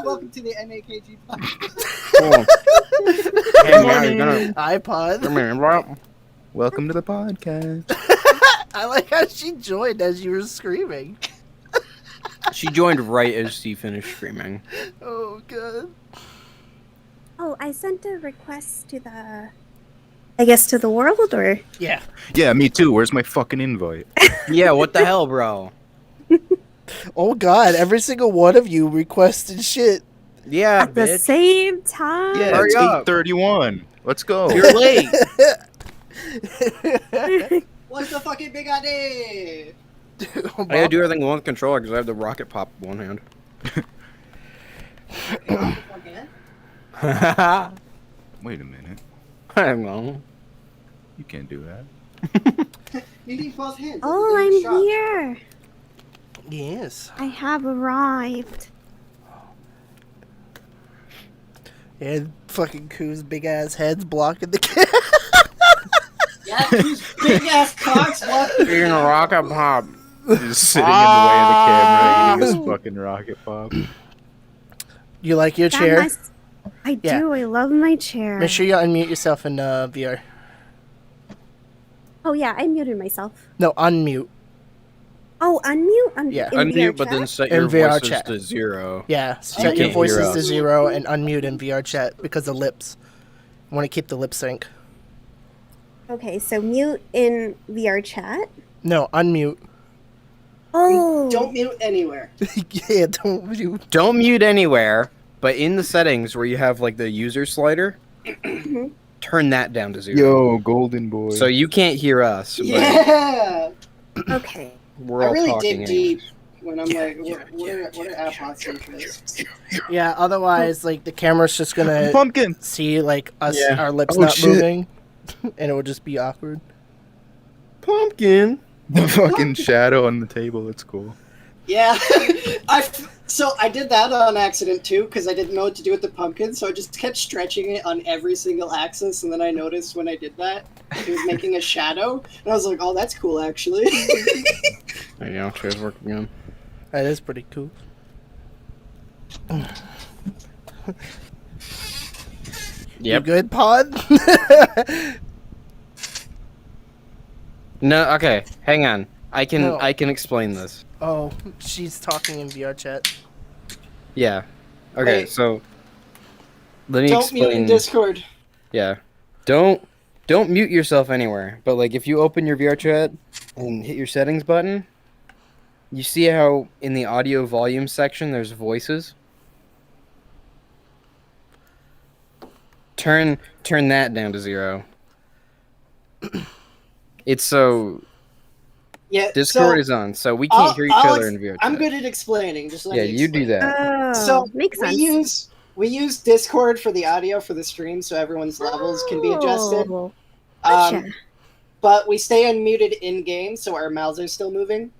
Welcome to the MAGK podcast. Cool. Hey, now you're gonna iPod. come here, bro. Welcome to the podcast. I like how she joined as you were screaming. She joined right as she finished screaming. Oh, God. Oh, I sent a request to the... I guess to the world, or... Yeah. Yeah, me too. Where's my fucking invite? Yeah, what the hell, bro? Oh, God. Every single one of you requested shit. Yeah, At the bitch. same time? Yeah, Hurry it's up. 8:31. Let's go. You're late. What's the fucking big idea? I gotta do everything with one controller because I have the rocket pop in one hand. I Wait a minute. don't know. You can't do that. You need both hands. Oh, Give it a I'm shot. here. Yes. I have arrived. And fucking Koo's big ass head's blocking the camera. Yeah, whose big ass cocks blocking You're gonna rocket pop. Just sitting in the way of the camera, eating his fucking rocket pop. You like your That chair? must- I Yeah. do. I love my chair. Make sure you unmute yourself in VR. Oh, yeah. I muted myself. No, unmute. Oh, unmute? Yeah. In VR Unmute, but chat? then set In your VR voices chat. to 0. Yeah, You set your can't voices hear to us. 0 and unmute in VR chat because the lips. I want to keep the lip sync. Okay, so mute in VR chat. No, unmute. Oh. Don't mute anywhere. Yeah, don't you. Don't mute anywhere, but in the settings where you have like the user slider, turn that down to 0. Yo, golden boy. So you can't hear us, but Yeah. Okay. we're I all really talking. dig anyway. deep when I'm like, what are AppHot's interests? Yeah, otherwise, like, the camera's just gonna Pumpkin! see, like, us, Yeah. our lips Oh, not shit. moving, and it would just be awkward. Pumpkin. The fucking shadow on the table, it's cool. Yeah. So I did that on accident too, because I didn't know what to do with the pumpkin, so I just kept stretching it on every single axis, and then I noticed when I did that, it was making a shadow, and I was like, oh, that's cool, actually. There you go. Chair's working again. That is pretty cool. You Yep. good, Pod? No. Okay. Hang on. I can No. explain this. Oh, she's talking in VR chat. Yeah. Okay. Wait. So let me Don't mute in explain. Discord. Yeah. Don't mute yourself anywhere. But like if you open your VR chat and hit your settings button, you see how in the audio volume section there's voices? Turn that down to 0. It's so Yeah, Discord so is on, so we can't hear each other in VR chat. I'm good at explaining, just let Yeah, me you do explain. that. Oh, So makes sense. we use Discord for the audio for the stream, so everyone's levels can be adjusted. Oh, gotcha. But we stay unmuted in game, so our mouths are still moving.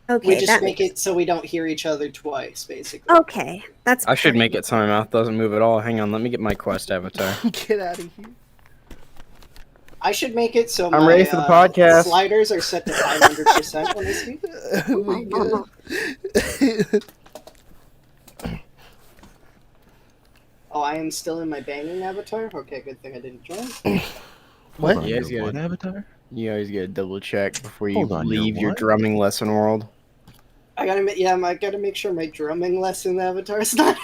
Okay, We just that make makes- it so we don't hear each other twice, basically. Okay, that's. I should pretty- make it so my mouth doesn't move at all. Hang on, let me get my Quest avatar. Get out of here. I should make it so I'm my ready for the podcast. sliders are set to 500% when I speak. Oh my god. Oh, I am still in my banging avatar? Okay, good thing I didn't join. What? Hold on, Yeah, your yeah. what avatar? You always gotta double check before you Hold on, your leave your what? drumming lesson world. I gotta make sure my drumming lesson avatar is not.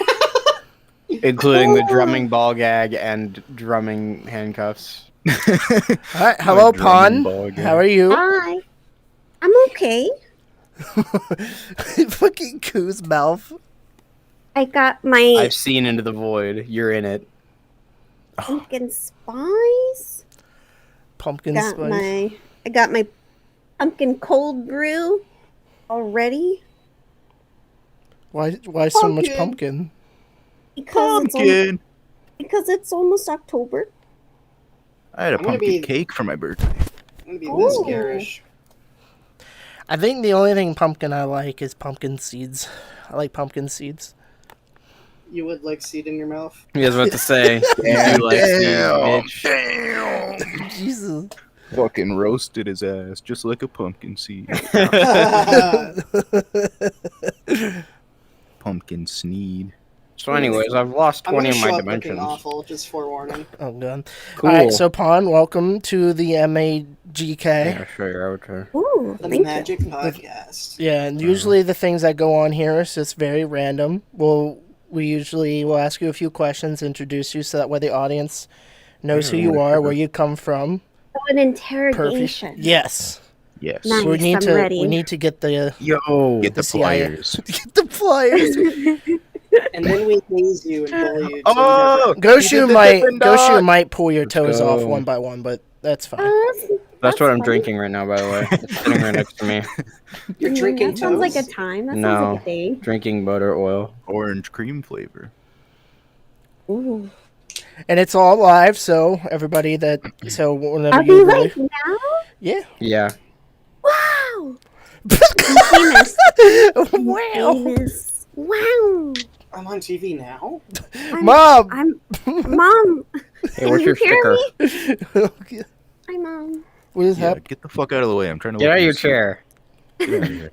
Including the drumming ball gag and drumming handcuffs. Alright, hello, My drumming Pon. ball game. How are you? Hi. I'm okay. Fucking Koo's mouth. I got my I've seen Into the Void. You're in it. pumpkin spice. Pumpkin Got spice. I got my pumpkin cold brew already Why so much Pumpkin. pumpkin? because because it's almost October. I had a I'm gonna pumpkin be- cake for my birthday. I'm gonna be this Ooh. garish. I think the only thing pumpkin I like is pumpkin seeds. I like pumpkin seeds. You would like seed in your mouth? He was about to say, you like seeds, bitch. Jesus. Fucking roasted his ass just like a pumpkin seed. Pumpkin sneed. So, anyways, I've lost I'm 20 gonna of my show up looking dimensions. awful, just forewarning. Oh, God. Cool. All right, so Pawn, welcome to the MAGK. Yeah, sure, okay. Ooh, The thank Magic you. Podcast. Yeah, and usually the things that go on here is just very random. We usually will ask you a few questions, introduce you, so that way the audience knows who you are, where you come from. Oh, an Perfect. interrogation. Yes. Yes. Nice. We I'm ready. need to get the Get the CIA. pliers. Get the pliers. And then we haze you and bully you. Oh! Goshu might pull your Let's toes off go. one by one, but that's fine. That's what I'm funny. drinking right now, by the way. It's sitting right next to me. You're drinking That sounds like a toes? time. That No. sounds like a day. Drinking butter oil. Orange cream flavor. Ooh. And it's all live, so everybody so whenever Are you we really, like now? yeah. Yeah. Wow. I'm famous. Wow. Famous. Wow. I'm on TV now? Mom. I'm Mom. Hey, what's your Can you sticker? hear Hi, Mom. What is Yeah, happening? get the fuck out of the way. I'm trying to Get look out at of your this. chair. Get out of here.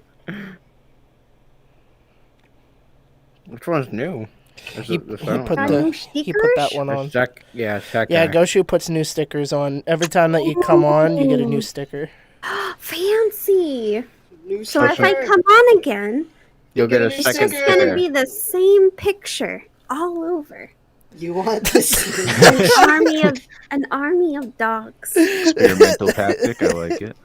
Which one's new? Is He it the put sound? the- Got new He put that stickers? one on. Check. Yeah. Yeah, Goshu puts new stickers on. Every time that you come on, you get a new sticker. Fancy. New So if I sticker. come on again, You'll get a It's it's second just gonna sticker. be the same picture all over. You want this? An army of dogs. Experimental tactic. I like it.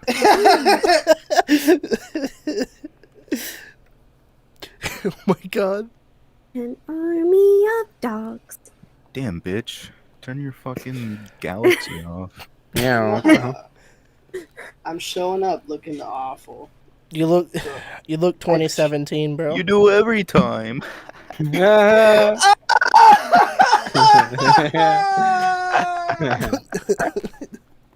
Oh my god. An army of dogs. Damn, bitch. Turn your fucking galaxy off. Yeah. I'm showing up looking awful. You look 2017, bro. You do every time.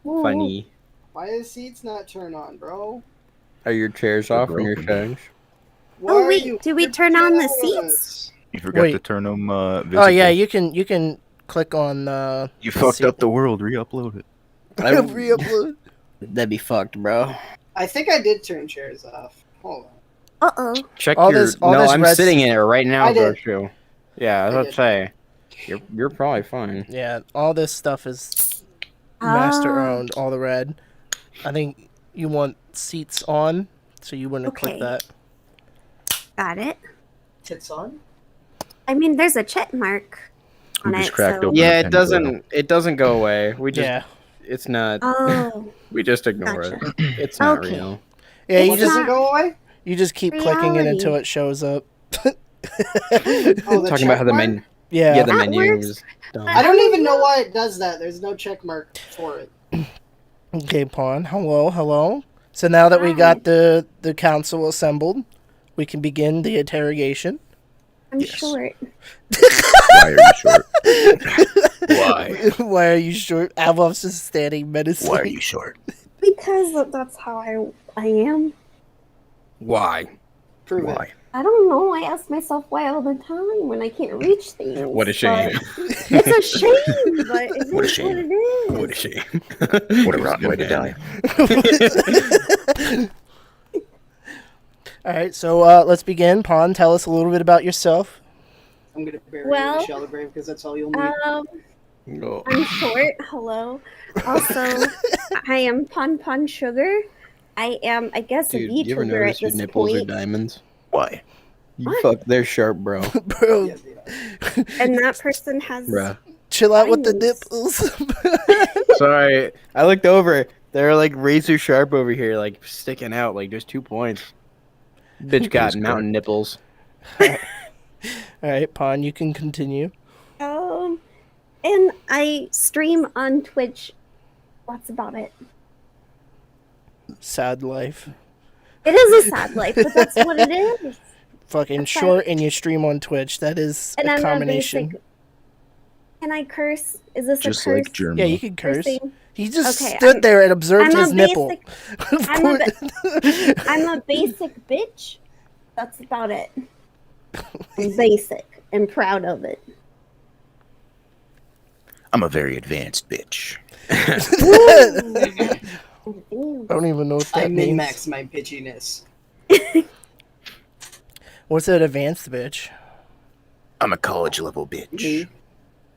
Ooh. Funny. Why is seats not turned on, bro? Are your chairs They're off from your broken. settings? Why Oh are wait, you- do we you're turn on the jealous. seats? You forgot Wait. to turn them visible. Oh yeah, you can click on You fucked up the world. Re-upload it. re-upload. That'd be fucked, bro. I think I did turn chairs off. Hold on. Uh-oh. Check All your. this- all no, this I'm red- sitting in it right now, I did. Goshu. Yeah, I was I about to say. You're probably fine. Yeah, all this stuff is master owned, all the red. I think you want seats on, so you wouldn't click Okay. that. Got it. Tits on? I mean, there's a check mark on Who just it, cracked so... open Yeah, a it pen doesn't. It doesn't go away. We just. Yeah. It's not. Oh, We just ignore Gotcha. it. It's not Okay. real. Yeah, you What It's just doesn't go away? you just keep clicking it until it shows up. Oh, the Talking about how the check menu. mark? Yeah. Yeah, the That menu works. is dumb. I don't even know why it does that. There's no check mark for it. Okay, Pawn. Hello. So now that we got the council assembled, we can begin the interrogation. I'm Yes. short. Why are you short? Why? Why are you short? Avlov's just standing menacingly. Why are you short? Because that's how I am. Why? Prove Why? I don't know. I ask myself why all the time when I can't reach things. What a shame. but It's a shame, but it is What a what shame. it is. What a shame. What a rotten way to die. All right, so let's begin. Pawn, tell us a little bit about yourself. I'm gonna bury you Well, in a shallow grave because that's all you'll need. No. I'm short. Hello. Also, I am Pon Sugar. I am, I guess, a Dude, you ever VTuber at notice your this nipples are point. diamonds? Why? You What? fuck, they're sharp, bro. Bro, Yeah, yeah. And that person has... Bruh. chill out with the Diamonds. nipples. Sorry, I looked over. They're like razor sharp over here, like sticking out, like just 2 points. Bitch got That's mountain nipples. All right, Pawn, you can continue. And I stream on Twitch. That's about it. Sad life. It is a sad life, but that's what it is. Fucking Okay. short and you stream on Twitch. That is And a I'm combination. a basic... Can I curse? Is this Just a curse? like German. Yeah, you can curse. Cursing? He just Okay, stood there and observed I'm a his nipple. basic- I'm a basic bitch. That's about it. I'm basic and proud of it. I'm a very advanced bitch. I don't even know what I that means. min-max my bitchiness. What's that advanced bitch? I'm a college level bitch.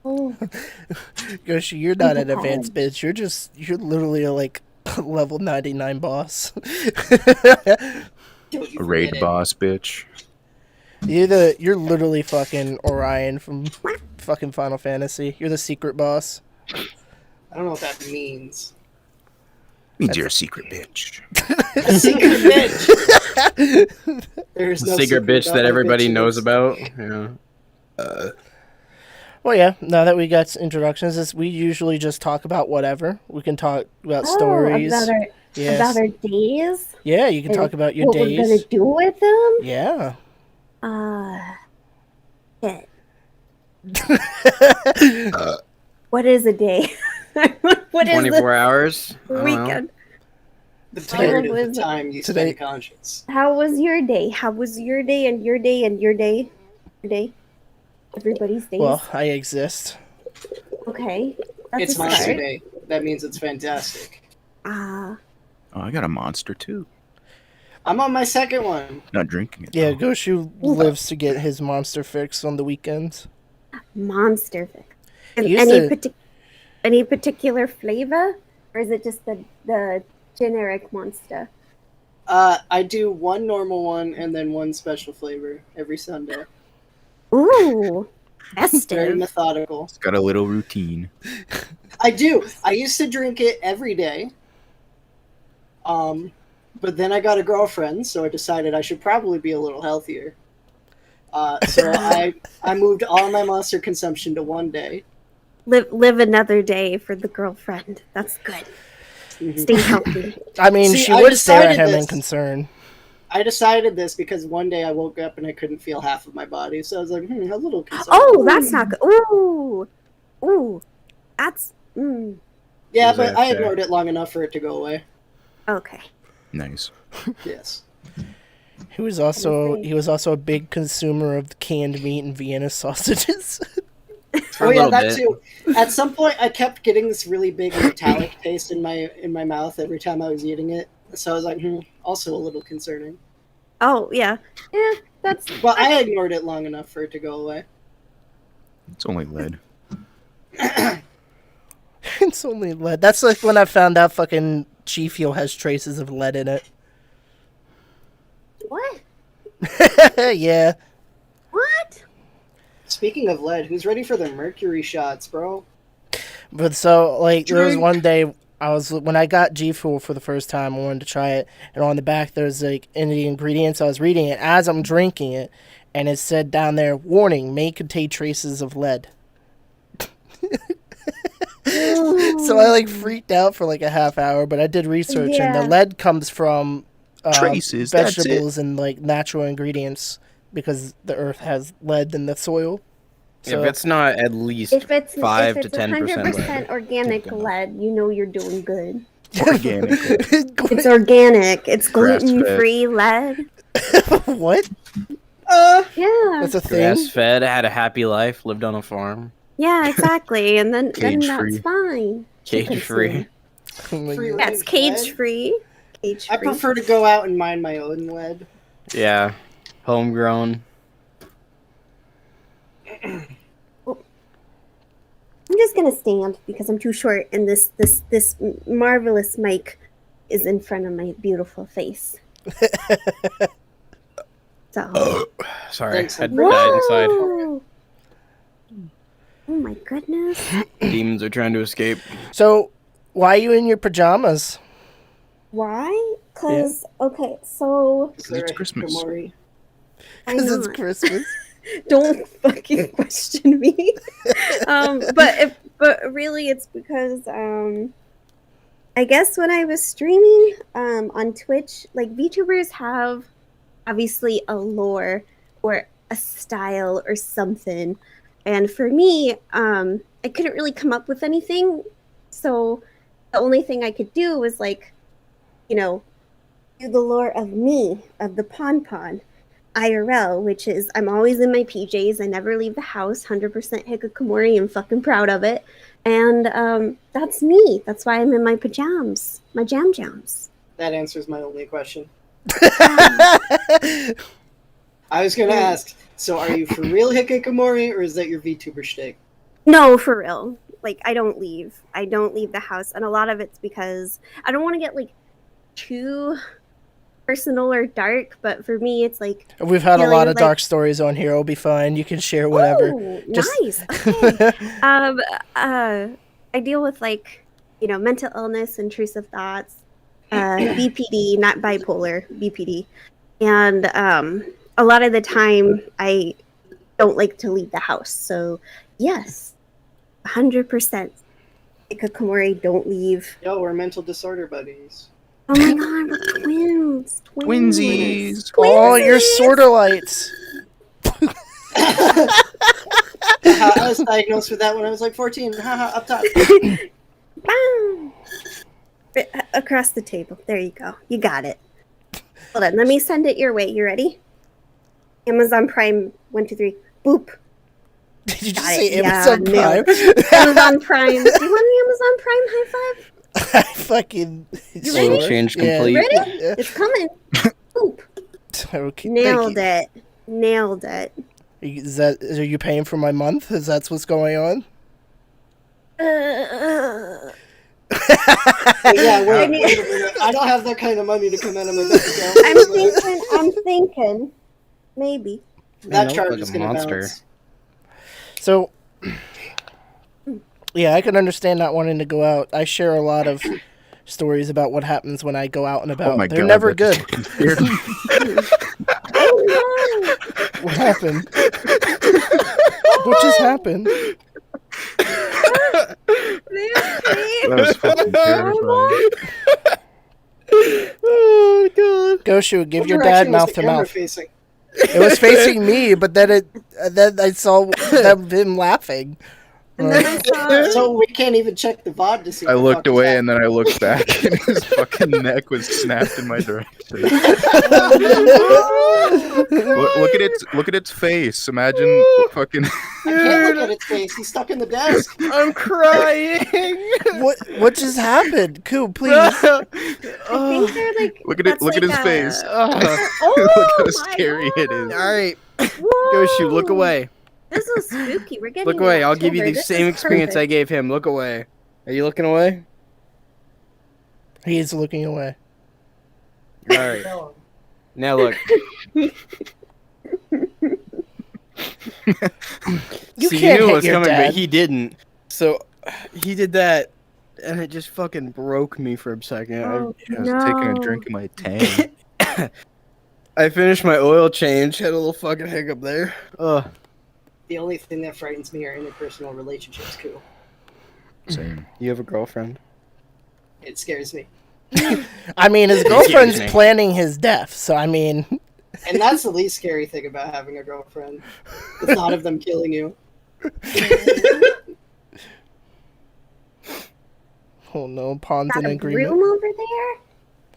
Oh, Yoshi, you're not an College. advanced bitch. You're literally like a level 99 boss. Don't you A raid forget it. boss, bitch. You're literally fucking Orion from fucking Final Fantasy. You're the secret boss. I don't know what that means. Means you're a secret bitch. A secret bitch. There's no Secret bitch about that my everybody knows bitchiness. about. Yeah. Well, yeah. Now that we got introductions, we usually just talk about whatever. We can talk about stories. about our Yes. about our days. Yeah, you can and talk about your what days. we're gonna do with them. Yeah. Shit. What is a day? What is 24 hours. I the don't know. weekend? The period How of was the time you today- spend conscious. How was your day? How was your day and your day and your day? Your day? Everybody's days. Well, I exist. Okay. That's It's a Monster start. Day. That means it's fantastic. Oh, I got a monster too. I'm on my second one. Not drinking it. Yeah, though. Goshu lives to get his monster fix on the weekends. Monster fix. And He used to- any particular flavor? Or is it just the generic monster? I do one normal one and then one special flavor every Sunday. Ooh. Very Festive. methodical. It's got a little routine. I do. I used to drink it every day. But then I got a girlfriend, so I decided I should probably be a little healthier. So I moved all my monster consumption to one day. Live another day for the girlfriend. That's good. Stay healthy. I mean, See, she I would stare at decided him in this. concern. I decided this because one day I woke up and I couldn't feel half of my body, so I was like, a little concerned. Oh, that's not good. Ooh. Ooh. That's Yeah, Was but that, I ignored it long enough for it to go away. okay. Nice. Yes. He was also a big consumer of canned meat and Vienna sausages. For Oh a yeah, little that bit. too. At some point, I kept getting this really big metallic taste in my mouth every time I was eating it. So I was like, also a little concerning. Oh yeah. Yeah, that's But I ignored it long enough for it to go away. It's only lead. It's only lead. That's like when I found out fucking G Fuel has traces of lead in it. what? Yeah. What? Speaking of lead, who's ready for the mercury shots, bro? But so, like, there was Drink. one day when I got G Fuel for the first time, I wanted to try it, and on the back there's like in the ingredients. I was reading it as I'm drinking it, and it said down there, "Warning: may contain traces of lead." So I like freaked out for like a half hour, but I did research, and the Yeah. lead comes from Traces, that's it. vegetables and like natural ingredients because the earth has lead in the soil. So If it's not at least If it's 5 if to it's 10% 100% organic lead, you know you're doing good. Organic. It's organic. It's Grass-fed. gluten-free lead. What? Yeah. That's a thing. grass fed, had a happy life, lived on a farm, Yeah, exactly. And then Cage-free. that's fine. cage free. Oh my Free God. Yeah, it's lead. cage-free. I Cage-free. prefer to go out and mine my own lead. Yeah, homegrown. I'm just gonna stand because I'm too short, and this marvelous mic is in front of my beautiful face. So. Sorry, Thanks, had Whoa. died inside. Whoa! Oh my goodness! Demons are trying to escape. So, why are you in your pajamas? Why? Cause okay, so Is there It's a Christmas. Hippomori? I Because it's know. Christmas. Don't fucking question me. But really, it's because I guess when I was streaming on Twitch, like VTubers have obviously a lore or a style or something, and for me, I couldn't really come up with anything, so the only thing I could do was like, do the lore of me, of the Pon Pon. IRL, which is I'm always in my PJs. I never leave the house. 100% hikikomori. I'm fucking proud of it. And that's me. That's why I'm in my pajamas, my jams. That answers my only question. I was gonna ask, so are you for real hikikomori, or is that your VTuber shtick? No, for real. Like, I don't leave the house, and a lot of it's because I don't want to get like too personal or dark, but for me it's like We've had a feeling lot of like- dark stories on here. It'll be fine. You can share whatever. Oh, Just- nice. Okay. I deal with like, mental illness, intrusive thoughts, BPD, not bipolar, BPD. And a lot of the time I don't like to leave the house. So yes, 100%. Hikikomori, don't leave. Yo, we're mental disorder buddies. Oh my god, we're twins. Twinsies. Oh, you're sorta lights. I was diagnosed with that when I was like 14. Haha, up top. Bam! Across the table. There you go. You got it. Hold on. Let me send it your way. You ready? Amazon Prime. 1, 2, 3. Boop. Did you just Got say it. Yeah, Amazon Prime? Amazon Prime. Do you want an Amazon Prime high five? I fucking... You Oil ready? change Yeah. complete. Ready? Yeah. It's coming. Boop. Okay, Nailed thank it. Nailed it. you. Are you paying for my month? Is that what's going on? Yeah, wait, I need- wait a minute. I don't have that kind of money to come out of my bank account. I'm thinking. Maybe. That Man, I charge look like is a gonna monster. bounce. So, yeah, I can understand not wanting to go out. I share a lot of stories about what happens when I go out and about. Oh my They're god. never that good. just fucking scared me. Oh What happened? What just happened? That was fucking terrifying. Oh god. Goshu, give What your direction dad was mouth the to camera mouth. facing? It was facing me, but then I saw him laughing. So we can't even check the VOD to see. I what the looked fuck is away happening. and then I looked back and his fucking neck was snapped in my direction. Look at its face. Imagine fucking I can't look at its face. He's stuck in the desk. I'm crying. What just happened? Cool, please. I think they're like. look at it. that's Look at like his a- face. Oh, Look how my scary it God. is. All right, Whoa. Goshu, look away. This is spooky. We're getting. Look in away. I'll give you October. the This same is experience I perfect. gave him. Look away. Are you looking away? He is looking away. All right. Now look. You See, can't knew hit it was your coming, dad. but he didn't. So he did that, and it just fucking broke me for a second. Oh, I was taking a drink of my tang. I finished my oil change. Had a little fucking hiccup there. The only thing that frightens me are interpersonal relationships. Cool. Same. You have a girlfriend? It scares me, I mean, his girlfriend's planning his death, so I mean, and that's the least scary thing about having a girlfriend. The thought of them killing you. oh no, Pawn's Got in a agreement. broom over there?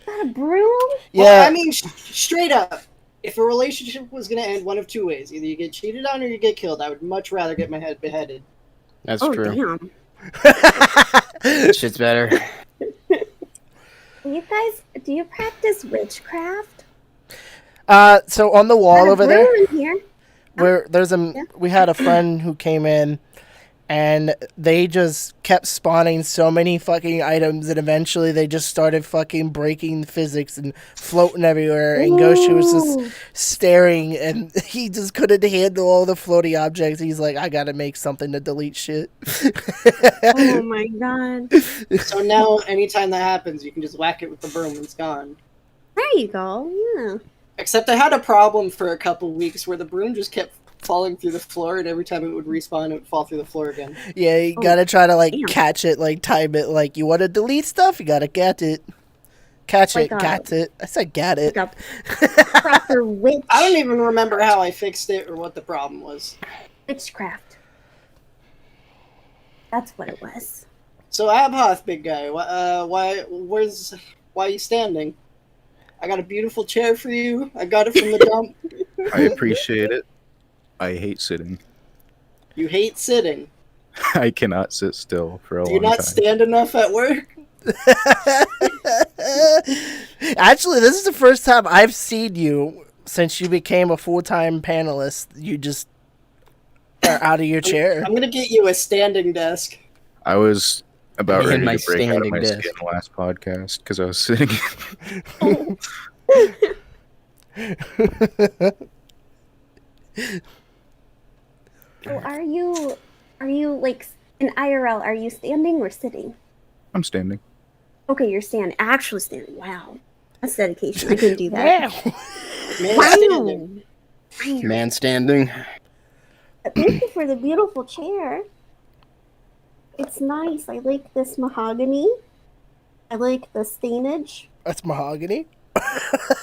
Got a broom? Yeah, Well, I mean, straight up, if a relationship was going to end one of two ways, either you get cheated on or you get killed, I would much rather get my head beheaded. That's Oh, true. damn. Shit's better. You guys, do you practice witchcraft? so on the wall Got a over there, broom in here. where there's Yeah. we had a friend who came in, and they just kept spawning so many fucking items, and eventually they just started fucking breaking the physics and floating everywhere, and Goshu was Ooh. just staring, and he just couldn't handle all the floaty objects. He's like, I gotta make something to delete shit. Oh my god. So now, anytime that happens, you can just whack it with the broom and it's gone. There you go. Yeah. Except I had a problem for a couple weeks where the broom just kept falling through the floor, and every time it would respawn, it would fall through the floor again. Yeah, you Oh, gotta try to, like, damn. catch it, like, time it. Like, you want to delete stuff? You gotta get it. Catch Like it, a- get it. I said get it. Like a proper witch. I don't even remember how I fixed it or what the problem was. Witchcraft. That's what it was. So Abhoth, big guy, why are you standing? I got a beautiful chair for you. I got it from the dump. I appreciate it. I hate sitting. You hate sitting. I cannot sit still for a Do you long not time. stand enough at work? Actually, this is the first time I've seen you since you became a full-time panelist. You just are out of your chair. I'm gonna get you a standing desk. I was about Me and ready my to break out of standing my desk. skin last podcast because I was sitting. So are you like in IRL? Are you standing or sitting? I'm standing. Okay, you're standing. Actually standing. Wow, that's dedication. I couldn't do that. Wow. Man standing. Man standing. Thank you for the beautiful chair. It's nice. I like this mahogany. I like the stainage. That's mahogany.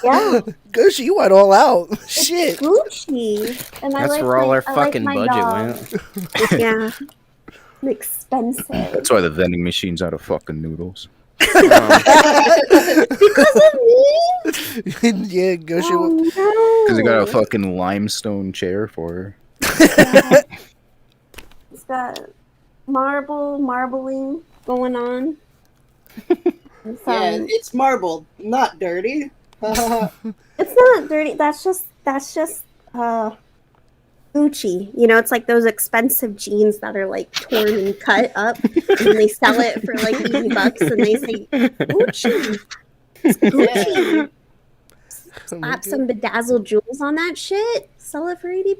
Yeah, Gosh, you went all out. Shit. Gucci. And I That's like where all my, our I like fucking my budget dog. went. Yeah, expensive. That's why the vending machine's out of fucking noodles. Because of me? Yeah, Gosh. Oh no! Because they got a fucking limestone chair for her. It's got marbling going on. Yeah, it's marbled, not dirty. It's not dirty. That's just Gucci. You know, it's like those expensive jeans that are like torn and cut up, and they sell it for like $80, and they say Gucci. It's Gucci. Slap some bedazzled jewels on that shit. Sell it for $80.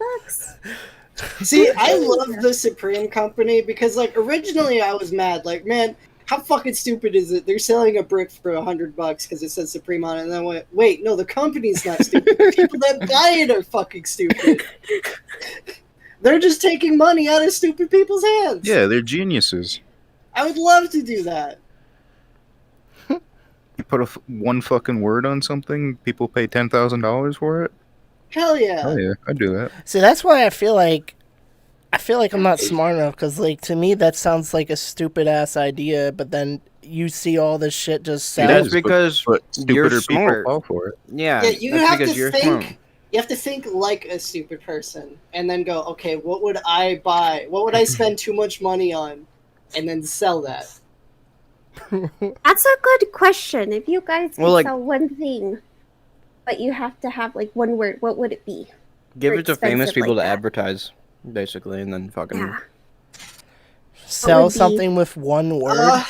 See, I love the Supreme Company because, like, originally I was mad. Like, man, how fucking stupid is it? They're selling a brick for $100 because it says Supreme on it. And then I went, wait, no, the company's not stupid. The people that buy it are fucking stupid. They're just taking money out of stupid people's hands. Yeah, they're geniuses. I would love to do that. You put one fucking word on something, people pay $10,000 for it. Hell yeah. Oh yeah, I'd do that. See, that's why I feel like I'm not smart enough, because, like, to me that sounds like a stupid ass idea, but then you see all this shit just sell. That's because But you're stupider people smart. fall for it. Yeah, Yeah, you that's have because to you're think. smart. You have to think like a stupid person, and then go, okay, what would I buy? What would I spend too much money on, and then sell that. That's a good question. If you guys could Well, like- sell one thing, but you have to have like one word, what would it be? Give Or it to famous expensive people like to that. advertise, basically, and then fucking. Yeah, Sell would be- something with one word.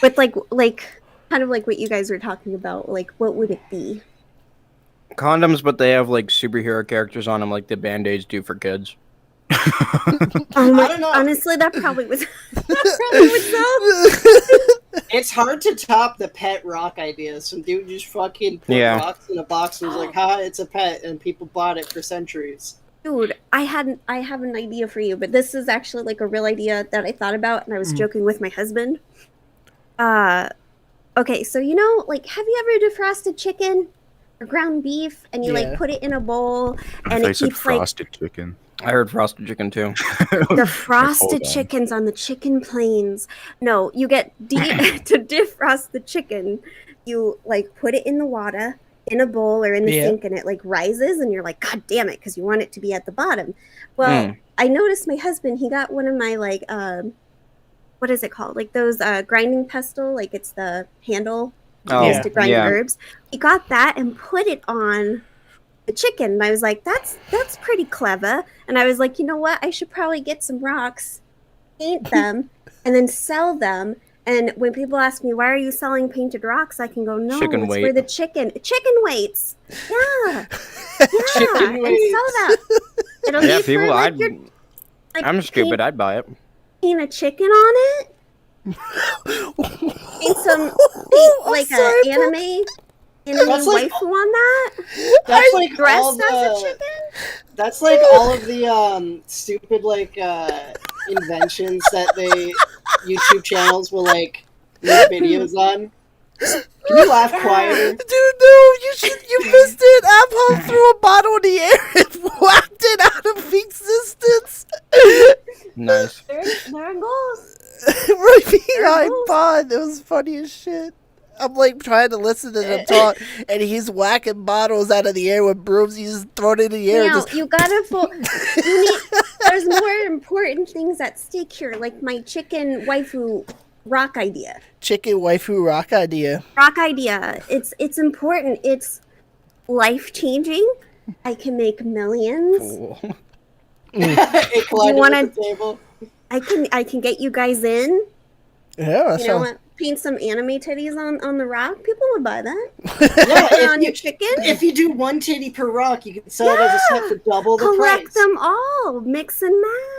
with like kind of like what you guys were talking about. Like, what would it be? Condoms, but they have like superhero characters on them, like the Band-Aids do for kids. Oh my! I don't know. Honestly, that probably was. That probably would sell. It's hard to top the pet rock idea. Some dude just fucking put Yeah. rocks in a box and was like, "Ha, it's a pet," and people bought it for centuries. Dude, I have an idea for you, but this is actually like a real idea that I thought about, and I was joking with my husband. Okay, so you know, like, have you ever defrosted chicken or ground beef, and you Yeah. like put it in a bowl, I and thought you it said keeps like frosted chicken. I heard frosted chicken too. the frosted Hold on. chickens on the chicken plains. No, you get to defrost the chicken. You like put it in the water in a bowl or in the Yeah. sink, and it like rises, and you're like, God damn it, because you want it to be at the bottom. Well, I noticed my husband, he got one of my like what is it called? Like those grinding pestle, like it's the handle Oh, used to grind yeah. herbs. He got that and put it on the chicken, and I was like, that's pretty clever. And I was like, you know what, I should probably get some rocks, paint them, and then sell them. And when people ask me, why are you selling painted rocks, I can go, no, Chicken it's weight. for the chicken weights. Yeah, Chicken and weights. sell that. It'll Yeah, be for, people. like, your, like, I'm stupid. I'd buy it. paint a chicken on it. Paint some I'm like sorry, a anime That's like- waifu on that. That's like all Dressed as a the. chicken. That's like all of the stupid like inventions that they YouTube channels will like make videos on. Can you laugh quieter? Dude, no, you missed it. Apple threw a bottle in the air and whacked it out of existence. Nice. There it goes. Right behind Bond. It was funny as shit. I'm like trying to listen to him talk, and he's whacking bottles out of the air with brooms. He's just throwing it in the air. Now, Just... you gotta there's more important things at stake here, like my chicken waifu rock idea. Chicken waifu rock idea. Rock idea. It's important. It's life changing. I can make millions. Cool. It collided wanna- with the table. I can get you guys in. Yeah, You know what? Paint some anime titties on the rock. People would buy that. Yeah, Put it on if your chicken. If you do one titty per rock, you can sell it as a set for double the Collect price. them all. Mix and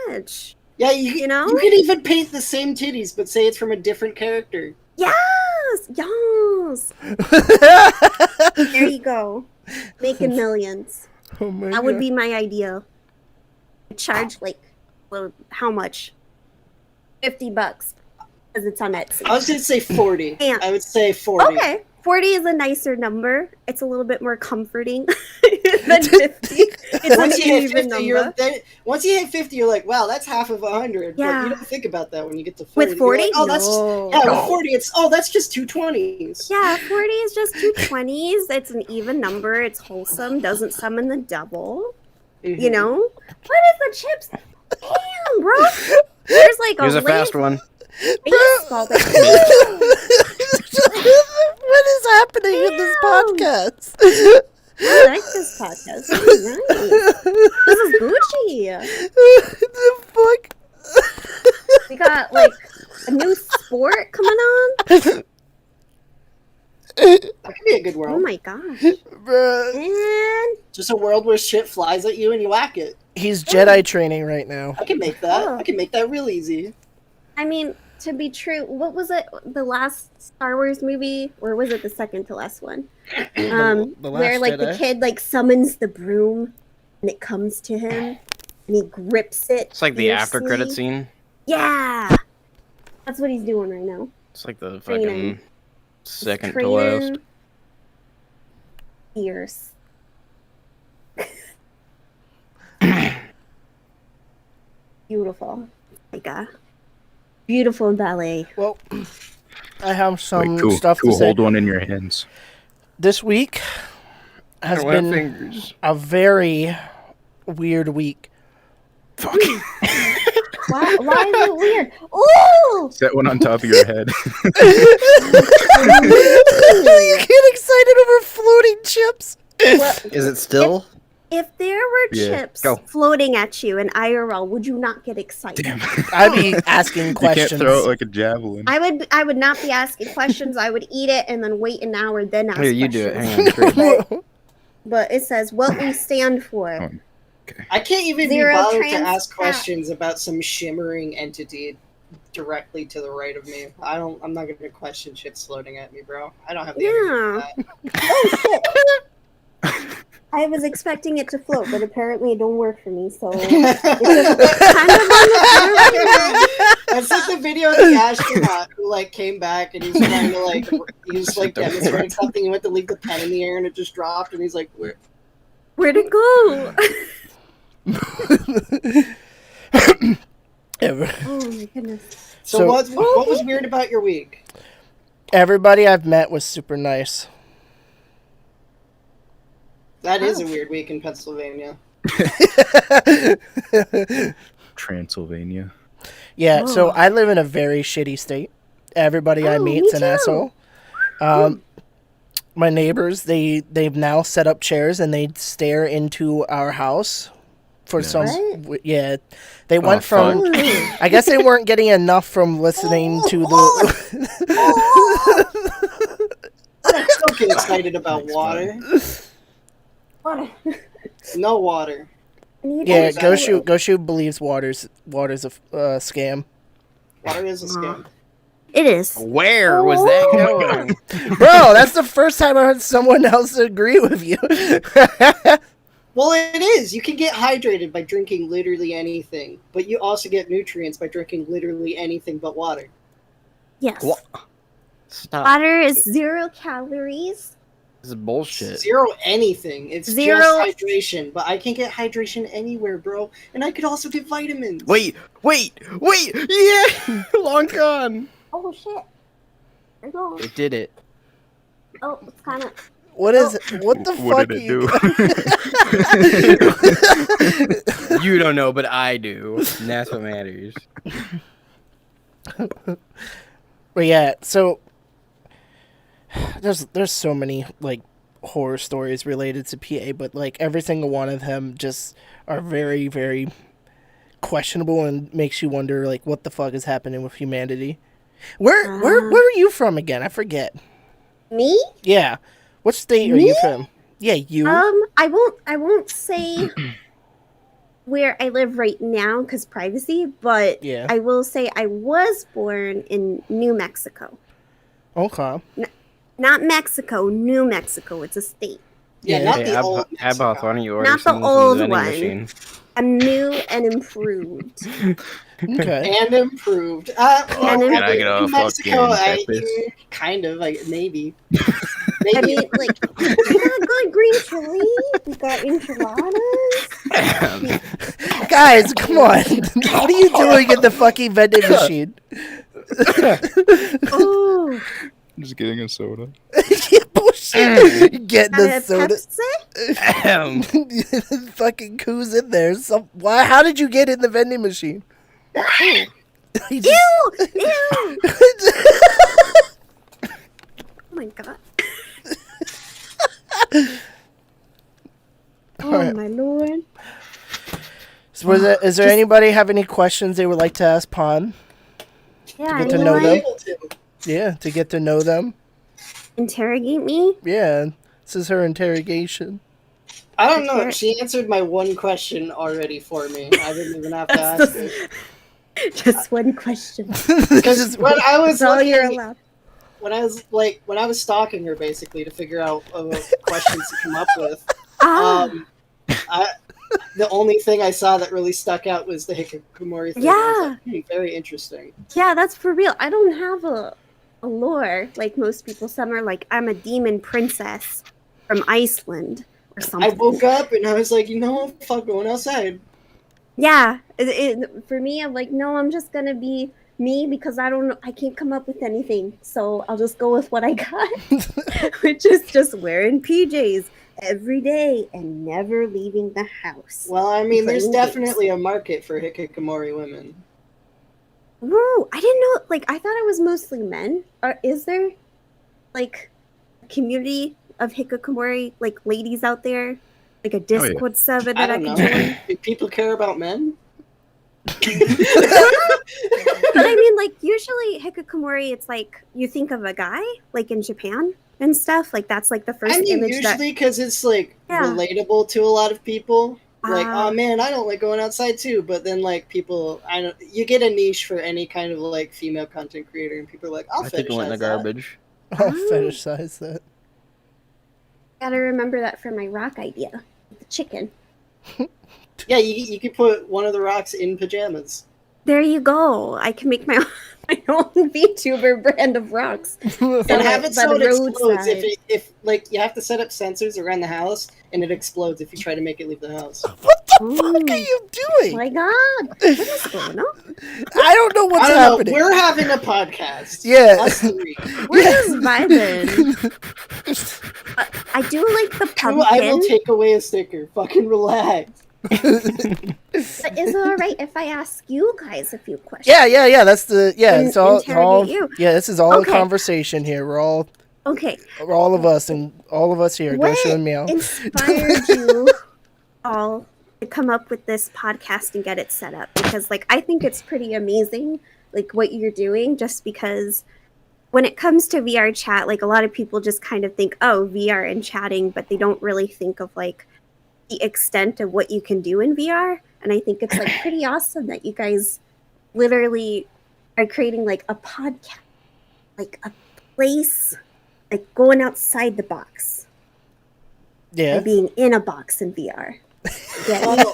match. Yeah, You know? you can even paint the same titties, but say it's from a different character. Yes. Yes. There you go. Making millions. Oh my That would God. be my idea. Charge well, how much? $50 because it's on Etsy. I was gonna say 40. Yeah. I would say 40. Okay, 40 is a nicer number. It's a little bit more comforting than 50. It's Once an you hit even 50, number. once you hit 50, you're like, wow, that's half of 100. But Yeah. you don't think about that when you get to 40. With You're 40? like, oh, that's No. with 40. That's just two 20s. Yeah, 40 is just two 20s. It's an even number. It's wholesome. Doesn't summon the double. Mhm. You know? What is the chips? Damn, bro. There's like Here's a fast one. baseball. What is happening in this podcast? I like this podcast. This is nice. This is Gucci. The fuck? We got like a new sport coming on. That could be a good Oh world. my gosh. Bruh. Man. Just a world where shit flies at you and you whack it. He's Jedi training right now. I can make that. Oh. I can make that real easy. I mean, to be true, what was it? The last Star Wars movie, or was it the second to last one? The Where Last like the Jedi? kid like summons the broom, and it comes to him, and he grips it. It's like the after credit fiercely. scene. Yeah, that's what he's doing right now. It's like the Training. fucking second to Training last. Fierce. Beautiful, like a beautiful ballet. Well, I have some Like, cool, stuff cool. to say. Hold one in your hands. This week has I don't have been fingers. a very weird week. Fuck. Why is it weird? Ooh! Set one on top of your head. You get excited over floating chips. Well, Is it still? if there were Yeah, chips go. floating at you in IRL, would you not get excited? Damn. I'd be asking You questions. can't throw it like a javelin. I would not be asking questions. I would eat it and then wait an hour, then ask Here, you do it. questions. Hang on. Tree. But it says what we stand for. Oh. I can't even Zero be bothered to trans ask fat. questions about some shimmering entity directly to the right of me. I'm not gonna question shit floating at me, bro. I don't have the energy for that. Oh shit! I was expecting it to float, but apparently it don't work for me. So it's That's just kind of on the floor. like the video of the astronaut who like came back and he's trying to like demonstrate something. He went to leave the pen in the air and it just dropped and he's like, where? Where'd it go? Oh my goodness! So what was weird about your week? Everybody I've met was super nice. That is a weird week in Pennsylvania. Transylvania. Yeah, so Oh. I live in a very shitty state. Everybody I Oh, meet's me an too. asshole. My neighbors, they've now set up chairs and they stare into our house for some. What? Yeah, they went from. Ooh. I guess they weren't getting enough from listening to the. Don't get excited about Thanks, water. Water. No water. Yeah, Go Goshu believes water's a scam. Water is a scam. It is. Where was that going? Bro, that's the first time I heard someone else agree with you. Well, it is. You can get hydrated by drinking literally anything, but you also get nutrients by drinking literally anything but water. Yes. What? Stop. Water is 0 calories. This is bullshit. Zero anything. It's Zero- just hydration, but I can get hydration anywhere, bro. And I could also get vitamins. Wait! Yeah! Long gone. Oh shit. There it goes. It did it. Oh, it's kind of. What is it? What the What fuck did are it you do? You don't know, but I do. And that's what matters. But yeah, so there's so many like horror stories related to PA, but like every single one of them just are very, very questionable and makes you wonder like what the fuck is happening with humanity. Where are you from again? I forget. Me? Yeah. What state are Me? you from? Yeah, you. I won't say where I live right now because privacy, but Yeah. I will say I was born in New Mexico. Okay. Not Mexico, New Mexico. It's a state. Yeah, Yeah. not Hey, the old Abba, Mexico. why don't you order Not the something from old the vending one. machine? I'm new and improved. Okay. And improved. And Can I get a New Mexico, fucking breakfast? kind of, like, maybe. I mean, like, we got good green chili. We got enchiladas. Guys, come on. What are you doing in the fucking vending machine? Oh, Just getting a soda. Yeah, bullshit. You getting the a soda. Pepsi? Fucking who's in there? Why? How did you get in the vending machine? He just- Ew! Ew! Oh my god. Oh Alright. my lord. So is there anybody have any questions they would like to ask Pon? Yeah, get to anyone know them? Able to. Yeah, to get to know them. interrogate me? Yeah, this is her interrogation. I don't know. She answered my one question already for me. I didn't even have to ask it. Just one question. Because when I was That's all you're looking, allowed. when I was stalking her basically to figure out questions to come up with, Ah, the only thing I saw that really stuck out was the Hikikomori thing. I was like, very interesting. yeah, that's for real. I don't have a lore like most people. Some are like, I'm a demon princess from Iceland or I something. woke up and I was like, fuck going outside. Yeah, for me, I'm like, no, I'm just gonna be me because I don't know, I can't come up with anything, so I'll just go with what I got, which is just wearing PJs every day and never leaving the house. Well, I mean, there's Playing definitely a market for Hikikomori women. Whoa, I didn't know. Like, I thought it was mostly men. Or is there like a community of Hikikomori like ladies out there, like a Discord server I that I don't can know. join? Do people care about men? But I mean, like, usually Hikikomori, it's like you think of a guy, like in Japan and stuff. Like, that's like the first I mean, image usually because it's like Yeah. relatable to a lot of people. Like, Ah. oh man, I don't like going outside too. But then, like, people, you get a niche for any kind of like female content creator, and people are like, I'll I think it went in the fetishize that. garbage. I'll fetishize that. gotta remember that for my rock idea. The chicken. Yeah, you could put one of the rocks in pajamas. There you go. I can make my own VTuber brand of rocks. And have it by so the it explodes roadside. if like you have to set up sensors around the house and it explodes if you try to make it leave the house. What the Ooh. fuck are you Oh doing? my god. What is going on? I don't know what's I don't happening. know. We're having a podcast. Yeah. Us three. We're just vibing. I do like the True, I will pumpkin. take away a sticker. Fucking relax. But is it alright if I ask you guys a few questions? Yeah. That's the it's all Interrogate you. yeah. This is all Okay. a conversation here. We're all Okay. of us and all of us here. What Go show and meow. inspired you all to come up with this podcast and get it set up? Because like I think it's pretty amazing, like what you're doing, just because when it comes to VR chat, like a lot of people just kind of think, oh, VR and chatting, but they don't really think of like the extent of what you can do in VR. And I think it's like pretty awesome that you guys literally are creating like a podcast, like a place, like going outside the box. Yeah. By being in a box in VR. Yeah. Well,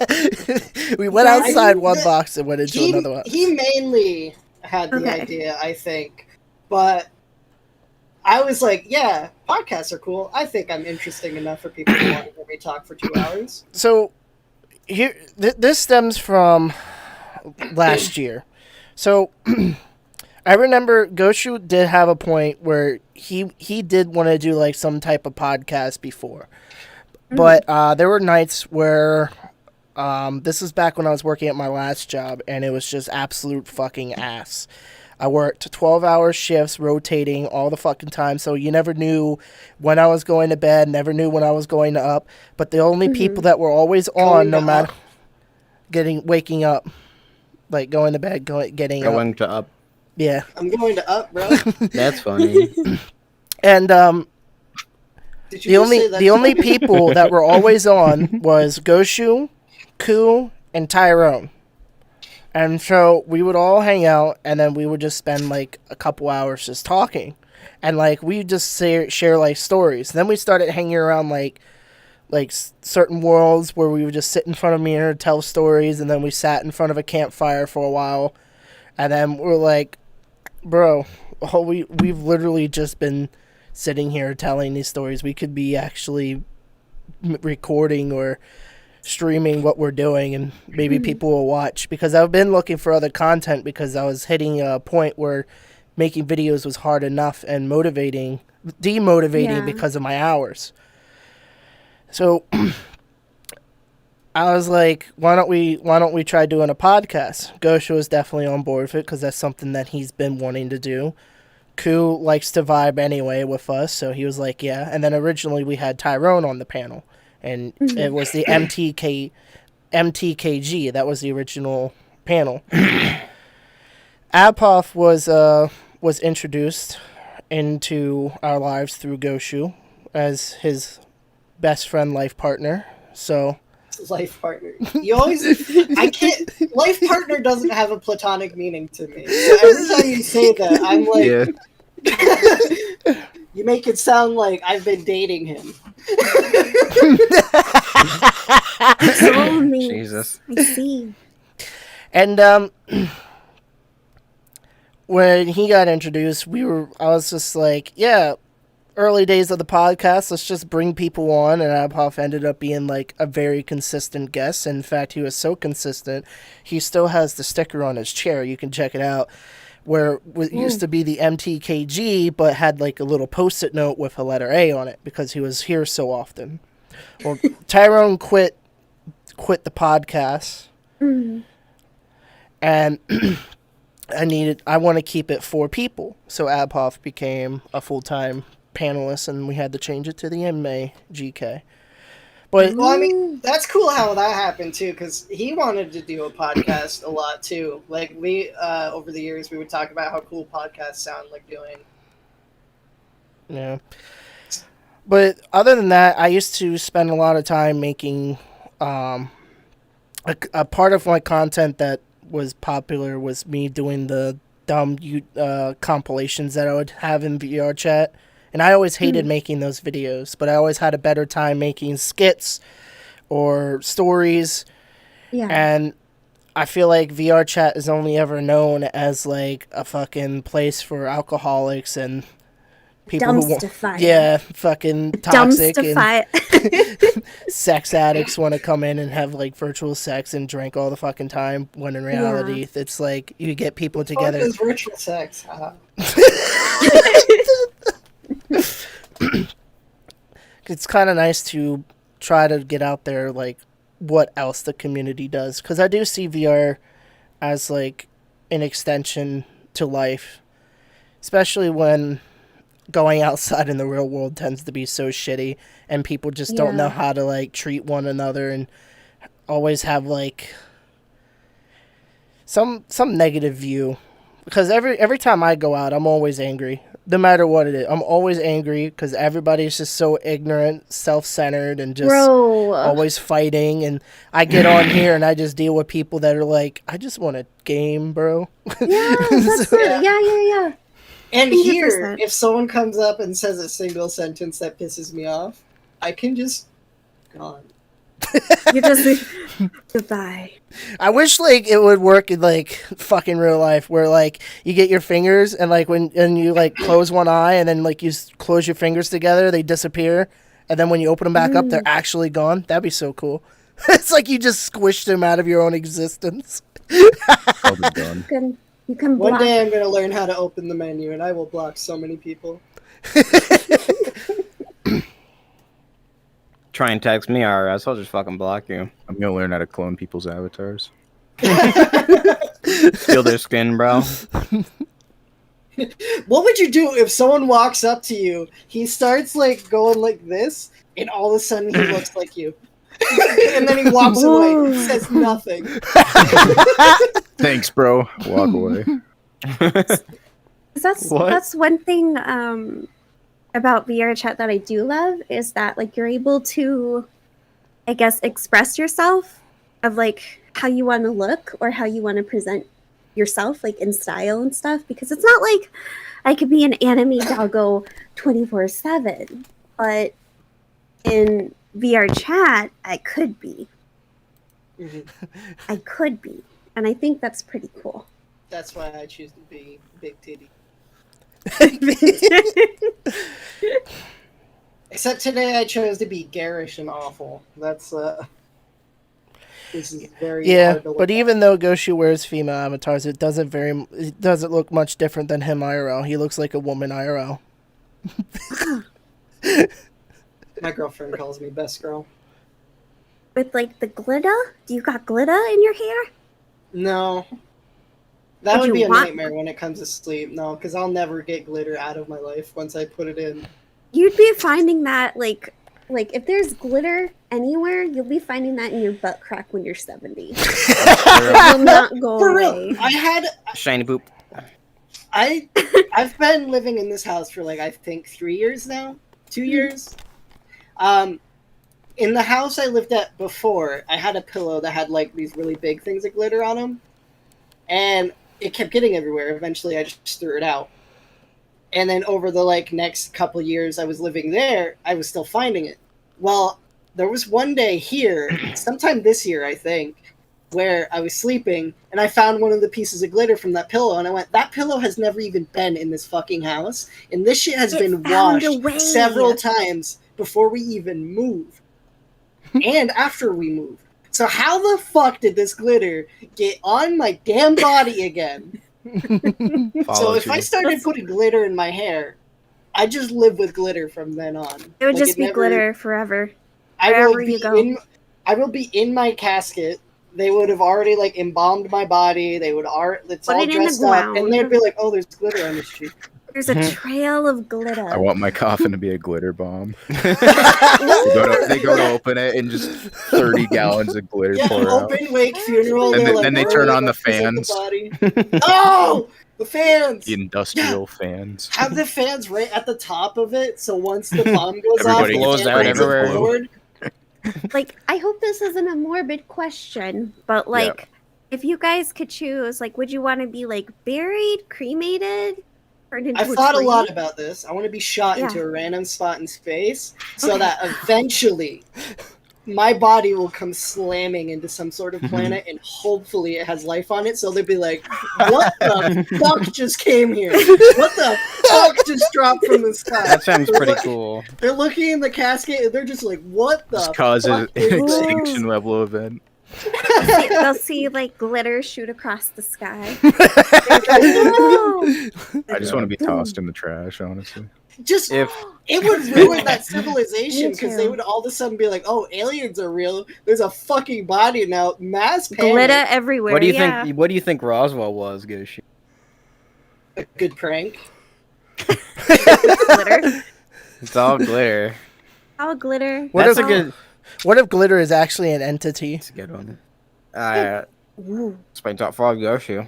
We went Yeah, outside one box and went into he, another one. he mainly had the Okay. idea, I think. But I was like, yeah, podcasts are cool. I think I'm interesting enough for people to want to hear me talk for 2 hours. So here this stems from last year. So I remember Goshu did have a point where he did want to do like some type of podcast before, but there were nights where this was back when I was working at my last job, and it was just absolute fucking ass. I worked 12-hour shifts, rotating all the fucking time, so you never knew when I was going to bed, never knew when I was going to up. But the only people that were always on, no matter waking up, like going to bed, getting up. Going to up. Yeah. I'm going to up, bro. That's funny. And Did you just say that the only people that were always on was Goshu, Ku, and Tyrone. And so we would all hang out, and then we would just spend like a couple hours just talking, and like we just share like stories. And then we started hanging around like certain worlds where we would just sit in front of a mirror, tell stories, and then we sat in front of a campfire for a while, and then we're like, bro, we've literally just been sitting here telling these stories. We could be actually recording or streaming what we're doing, and maybe people will watch, because I've been looking for other content, because I was hitting a point where making videos was hard enough and demotivating because of my hours. So I was like, why don't we try doing a podcast? Gosha was definitely on board with it because that's something that he's been wanting to do. Ku likes to vibe anyway with us, so he was like, yeah. And then originally we had Tyrone on the panel, and it was the MTKG. That was the original panel. Abhoff was introduced into our lives through Goshu as his best friend, life partner. So life partner. You always, I can't. Life partner doesn't have a platonic meaning to me. So every time you say that, I'm like, you make it sound like I've been dating him. Jesus. I see. And when he got introduced, I was just like, yeah, early days of the podcast, let's just bring people on, and Abhoff ended up being like a very consistent guest. In fact, he was so consistent, he still has the sticker on his chair. You can check it out, where it used to be the MTKG, but had like a little post-it note with a letter A on it because he was here so often. Well, Tyrone quit the podcast, and I want to keep it 4 people, so Abhoff became a full-time panelist, and we had to change it to the MAGK. But well, I mean, that's cool how that happened too, because he wanted to do a podcast a lot too. Like we, over the years, we would talk about how cool podcasts sound like doing. Yeah. But other than that, I used to spend a lot of time making a part of my content that was popular was me doing the dumb compilations that I would have in VR chat. And I always hated making those videos, but I always had a better time making skits or stories. Yeah. And I feel like VR chat is only ever known as like a fucking place for alcoholics and people Dumpster fire. Yeah, fucking toxic Dumpster and sex addicts want to come in and have like virtual sex and drink all the fucking time, when in reality it's like you get people together. What is virtual sex? It's kind of nice to try to get out there like what else the community does, because I do see VR as like an extension to life, especially when going outside in the real world tends to be so shitty and people just don't know how to like treat one another and always have like some negative view. Because every time I go out, I'm always angry. No matter what it is, I'm always angry because everybody's just so ignorant, self-centered, and just always fighting. And I get on here and I just deal with people that are like, I just want a game, bro. Yeah, that's it. Yeah. And 100%. here, if someone comes up and says a single sentence that pisses me off, I can just gone. You're just like, goodbye. I wish like it would work in like fucking real life, where like you get your fingers and like when you like close one eye and then like you close your fingers together, they disappear, and then when you open them back up, they're actually gone. That'd be so cool. It's like you just squished them out of your own existence. I'll be done. Good. You can One block. day I'm gonna learn how to open the menu, and I will block so many people. Try and text me IRS, I'll just fucking block you. I'm gonna learn how to clone people's avatars. Steal their skin, bro. What would you do if someone walks up to you, he starts like going like this, and all of a sudden he looks like you? And then he walks away, says nothing. Thanks, bro. Walk away. That's What? that's one thing about VR chat that I do love is that like you're able to, I guess, express yourself of like how you want to look or how you want to present yourself like in style and stuff, because it's not like I could be an anime doggo 24/7, but in VR chat I could be. Mhm. I could be, and I think that's pretty cool. That's why I choose to be big titty. Except today I chose to be garish and awful. That's this is very Yeah, hard to look but at. even though Goshi wears female avatars, it doesn't look much different than him IRL. He looks like a woman IRL. My girlfriend calls me best girl. With like the glitter, do you got glitter in your hair? No. That Would would you be a want- nightmare when it comes to sleep. No, because I'll never get glitter out of my life once I put it in. You'd be finding that like if there's glitter anywhere, you'll be finding that in your butt crack when you're 70. It will not go For away. real, I had Shiny poop. I've been living in this house for like I think 3 years now, 2 years. In the house I lived at before, I had a pillow that had like these really big things of glitter on them, and it kept getting everywhere. Eventually, I just threw it out. And then over the like next couple years I was living there, I was still finding it. Well, there was one day here, sometime this year I think, where I was sleeping and I found one of the pieces of glitter from that pillow, and I went, that pillow has never even been in this fucking house, and this shit has It been found a washed way. several times before we even moved. And after we moved. So how the fuck did this glitter get on my damn body again? So if I started putting glitter in my hair, I just live with glitter from then on. It would Like, just be never- glitter forever. I will wherever be you go. I will be in my casket. They would have already like embalmed my body. They would it's Put all it in the dressed up, and ground. they'd be like, "Oh, there's glitter on this tree." There's a trail of glitter. I want my coffin to be a glitter bomb. They go to open it and just 30 gallons of glitter Yeah, pour out. open wake funeral. And they're then they "Oh, turn on the represent fans." body." Oh, the fans! The industrial fans. Have the fans right at the top of it, so once the bomb goes Everybody off, blows the out fans go everywhere. forward. Like, I hope this isn't a morbid question, but like, if you guys could choose, like, would you want to be like buried, cremated, turned into I've a thought a tree? lot about this. I want to be shot into Yeah. a random spot in space so that eventually my body will come slamming into some sort of planet, and hopefully it has life on it. So they'll be like, "What the fuck just came here? What the fuck just dropped from the sky?" That sounds They're pretty look- cool. They're looking in the casket and they're just like, "What the Just causes fuck an is this?" extinction level event. They'll see like glitter shoot across the sky. No! I just want to be tossed in the trash, honestly. Just If it would ruin that civilization Me because they too. would all of a sudden be like, "Oh, aliens are real. There's a fucking body now." Mass panic. Glitter everywhere. what do you yeah. think? What do you think Roswell was, Goshi? A good prank. Glitter. It's all glitter. All glitter. What That's if- a good. What if glitter is actually an entity? It's a good one. Ooh. It's my top 5 Goshi.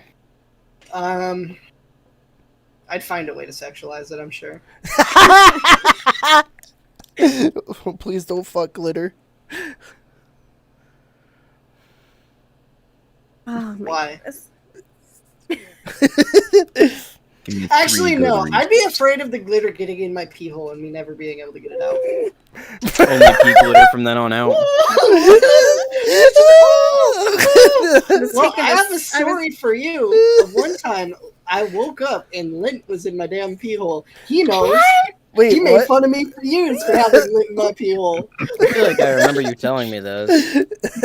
I'd find a way to sexualize it. I'm sure. Please don't fuck glitter. Oh my Why? goodness. Give me 3 Actually, no. glittery I'd be spots. afraid of the glitter getting in my pee hole and me never being able to get it out. Only pea glitter from then on out. Well, I have a story for you. Of one time, I woke up and lint was in my damn pee hole. He knows. Wait, He made what? fun of me for years for having lint in my pee hole. I feel like I remember you telling me those.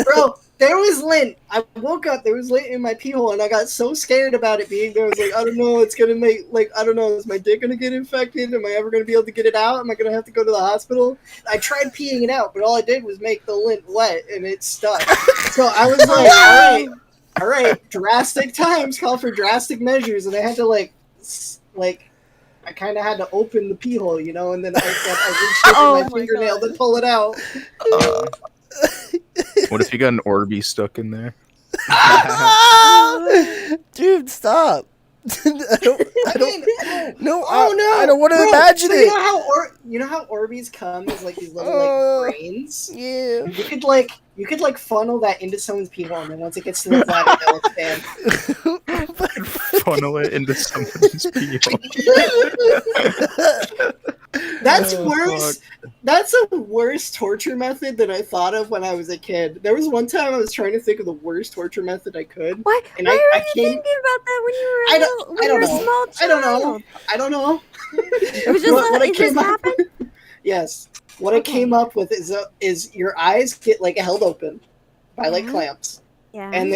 Bro, there was lint. I woke up, there was lint in my pee hole, and I got so scared about it being there. I was like, I don't know, it's gonna make, like, I don't know, is my dick gonna get infected? Am I ever gonna be able to get it out? Am I gonna have to go to the hospital? I tried peeing it out, but all I did was make the lint wet, and it stuck. So I was like, all right, drastic times call for drastic measures, and I had to, like, I kind of had to open the pee hole, you know, and then I reached in Oh my my fingernail God. to pull it out. What if you got an Orby stuck in there? Dude, stop. I don't. No, Oh no! I don't want to Bro, imagine so it. You know how Orbeez come as like these little Oh. like grains? Yeah. You could like funnel that into someone's pee hole, and then once it gets to the bladder, they'll expand. Funnel it into somebody's pee hole. That's Oh, worse. That's a worse torture method than I thought of when I was a kid. There was one time I was trying to think of the worst torture method I could. Why? And Why I were you came- thinking about that when you were I a don't- little, I when don't you were a know. small I don't child? know. I don't know. It was just What I it just came up happened. with- Yes. What I Okay. came up with is your eyes get like held open by like Mhm. clamps, Yeah. and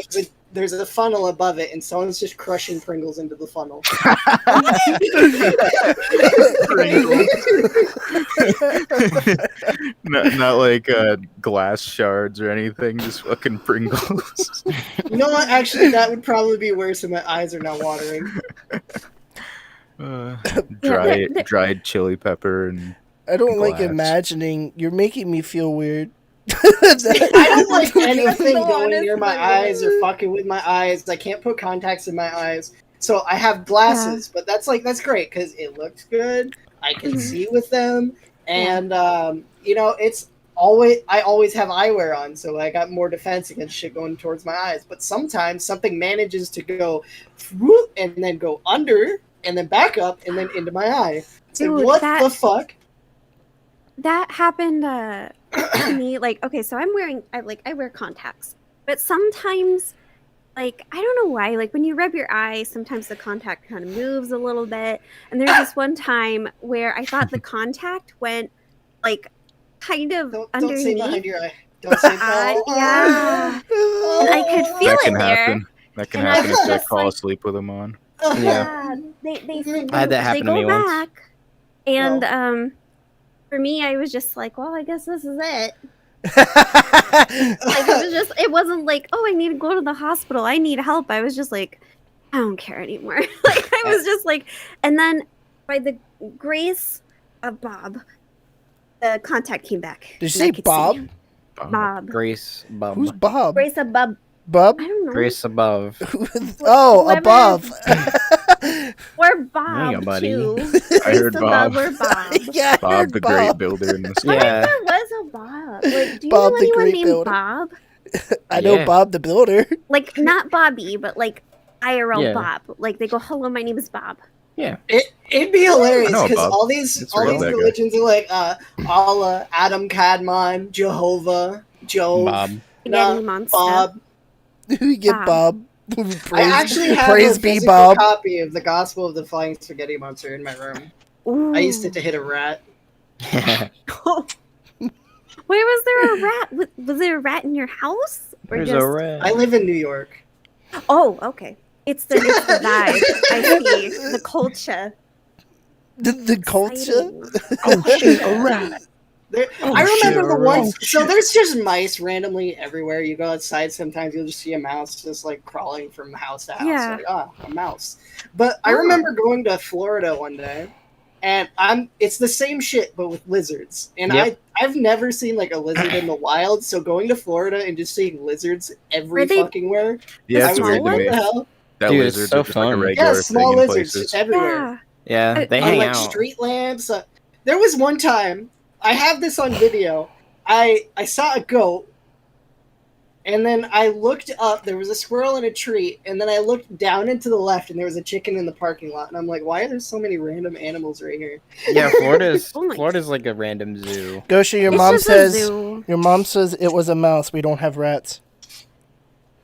there's a funnel above it, and someone's just crushing Pringles into the funnel. not like glass shards or anything, just fucking Pringles. You know what? Actually, that would probably be worse, and my eyes are not watering. Dried chili pepper and I don't like glass. imagining. You're making me feel weird. I don't like anything the going near honest my one. eyes or fucking with my eyes. I can't put contacts in my eyes, so I have glasses. But that's great because it looks good. I can Mhm. see with them, and you know, I always have eyewear on, so I got more defense against shit going towards my eyes. But sometimes something manages to go whoop, and then go under, and then back up, and then into my eye. It's like, Dude, what that- the fuck? That happened to me. Like, okay, so I wear contacts, but sometimes, like, I don't know why, like when you rub your eye, sometimes the contact kind of moves a little bit. And there's this one time where I thought the contact went like kind of Don't underneath. say behind your eye. Don't say Yeah. And I could feel that it can there. happen. That can And I happen was if they just fall like- asleep with them on. Yeah, they I had that happen they to me go once. back, and Oh. for me, I was just like, well, I guess this is it. Like it wasn't like, oh, I need to go to the hospital, I need help. I was just like, I don't care anymore. Like I was just like, and then by the grace of Bob, the contact came back. Did you and say I could see Bob? him. Bob. Grace above. Who's Bob? Grace of Bob. Bub? I don't know. Grace above. Oh, Whoever- above. Or Bob you go, buddy. too. I heard Grace of Bob. Or Bob. Yeah, I Bob heard the Bob. Great Builder in the sky. Yeah. There was a Bob. Like, do you Bob know the anyone Great named Builder. Bob? I know Yeah. Bob the Builder. Like not Bobby, but like IRL Yeah. Bob. Like they go, "Hello, my name is Bob." It'd be hilarious I know, because Bob. all these It's real, that guy. religions are like Allah, Adam Kadmon, Jehovah, Job, Bob. Spaghetti monster. Bob. You get Bob. I actually have praise a be physical Bob. copy of the Gospel of the Flying Spaghetti Monster in my room. Ooh. I used it to hit a rat. Where was there a rat? Was there a rat in your house? Or There's just... a rat. I live in New York. Oh, okay. It's the vibe. I see the culture. The culture? Exciting. Oh shit, a rat. I remember shit, the alright. ones. So there's just mice randomly everywhere. You go outside, sometimes you'll just see a mouse just like crawling from house to house. Yeah. Like, a mouse. But I Oh. remember going to Florida one day, and it's the same shit but with lizards. And Yep. I've never seen like a lizard in the wild. So going to Florida and just seeing lizards every Were they- fucking where. Yeah, I it's was weird like, to what me. the hell? That Dude, it's lizards so are just like a fun. regular Yeah, small thing in lizards places. just everywhere. Yeah. Yeah, they On hang like out. street lamps. There was one time I have this on video. I saw a goat, and then I looked up. There was a squirrel in a tree, and then I looked down and to the left, and there was a chicken in the parking lot. And I'm like, why are there so many random animals right here? Yeah, Florida's Oh my- Florida's like a random zoo. Gosha, your It's mom just a says zoo. your mom says it was a mouse. We don't have rats.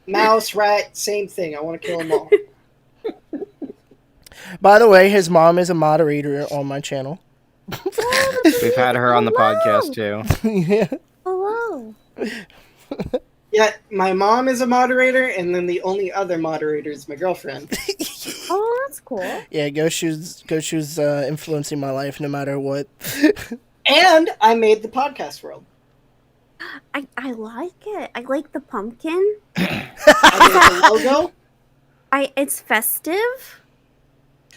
Mouse, rat, same thing. I want to kill them all. By the way, his mom is a moderator on my channel. We've had her on the podcast too. Yeah. Hello. Yeah, my mom is a moderator, and then the only other moderator is my girlfriend. Oh, that's cool. Yeah, Goshu's influencing my life no matter what. And I made the podcast world. I like it. I like the pumpkin. I made the logo. It's festive.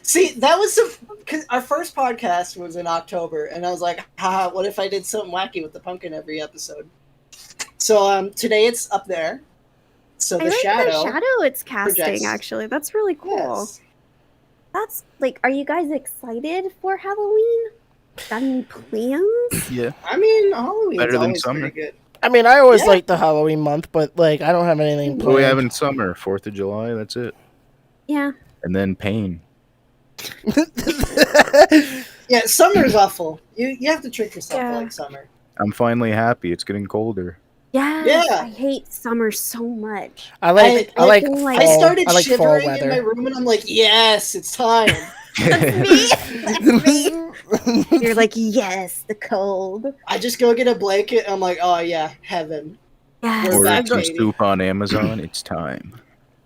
See, that was because our first podcast was in October, and I was like, haha, what if I did something wacky with the pumpkin every episode? So today it's up there. So I the like shadow. the shadow it's casting, projects. actually. That's really cool. Yes. That's like, are you guys excited for Halloween? Got any plans? Yeah. I mean, Halloween's Better than always summer. pretty good. I mean, I always Yeah. like the Halloween month, but like I don't have anything What planned. do we have in summer? 4th of July, that's it. Yeah. And then pain. Yeah, summer's awful. You have to trick yourself Yeah. to like summer. I'm finally happy. It's getting colder. Yes, Yeah. I hate summer so much. I like I fall. like- I started I like fall shivering in my weather. room, and I'm like, yes, it's time. You're like, yes, the cold. I just go get a blanket, and I'm like, oh yeah, heaven. Yes. We're Order back, some Katie. soup on Amazon. It's time.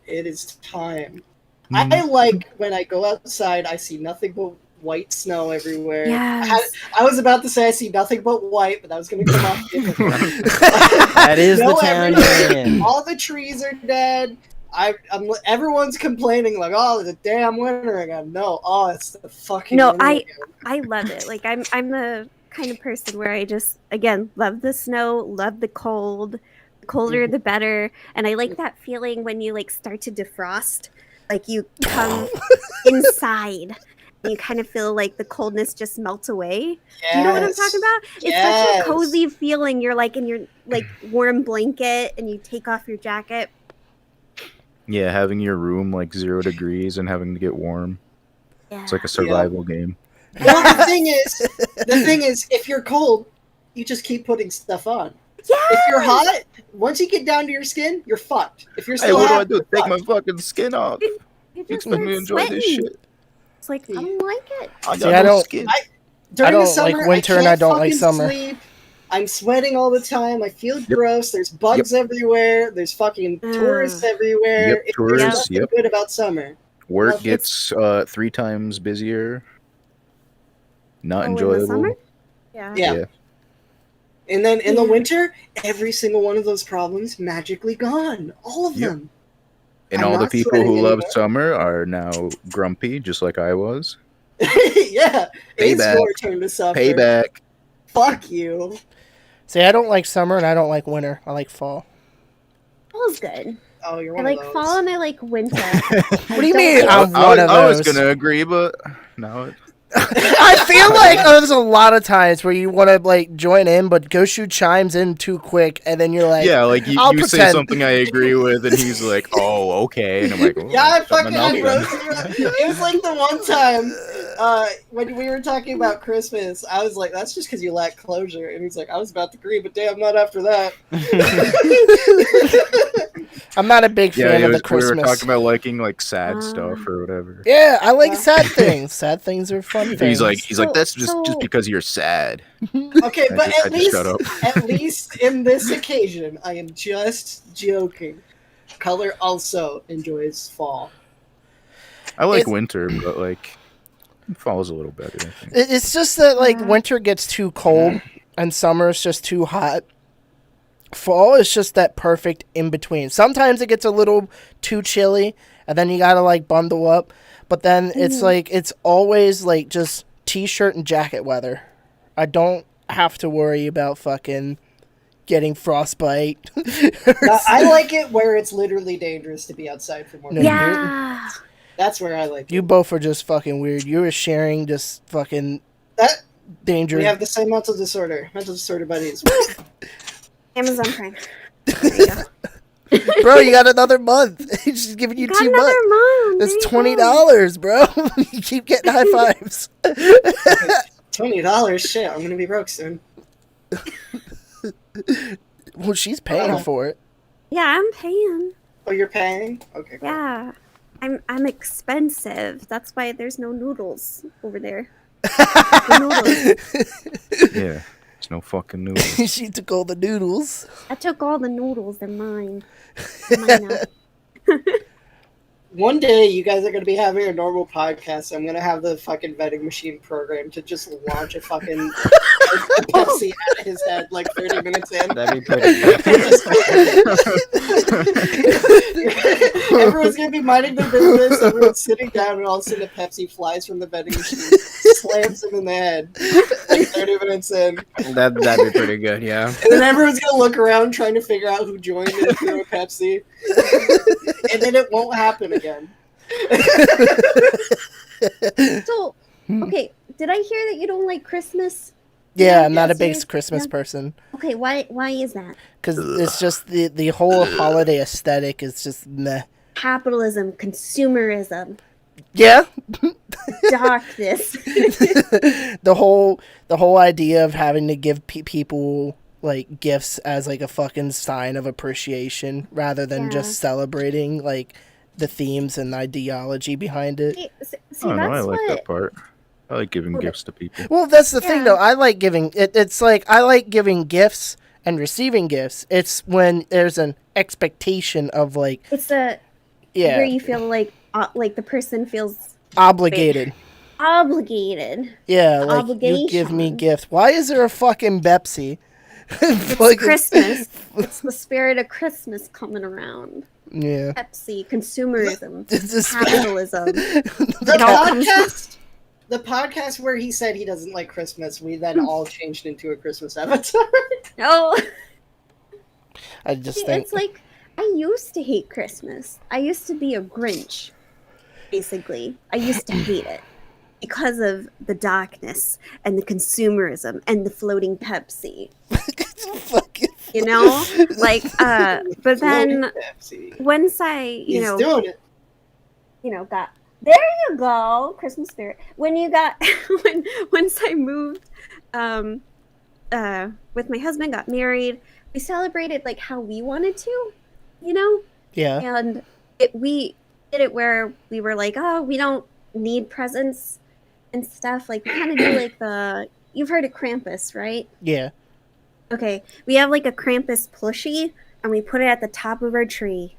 It is time. Mm. I like when I go outside, I see nothing but white snow everywhere. Yes. I was about to say I see nothing but white, but that was going to come off different. That is the No, town everywhere. you're in. All the trees are dead. Everyone's complaining like, oh, the damn winter again. No, oh, it's the fucking No, winter again. I love it. Like I'm the kind of person where I just again love the snow, love the cold. The colder the better. And I like that feeling when you like start to defrost. Like you come inside and you kind of feel like the coldness just melts away. Do you know what I'm talking about? It's such Yes. a cozy feeling. You're like in your like warm blanket and you take off your jacket. Yeah, having your room like 0 degrees and having to get warm. Yeah. It's like a survival game. Well, the thing is, if you're cold, you just keep putting stuff on. If you're hot, once you get down to your skin, you're fucked. If you're Hey, still what do I hot, do? you're Take my fucked. fucking skin off. You just Makes me start enjoy this sweating. shit. It's like I don't like it. I See, got I no don't- skin. During I don't the summer, like winter and can't I don't like fucking summer. Sleep. I'm sweating all the time. I feel gross. There's bugs everywhere. There's fucking tourists everywhere. Yep, There's tourists, nothing good about summer. Work Well, gets 3 times busier. Not In the enjoyable. summer? Yeah. Yeah. Yeah. And then in the Yeah. winter, every single one of those problems magically gone. All of Yep. them. And I'm all the not people sweating who love anymore. summer are now grumpy, just like I was. Yeah. It's Payback. your turn to suffer. Payback. Fuck you. See, I don't like summer and I don't like winter. I like fall. Fall's good. Oh, you're I one like of those. fall and I like winter. What do you don't mean? like- I'm I one of I was those. gonna agree, but no. I feel like there's a lot of times where you want to like join in, but Goshu chimes in too quick, and then you're like, Yeah, like you, I'll you say pretend. something I agree with, and he's like, "Oh, okay," and I'm like, oh, Yeah, I shut my fucking mouth I then. roasted you. It was like the one time when we were talking about Christmas, I was like, that's just because you lack closure. And he's like, I was about to agree, but damn, not after that. I'm not a big Yeah, fan it of was, the we were Christmas. talking about liking like sad stuff or whatever. Yeah, I like sad things. Sad things are fun things. He's like, So- that's just so- because you're sad. Okay, I but just- I at just least, shut up. at least in this occasion, I am just joking. Color also enjoys fall. I like It's- winter, but like fall's a little better. I think. It's just that like Yeah. winter gets too cold and summer is just too hot. Fall is just that perfect in between. Sometimes it gets a little too chilly, and then you gotta like bundle up. But then it's like it's always like just t-shirt and jacket weather. I don't have to worry about fucking getting frostbite. I like it where it's literally dangerous to be outside for more No, than Yeah. That's where I like You it. both are just fucking weird. You were sharing just fucking That danger. we have the same mental disorder buddies. Amazon Prime. There you go. Bro, you got another month. She's giving you Got 2 another months. month. That's There you go. $20, bro. You keep getting high fives. $20, shit, I'm gonna be broke soon. Well, she's paying for it. Yeah, I'm paying. Oh, you're paying? Okay, cool. Yeah. I'm expensive. That's why there's no noodles over there. The noodles. Yeah, it's no fucking noodles. She took all the noodles. I took all the noodles. They're mine. They're mine now. One day, you guys are going to be having a normal podcast. I'm going to have the fucking vending machine program to just launch a fucking Pepsi at his head like 30 minutes in. That'd be pretty good. Everyone's going to be minding their business. Everyone's sitting down, and all of a sudden a Pepsi flies from the vending machine, slams him in the head like 30 minutes in. That'd be pretty good, yeah. And then everyone's going to look around trying to figure out who joined and threw a Pepsi. And then it won't happen again. So, okay, did I hear that you don't like Christmas? Yeah, I'm not a big serious? Christmas Yeah. person. Okay, why is that? Because it's just the whole holiday aesthetic is just meh. Capitalism, consumerism, Yeah, darkness. the whole idea of having to give people like gifts as like a fucking sign of appreciation rather than Yeah. just celebrating like the themes and ideology behind it. See, I don't know. I that's like what. that part. I like giving Well, gifts to people. Well, that's the thing Yeah. though. I like giving it's like I like giving gifts and receiving gifts. It's when there's an expectation of like It's where yeah, you feel like the person feels obligated. obligated. Yeah, like you give me Obligation. gifts. Why is there a fucking Pepsi? It's Like- Christmas. It's the spirit of Christmas coming around. Yeah. Pepsi, consumerism, It's just- capitalism. The It all comes podcast where he said he doesn't like Christmas, we then all changed into a Christmas avatar. No, I just see, think it's like I used to hate Christmas. I used to be a Grinch, basically. I used to hate it because of the darkness and the consumerism and the floating Pepsi. fucking You know, like, but then Pepsi. once I, He's doing it. got there you go, Christmas spirit. When you got once I moved with my husband, got married, we celebrated like how we wanted to, you know? yeah. And we did it where we were like, oh, we don't need presents and stuff. Like we kind of do like you've heard of Krampus, right? Yeah. Okay, we have like a Krampus plushie, and we put it at the top of our tree.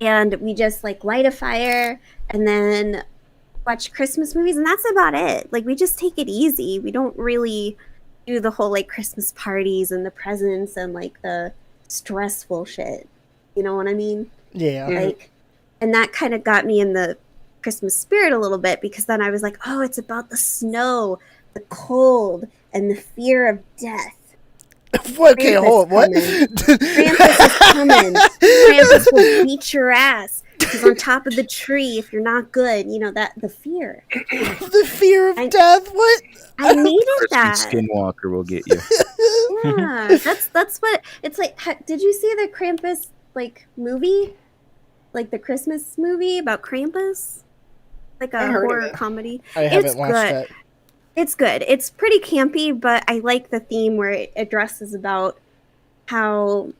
And we just like light a fire and then watch Christmas movies, and that's about it. Like we just take it easy. We don't really do the whole like Christmas parties and the presents and like the stressful shit. You know what I mean? Yeah. Like, and that kind of got me in the Christmas spirit a little bit, because then I was like, oh, it's about the snow, the cold, and the fear of death. Okay, Krampus hold on. What? Krampus is coming. Krampus will beat your ass. He's on top of the tree if you're not good. You know, that the fear. The fear of I- death? What? I needed Christian that. Skinwalker will get you. Yeah, that's what it's like. Did you see the Krampus like movie, like the Christmas movie about Krampus, like I a heard of horror it. comedy? I haven't It's watched good. that. It's good. It's pretty campy, but I like the theme where it addresses about how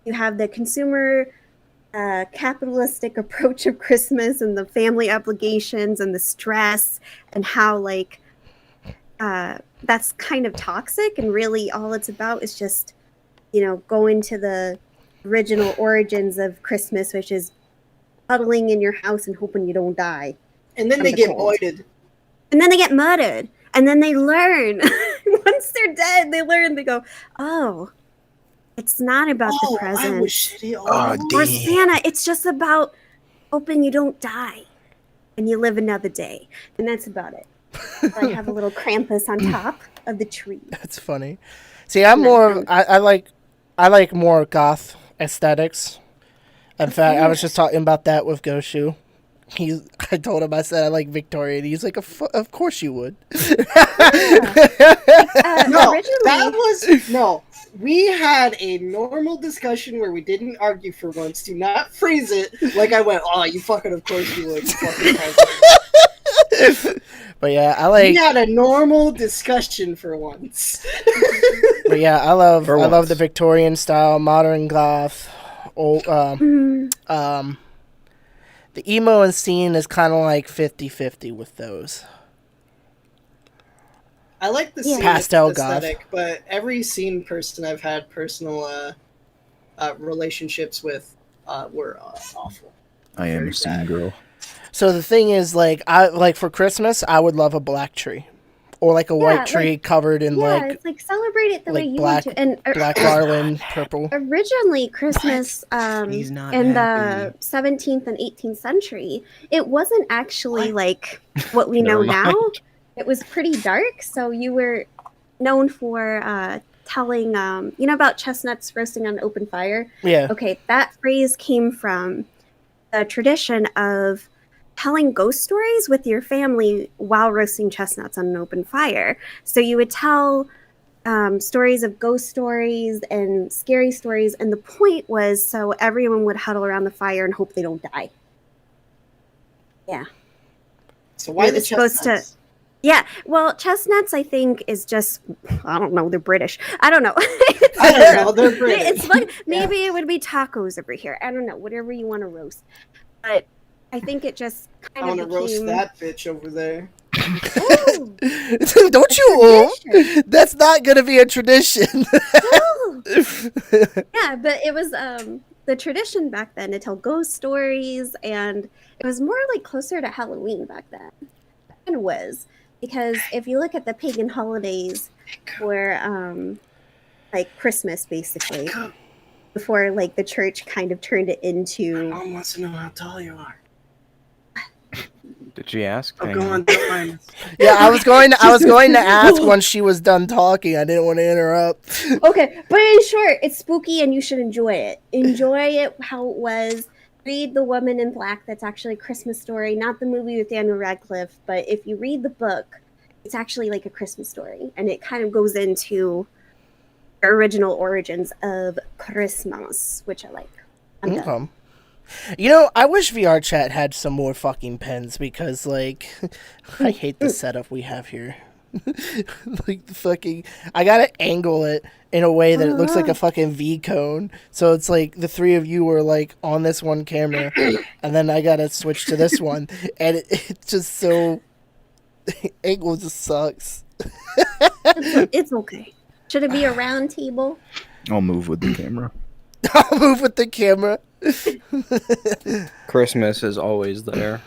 you have the consumer capitalistic approach of Christmas and the family obligations and the stress, and how like that's kind of toxic, and really all it's about is just, going to the original origins of Christmas, which is huddling in your house and hoping you don't die. And then From they the get cold. voided. And then they get murdered. And then they learn. Once they're dead, they learn. They go, oh, it's not about the I was presents shitty all Oh, along. or damn. Santa. It's just about hoping you don't die and you live another day. And that's about it. So I have a little Krampus on top of the tree. That's funny. See, I'm more. I like more goth aesthetics. In fact, I was just talking about that with Goshu. I told him, I said I like Victorian. He's like, of course you would. No, Originally, that was no. We had a normal discussion where we didn't argue for once. Do not phrase it like I went, "Oh, you fucking of course you would." You fucking peasant." But yeah, I We like. had a normal discussion for once. But yeah, I love For the once. Victorian style, modern goth. Old, mhm. the emo and scene is kind of like 50-50 with those. I like the Yeah. scene Pastel aesthetic, but every scene person I've had personal relationships with were awful. I am Very a scene bad. girl. So the thing is, like, I like for Christmas, I would love a black tree, or like a Yeah, white tree like- covered in Yeah, like it's like celebrate it the way you black want to. And black garland, purple. originally Christmas He's not in happy. the 17th and 18th century, it wasn't actually What? like what we know Never mind. now. It was pretty dark, so you were known for telling you know about chestnuts roasting on an open fire. Yeah. Okay, that phrase came from the tradition of telling ghost stories with your family while roasting chestnuts on an open fire. So you would tell stories of ghost stories and scary stories, and the point was so everyone would huddle around the fire and hope they don't die. Yeah. So why It the was supposed to- chestnuts? Yeah, well, chestnuts, I think, is just, I don't know, they're British. I don't know. I don't know. They're British. It's like, maybe it would be tacos over here. I don't know, whatever you want to roast. But I think it just I kind want of to roast became... that bitch over there. Ooh, Don't you? tradition. That's not gonna be a tradition. Ooh. Yeah, but it was the tradition back then to tell ghost stories, and it was more like closer to Halloween back then. It was. Because if you look at the pagan holidays for like Christmas basically, before like the church kind of turned it into Mom wants to know how tall you are. Did she ask? Oh, Hang go on. on, don't mind. Yeah, I was going to ask when she was done talking. I didn't want to interrupt. Okay, but in short, it's spooky and you should enjoy it. Enjoy it how it was. Read The Woman in Black. That's actually a Christmas story, not the movie with Daniel Radcliffe, but if you read the book, it's actually like a Christmas story, and it kind of goes into the original origins of Christmas, which I like. I'm done. Okay. You know, I wish VR Chat had some more fucking pens because, like, I hate the setup we have here. Like, the fucking... I gotta angle it in a way that it looks like a fucking V cone. So it's like the three of you are, like, on this one camera, and then I gotta switch to this one. And it's just so... angle just sucks. It's okay. Should it be a round table? I'll move with the camera. I'll move with the camera. Christmas is always there.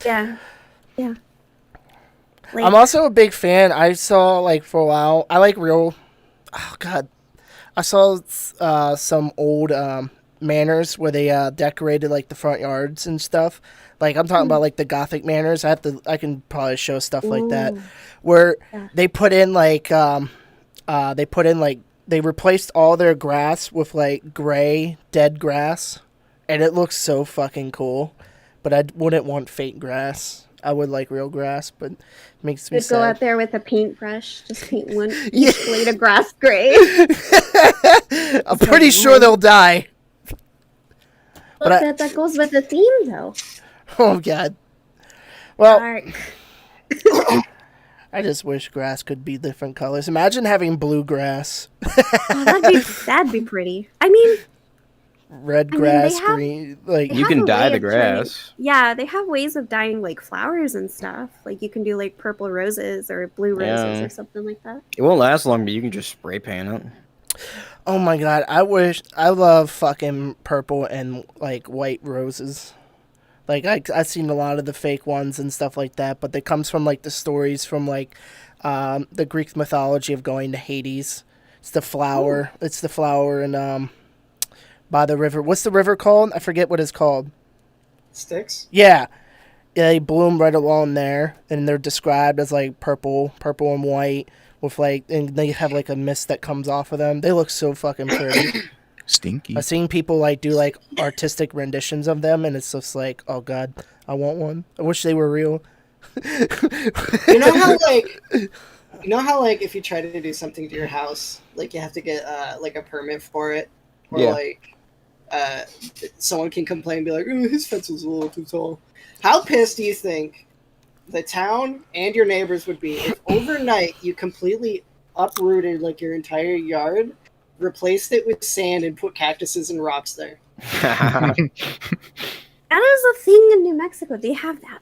Yeah. Yeah. Like, I'm also a big fan. I saw, like, for a while, I like real... Oh, God. I saw some old manors where they decorated, like, the front yards and stuff. Like, I'm talking about, like, the Gothic manors. I can probably show stuff like that. Ooh. Where Yeah. they put in, like, they replaced all their grass with, like, gray, dead grass. And it looks so fucking cool. But I wouldn't want fake grass. I would like real grass, but it makes me Could go sad. out there with a paintbrush, just paint one Yeah. each blade of grass gray. I'm pretty sure they'll die. But But that goes with the theme, though. Oh, God. Well, Dark. I just wish grass could be different colors. Imagine having blue grass, Oh, that'd be pretty. I mean, red mean, grass, they have- green. Like, they You have can a dye way the of turning- grass. Yeah, they have ways of dyeing like flowers and stuff. Like you can do like purple roses or blue roses Yeah. or something like that. It won't last long, but you can just spray paint it. oh my God, I love fucking purple and like white roses. Like I've seen a lot of the fake ones and stuff like that, but it comes from like the stories from like the Greek mythology of going to Hades. It's the flower. Ooh. It's the flower and by the river. What's the river called? I forget what it's called. Sticks? Yeah, they bloom right along there, and they're described as like purple and white with like, and they have like a mist that comes off of them. They look so fucking pretty. Stinky. I've seen people like do like artistic renditions of them, and it's just like, oh God, I want one. I wish they were real. You know how like if you try to do something to your house, like you have to get like a permit for it, or Yeah. like someone can complain and be like, "Ooh, his fence is a little too tall." How pissed do you think the town and your neighbors would be if overnight you completely uprooted like your entire yard, replaced it with sand, and put cactuses and rocks there? That is a thing in New Mexico. They have that.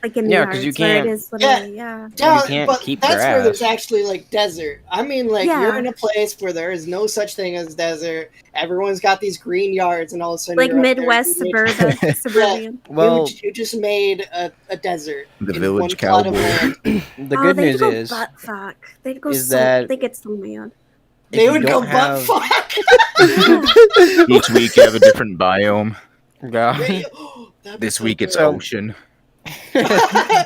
like in the Yeah, 'cause yards you where can't- it is literally, yeah. Yeah, can't but keep that's where there's grass. actually like desert. I mean, like Yeah. you're in a place where there is no such thing as desert. Everyone's got these green yards, and all of a sudden, Like you're up there Midwest and you suburban. Well, you just made a desert. The in village one plot of cowboy. land. the good they'd news go is butt fuck. They'd go is so that they get so mad. if They you would go don't butt have- fuck. Each week you have a different biome. Yeah. That'd be This so week it's good. ocean. I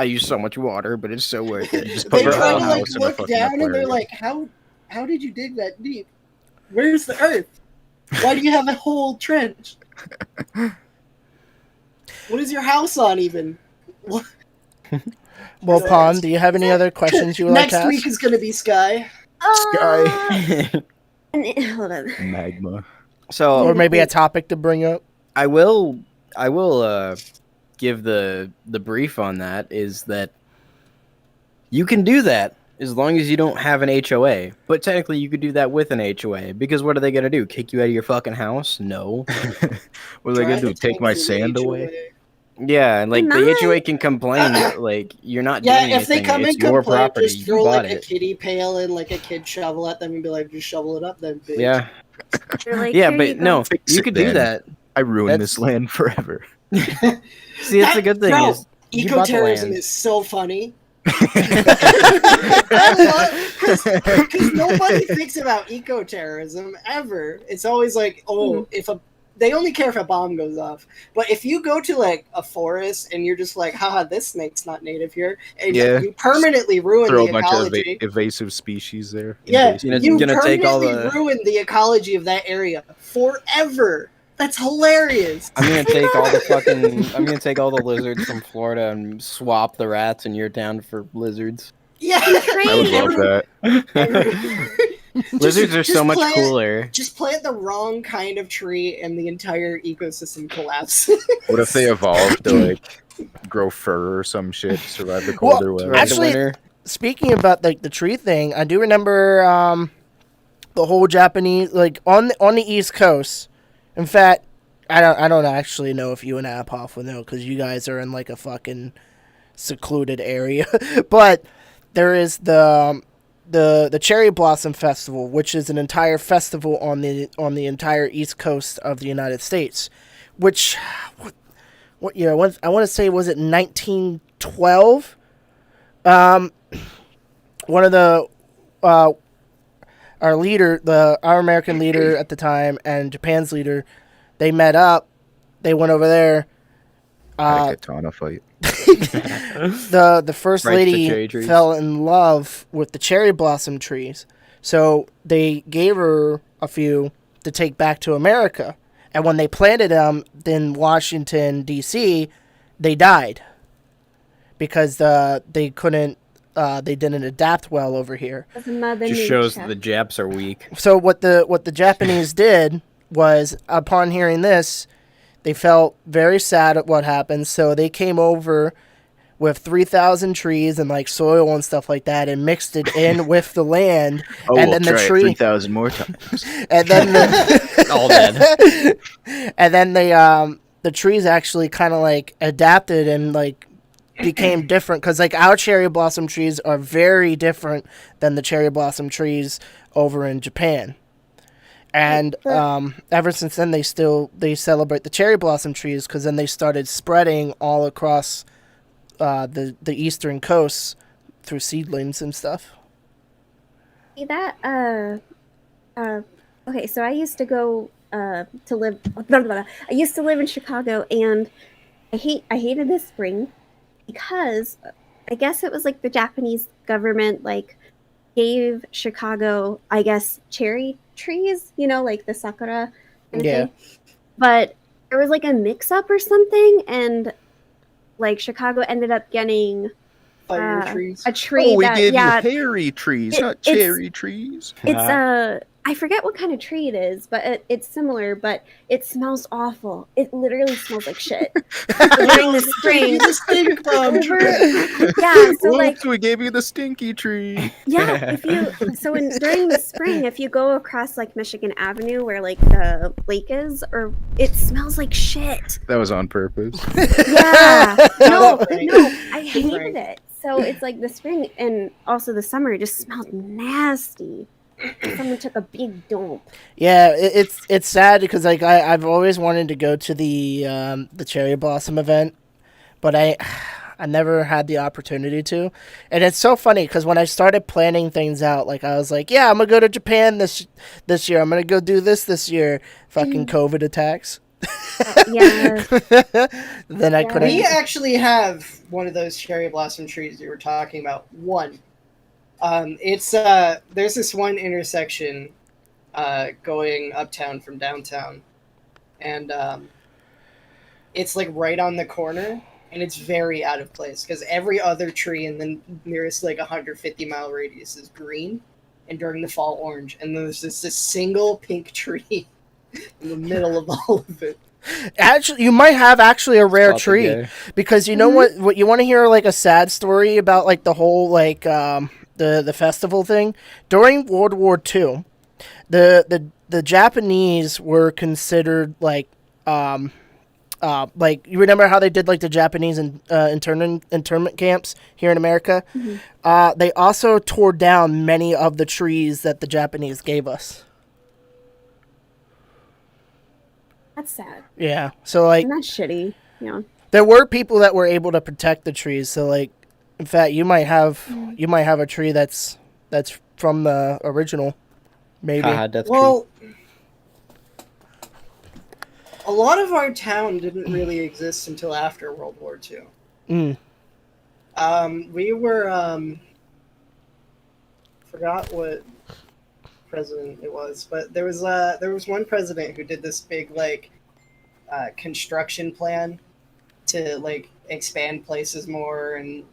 use so much water, but it's so worth it. Just They put your try whole to like house in a look fucking down, and they're aquarium. like, "How did you dig that deep? Where's the earth? Why do you have a whole trench? What is your house on even?" What? Well, So Pom, it's- do you have any other questions you would like Next to week ask? is gonna be Sky. Sky. Hold on. Magma. So Or maybe a topic to bring up? I will give the brief on that is that you can do that as long as you don't have an HOA. But technically you could do that with an HOA because what are they going to do? Kick you out of your fucking house? No. What are they Try gonna do? to Take my from the sand HOA. away? Yeah, and like the Nice. HOA can complain that, like you're not Yeah, doing if they anything. come It's and your complain, property. just You throw bought like a it. kiddie pail and like a kid shovel at them and be like, "Just shovel it up, then." Bitch. Yeah. They're like, Yeah, "Here but you go." no, Fix you it could do then. that. I ruined That's- this land forever. See, that's the good thing Bro, is you bought the ecoterrorism land. is so funny. I love because nobody thinks about eco-terrorism ever. It's always like, oh, if they only care if a bomb goes off. But if you go to like a forest and you're just like, haha, this snake's not native here, and Yeah. you permanently ruin Throw the a bunch of ecology. invasive species there. Yeah, Invasive. You know, you gonna take all permanently the- ruin the ecology of that area forever. That's hilarious. I'm gonna take all the fucking. I'm gonna take all the lizards from Florida and swap the rats in your town for lizards. Yeah, I would love that. Lizards are so much plant, cooler. Just plant the wrong kind of tree, and the entire ecosystem collapses. What if they evolved to like grow fur or some shit to survive the Well, colder weather? Right, the Actually- winter. Speaking about like the tree thing, I do remember the whole Japanese like on the East Coast. In fact, I don't actually know if you and Apoff will know because you guys are in like a fucking secluded area. But there is the Cherry Blossom Festival, which is an entire festival on the entire East Coast of the United States. Which what year? I want to say, was it 1912? One of the our leader, our American leader at the time, and Japan's leader, they met up. They went over there. Had a katana fight. The first Right to the cherry lady trees. fell in love with the cherry blossom trees, so they gave her a few to take back to America. And when they planted them in Washington D.C., they died because they couldn't. They didn't adapt well over here. As a mother Just shows nature. that the Japs are weak. So what the Japanese did was, upon hearing this, they felt very sad at what happened. So they came over with 3,000 trees and like soil and stuff like that, and mixed it in with the land. Oh, And we'll then the try tree- it 3,000 more times. And then All dead. and then the trees actually kind of like adapted and like became different, because like our cherry blossom trees are very different than the cherry blossom trees over in Japan. And ever since then, they celebrate the cherry blossom trees, because then they started spreading all across the eastern coasts through seedlings and stuff. See that? Okay, so I used to go to live. I used to live in Chicago, and I hated this spring because I guess it was like the Japanese government like gave Chicago, I guess, cherry trees, you know, like the sakura kind of Yeah. thing. But there was like a mix-up or something, and like Chicago ended up getting Fire trees. a tree Oh, we that gave yeah, you hairy trees, not it's- cherry trees. it's I forget what kind of tree it is, but it's similar, but it smells awful. It literally smells like shit. During the spring, The stink bomb tree. yeah, so like, Oops, we gave you the stinky tree. yeah, during the spring, if you go across like Michigan Avenue where like the lake is, or it smells like shit. That was on purpose. Yeah, no, Right. I hated Right. it. So it's like the spring and also the summer, it just smelled nasty. Someone took a big dump. Yeah, it's sad because like I've always wanted to go to the cherry blossom event, but I never had the opportunity to. And it's so funny because when I started planning things out, like I was like, yeah, I'm gonna go to Japan this year. I'm gonna go do this year. Fucking COVID attacks. Yeah. Then I couldn't. We actually have one of those cherry blossom trees you were talking about. One. It's there's this one intersection going uptown from downtown, and it's like right on the corner, and it's very out of place because every other tree in the nearest like 150-mile radius is green, and during the fall orange, and there's this single pink tree in the middle of all of it. Actually, you might have actually a rare Stop it, tree gay. because you know what you want to hear, like a sad story about like the whole like the festival thing during World War II. The Japanese were considered like you remember how they did like the Japanese internment camps here in America. They also tore down many of the trees that the Japanese gave us. That's sad. Yeah, so like And that's shitty. Yeah. there were people that were able to protect the trees. So like, in fact, you might have a tree that's from the original, maybe. Haha, that's Well, a lot of our town didn't really exist until after World War II. We were forgot what president it was, but there was one president who did this big like construction plan to like expand places more, and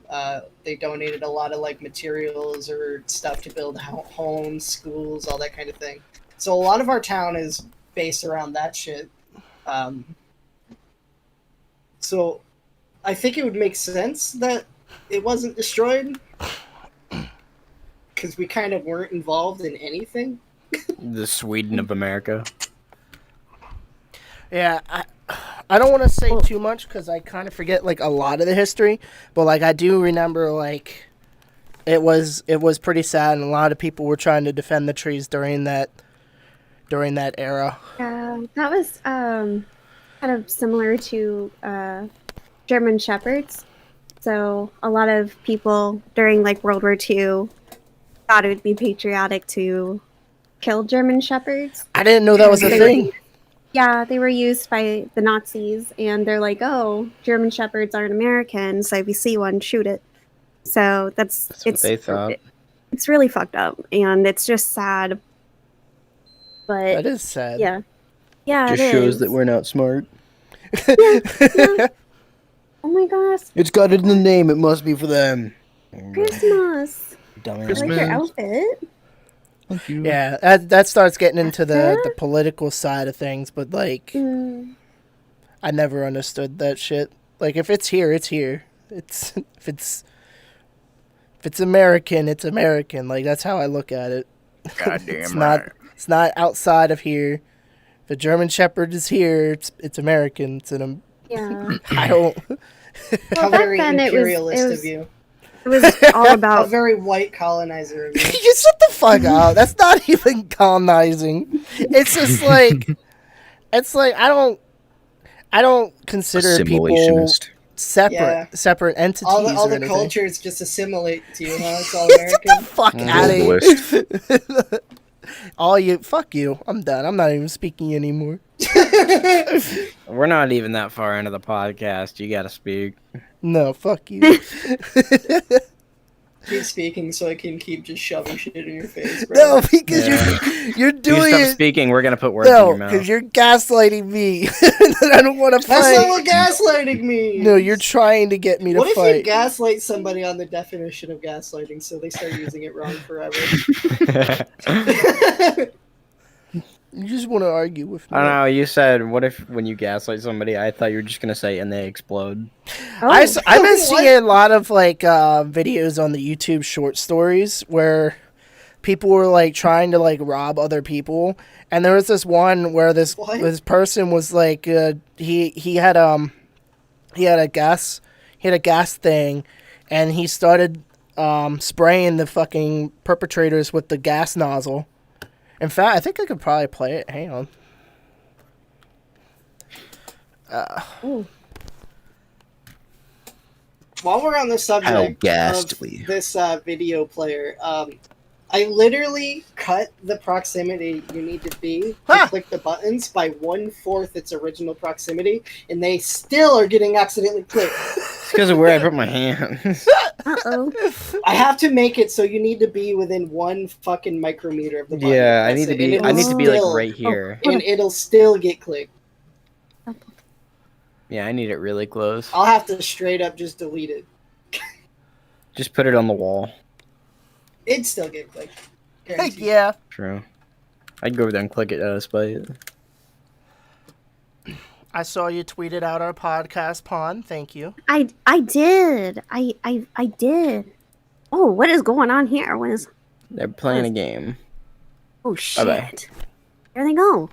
they donated a lot of like materials or stuff to build homes, schools, all that kind of thing. So a lot of our town is based around that shit. So I think it would make sense that it wasn't destroyed because we kind of weren't involved in anything. the Sweden of America. Yeah, I don't want to say too much because I kind of forget like a lot of the history, but like I do remember like it was pretty sad, and a lot of people were trying to defend the trees during that era. Yeah, that was kind of similar to German Shepherds. So a lot of people during like World War II thought it would be patriotic to kill German Shepherds. I didn't know that was a thing. Yeah, they were used by the Nazis, and they're like, "Oh, German Shepherds aren't American, so if you see one, shoot it." So That's what they thought. It's really fucked up, and it's just sad. But That is sad. yeah, Just it shows is. that we're not smart. Yeah. Oh my gosh, It's got it in the name. It must be for them. Christmas! Dumbass. I like your outfit. Thank you. Yeah, that starts getting into the political side of things, but like I never understood that shit. Like if it's here, it's here. It's if it's American, it's American. Like that's how I look at it. Goddamn It's not outside of here. If a German Shepherd is here, it's American. It's an Yeah. I don't. How back very then it was- imperialist it was- of you. It was all How about very white colonizer of you. You shut the fuck up. That's not even colonizing. It's just like I don't consider people Assimilationist. separate entities All or the anything. cultures just assimilate to you, huh? It's all Get American. the fuck out of Globalist. here. All you, fuck you. I'm done. I'm not even speaking anymore. We're not even that far into the podcast. You gotta speak. No, fuck you. Keep speaking so I can keep just shoving shit in your face, bro. No, because Yeah. you're You doing stop it. speaking, we're gonna put words in No, your mouth. because you're gaslighting me. I don't want to That's not fight. what gaslighting means. No, you're trying to get me to What if you fight. gaslight somebody on the definition of gaslighting so they start using it wrong forever? You just want to argue with me. I don't know. You said, "What if when you gaslight somebody?" I thought you were just gonna say, "And they explode." Oh, I've been What? seeing a lot of like videos on the YouTube short stories where people were like trying to like rob other people, and there was this one where this person was like he had a gas thing, and he started spraying the fucking perpetrators with the gas nozzle. In fact, I think I could probably play it. Hang on. While we're on the subject of ghastly. this video player, I literally cut the proximity you need to be to click the buttons by 1/4 its original proximity, and they still are getting accidentally clicked. It's because of where I put my hands. Uh-oh. I have to make it so you need to be within 1 fucking micrometer of the button. Yeah, I That's need to it. be. And I it'll need to be like still- right here. and it'll still get clicked. Yeah, I need it really close. I'll have to straight up just delete it. Just put it on the wall. It'd still get clicked. Heck Guaranteed. yeah. True. I'd go over there and click it out of spite. I saw you tweeted out our podcast, Pawn. Thank you. I did. I did. Oh, what is going on here? What is? They're playing a game. Oh shit! Bye-bye. There they go.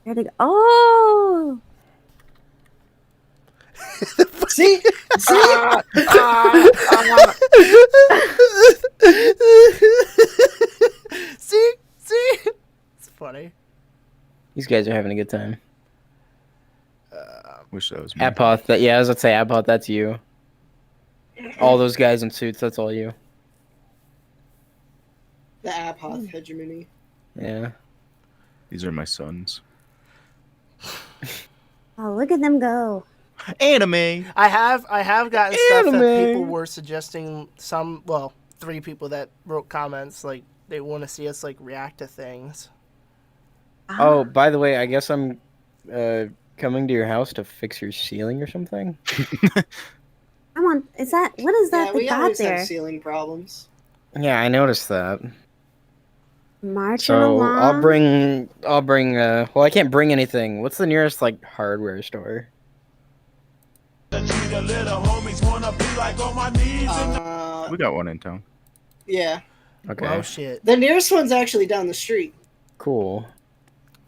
There they go. Oh. See? See? It's funny. These guys are having a good time. Wish that was me. Apoth, I was gonna say Apoth, that's you. All those guys in suits, that's all you. The Apoth hegemony. Yeah. These are my sons. Oh, look at them go. Anime. I have gotten stuff that Anime. people were suggesting. 3 people that wrote comments like they want to see us like react to things. Oh, by the way, I guess I'm coming to your house to fix your ceiling or something. Come on. Is that what is that Yeah, they we got always there? have ceiling problems. Yeah, I noticed that. Marching So along. I'll bring well, I can't bring anything. What's the nearest like hardware store? We got one in town. Yeah. Okay. Oh shit. The nearest one's actually down the street. Cool.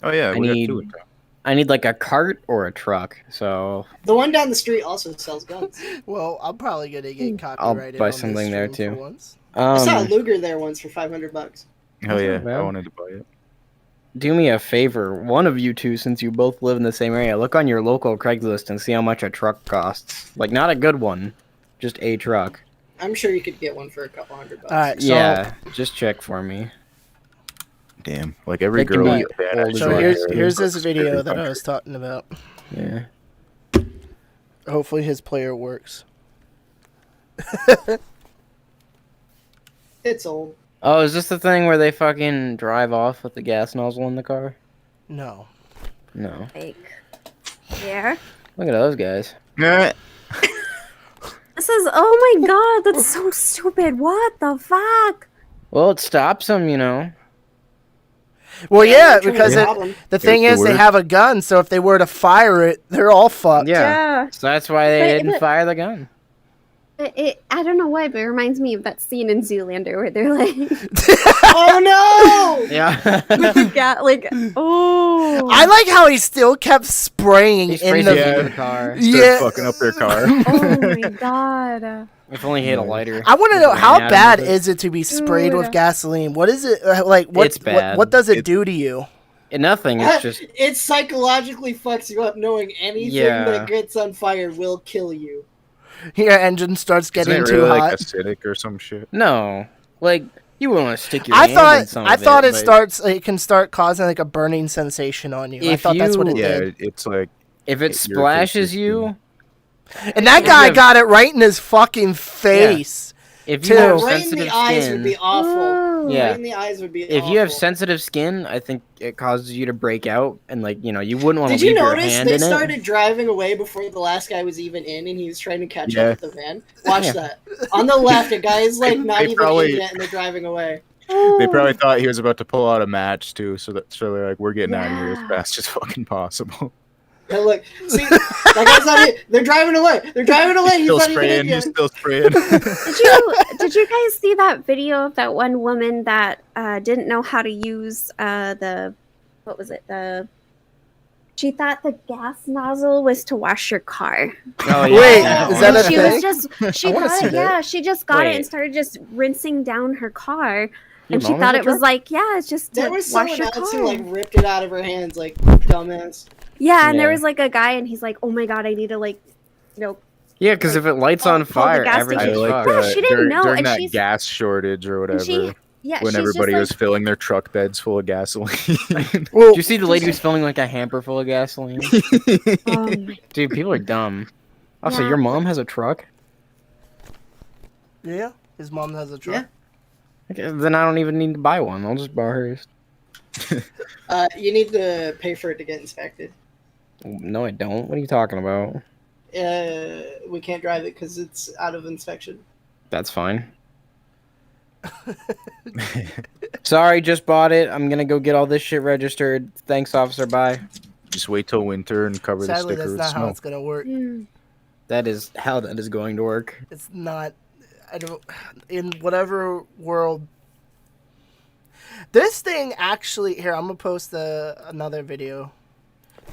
Oh yeah, I we need- got 2 in town. I need like a cart or a truck. So The one down the street also sells guns. Well, I'm probably gonna get copyrighted. buy on this something there, stream for too. once. I saw a um Luger there once for $500. Hell yeah, bad. I wanted to buy it. do me a favor, one of you two, since you both live in the same area, look on your local Craigslist and see how much a truck costs. Like not a good one, just a truck. I'm sure you could get one for a couple $100. All right. So, Yeah, just check for me. Damn, like every They can girl. be with a bad old ass as So well. hair here's looks this video every that I country. was talking about. Yeah. Hopefully his player works. It's old. Oh, is this the thing where they fucking drive off with the gas nozzle in the car? No. No. Fake. There. Look at those guys. Nah. This is. Oh my god, that's so stupid. What the fuck? Well, it stops them, you know. Well, yeah, True, because no it, problem. the thing If it is, they were- have a gun, so if they were to fire it, they're all fucked. Yeah. So that's why they But- didn't but- fire the gun. I don't know why, but it reminds me of that scene in Zoolander where they're like, Oh no! Yeah. with the gat, like, oh. I like how he still kept spraying He in sprays the. it Yeah. in the car. Start Yeah. fucking up their car. Oh my god. If only he had a lighter. I want to know Ran how at him bad with it. is it to be sprayed with Dude. gasoline? What is it like? What, It's bad. What does it It- do to you? Nothing. It's just It psychologically fucks you up knowing anything Yeah. that gets on fire will kill you. Your engine starts Isn't getting it too really hot. like acidic or some shit? no. Like you wouldn't want to stick your I hand in thought some I of thought it, it but starts. It can start causing like a burning sensation on you. I If thought that's what it you- Yeah, did. it's like if it It splashes irritates you, And that if guy you have- got it right in his fucking face. if Two. you have Right in sensitive the eyes skin, would be awful. Oh. Yeah. Right in the eyes would be if you have awful. sensitive skin, I think it causes you to break out, and like you know, you wouldn't want to Did you leave your notice hand they in started driving away before the last guy was even in, and he was trying to catch Yeah. up with the van? Watch Yeah. that. On the left, a guy is like not They even probably- in yet, and they're driving away. They probably thought he was about to pull out a match too, so they're like, we're getting out of here as Yeah. fast as fucking possible. And look, see, that guy's not here. They're driving away. They're driving away. He's Still not even spraying, in yet. he's still spraying. Did you guys see that video of that one woman that didn't know how to use what was it? She thought the gas nozzle was to wash your car. Oh, Wait, Yeah. is that a She thing? was just she I wanna thought see it, that. yeah, she just got it Wait. and started just rinsing down her car. Your And she mom thought has it a was like, yeah, it's just to There was wash someone your else car. who like ripped it out of her hands, like dumbass. Yeah, and there Yeah. was like a guy, and he's like, "Oh my god, I need to like, you know." Yeah, because if it lights Call on the fire, gas everything's station. I like fucked. Yeah, she didn't know, during and that she's- gas shortage or And whatever. she, yeah, When she's everybody just was like, filling their truck beds full of gasoline. Well, Did you see the lady who's filling like a hamper full of gasoline? "Oh my." Dude, people are dumb. Also, Yeah. your mom has a truck? yeah, his mom has a truck. Okay, then I don't even need to buy one. I'll just borrow hers. You need to pay for it to get inspected. No, I don't. What are you talking about? We can't drive it because it's out of inspection. That's fine. Sorry, just bought it. I'm gonna go get all this shit registered. Thanks, officer. Bye. Just wait till winter and cover Sadly, the sticker that's with not how snow. it's gonna work. Hmm. That is how that is going to work. It's not. I don't. In whatever world. This thing actually. Here, I'm gonna post another video.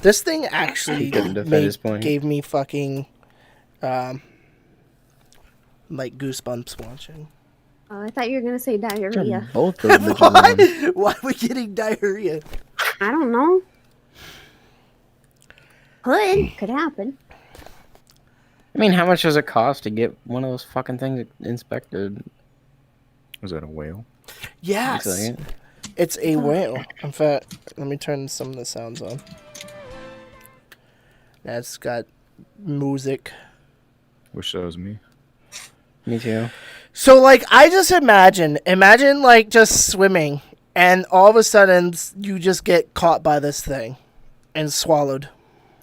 This thing actually He couldn't defend his point. gave me fucking, like goosebumps watching. Oh, I thought you were gonna say diarrhea. Both those bitches on. Why are we getting diarrhea? I don't know. Could happen. I mean, how much does it cost to get one of those fucking things inspected? Was that a whale? Yes, Looks like it. it's a whale. In fact, let me turn some of the sounds on. That's got music. Wish that was me. Me too. So, like, I just imagine like just swimming, and all of a sudden you just get caught by this thing and swallowed.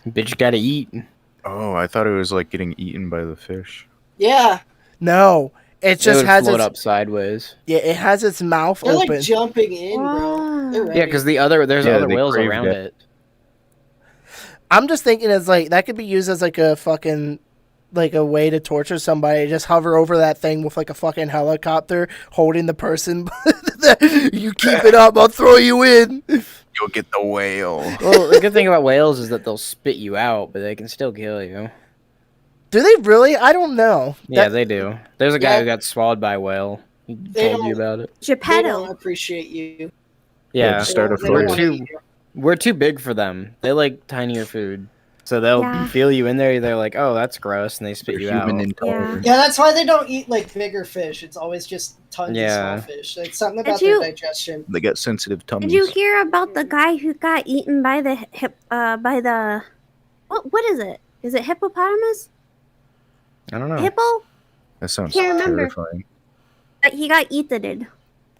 Bitch gotta eat. Oh, I thought it was like getting eaten by the fish. Yeah, No, it just would has float its up sideways. yeah, it has its mouth they're open. like jumping in, bro. Wow. They're ready. Yeah, because there's Yeah, other they whales craved around it. it. I'm just thinking it's like that could be used as like a fucking like a way to torture somebody. Just hover over that thing with like a fucking helicopter holding the person. You keep it up, I'll throw you in. You'll get the whale. Well, the good thing about whales is that they'll spit you out, but they can still kill you. Do they really? I don't know. Yeah, That- they do. There's a guy Yeah. who got swallowed by a whale. He They told you don't- about it. They Geppetto. don't appreciate you. Yeah, just start a They don't we're wanna fire. too eat you. we're too big for them. They like tinier food, so they'll Yeah. feel you in there. They're like, "Oh, that's gross," and they spit you out. Human intolerant. Yeah, that's why they don't eat like bigger fish. It's always just tons Yeah. of small fish. It's something about Did you- their digestion. They got sensitive tummies. Did you hear about the guy who got eaten by the what is it? Is it hippopotamus? I don't know. Hippo? That sounds Can't remember. terrifying. He got eaten.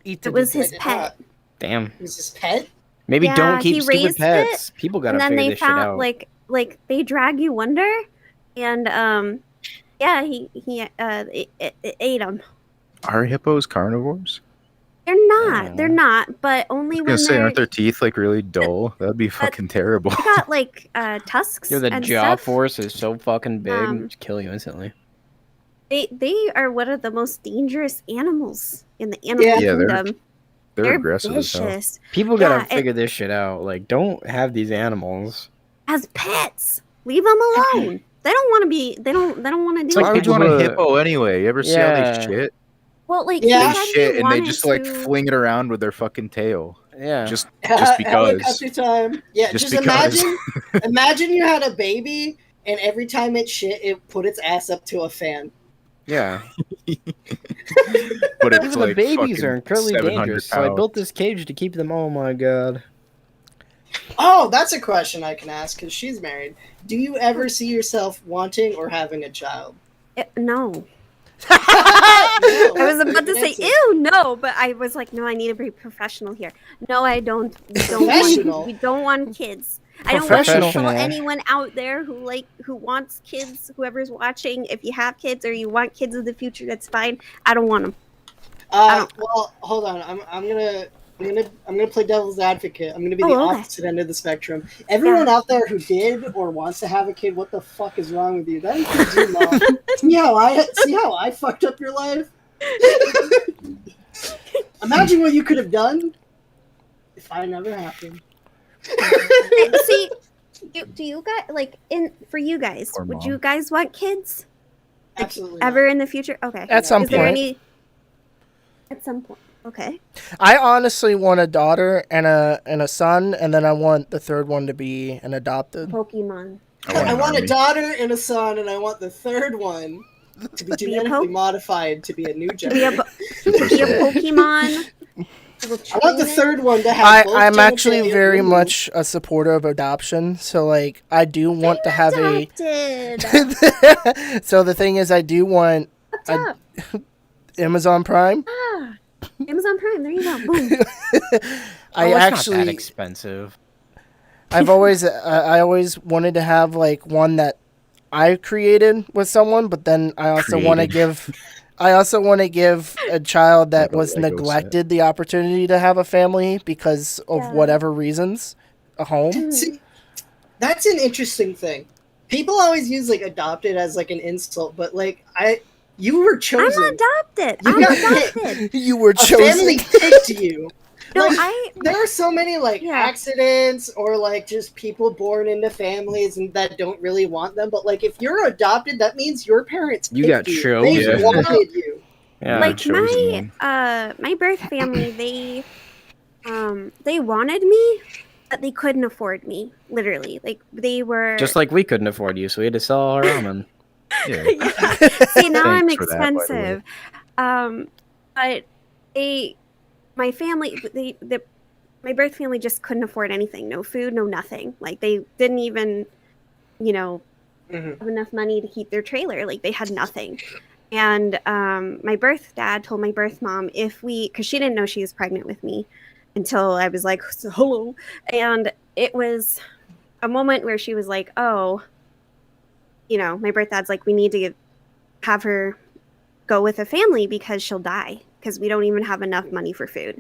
Eat It was I his did pet. not. Damn. It was his pet? Maybe Yeah, don't keep he stupid raised pets. People gotta And then figure they this shit found out. like they drag you under, and yeah, he it ate him. Are hippos carnivores? They're not. Oh. They're not. But only I was when gonna say, they're aren't their teeth like really dull? That'd be fucking terrible. they got like tusks. Yo, the and jaw stuff. force is so fucking big, Um, just kill you instantly. They are one of the most dangerous animals in the animal Yeah. Yeah, kingdom. They're aggressive as hell. vicious People gotta yeah, it- figure this shit out. Like, don't have these animals. as pets. Leave them alone. They don't want to be. They don't want to do like Why would you people want a who- hippo anyway? You ever see how Yeah. they shit? Well, like Yeah. he They said he shit and they wanted just like to- fling it around with their fucking tail. Yeah. Just Helicopter because. time. Yeah, Just just because. imagine you had a baby and every time it shit, it put its ass up to a fan. yeah. But it's Even like the babies fucking are incredibly 700 dangerous. So I pounds. built this cage to keep them. Oh my god. Oh, that's a question I can ask because she's married. Do you ever see yourself wanting or having a child? No. No, I was that's a about to good say, answer. ew, no, but I was like, no, I need to be professional here. No, I don't. Professional? We don't want kids. I don't want to Professional. tell anyone out there who wants kids, whoever's watching, if you have kids or you want kids in the future, that's fine. I don't want them. Well, hold on. I'm gonna play devil's advocate. I'm gonna be the Oh, okay. opposite end of the spectrum. Everyone out there who did or wants to have a kid, what the fuck is wrong with you? That includes you, Mom. see how I fucked up your life? Imagine what you could have done if I never happened. See, do you guys for you guys? Poor would mom. you guys want kids Absolutely. ever in the future? Okay. At some Is there point. any? At some point. Okay. I honestly want a daughter and a son, and then I want the third one to be an adopted. Pokemon. I want a army. daughter and a son, and I want the third one to be genetically modified to be a new To be a, gender. to be a Pokemon. I want the third one to have both I'm actually genitalia very removed. much a supporter of adoption, so like I do want to have Adopted. So the thing is, I do want What's up? Amazon Prime. Ah, Amazon Prime. There you go. Boom. I it's not actually, that expensive. I always wanted to have like one that I created with someone, but then I also want to Created. give a child that Like a was Lego neglected the opportunity to have a family because of Yeah. whatever reasons, a home. See, that's an interesting thing. People always use like adopted as like an insult, but like you were chosen. I'm adopted. You I'm got picked. adopted. You were A chosen. family picked you. No, Like, there are so many like Yeah. accidents or like just people born into families and that don't really want them. But like if you're adopted, that means your parents You picked got you. chosen. They Yeah. wanted you. Yeah. like chosen my birth family, they wanted me, but they couldn't afford me. Literally, like they were Just like we couldn't afford you, so we had to sell all our ramen. Yeah. Yeah. See, now I'm Thanks for that, by the way. expensive. But my family, my birth family just couldn't afford anything. No food, no nothing. Like they didn't even, Mhm. have enough money to keep their trailer. Like they had nothing. And my birth dad told my birth mom because she didn't know she was pregnant with me until I was like, so, hello. And it was a moment where she was like, oh, my birth dad's like, we need to have her go with a family because she'll die because we don't even have enough money for food.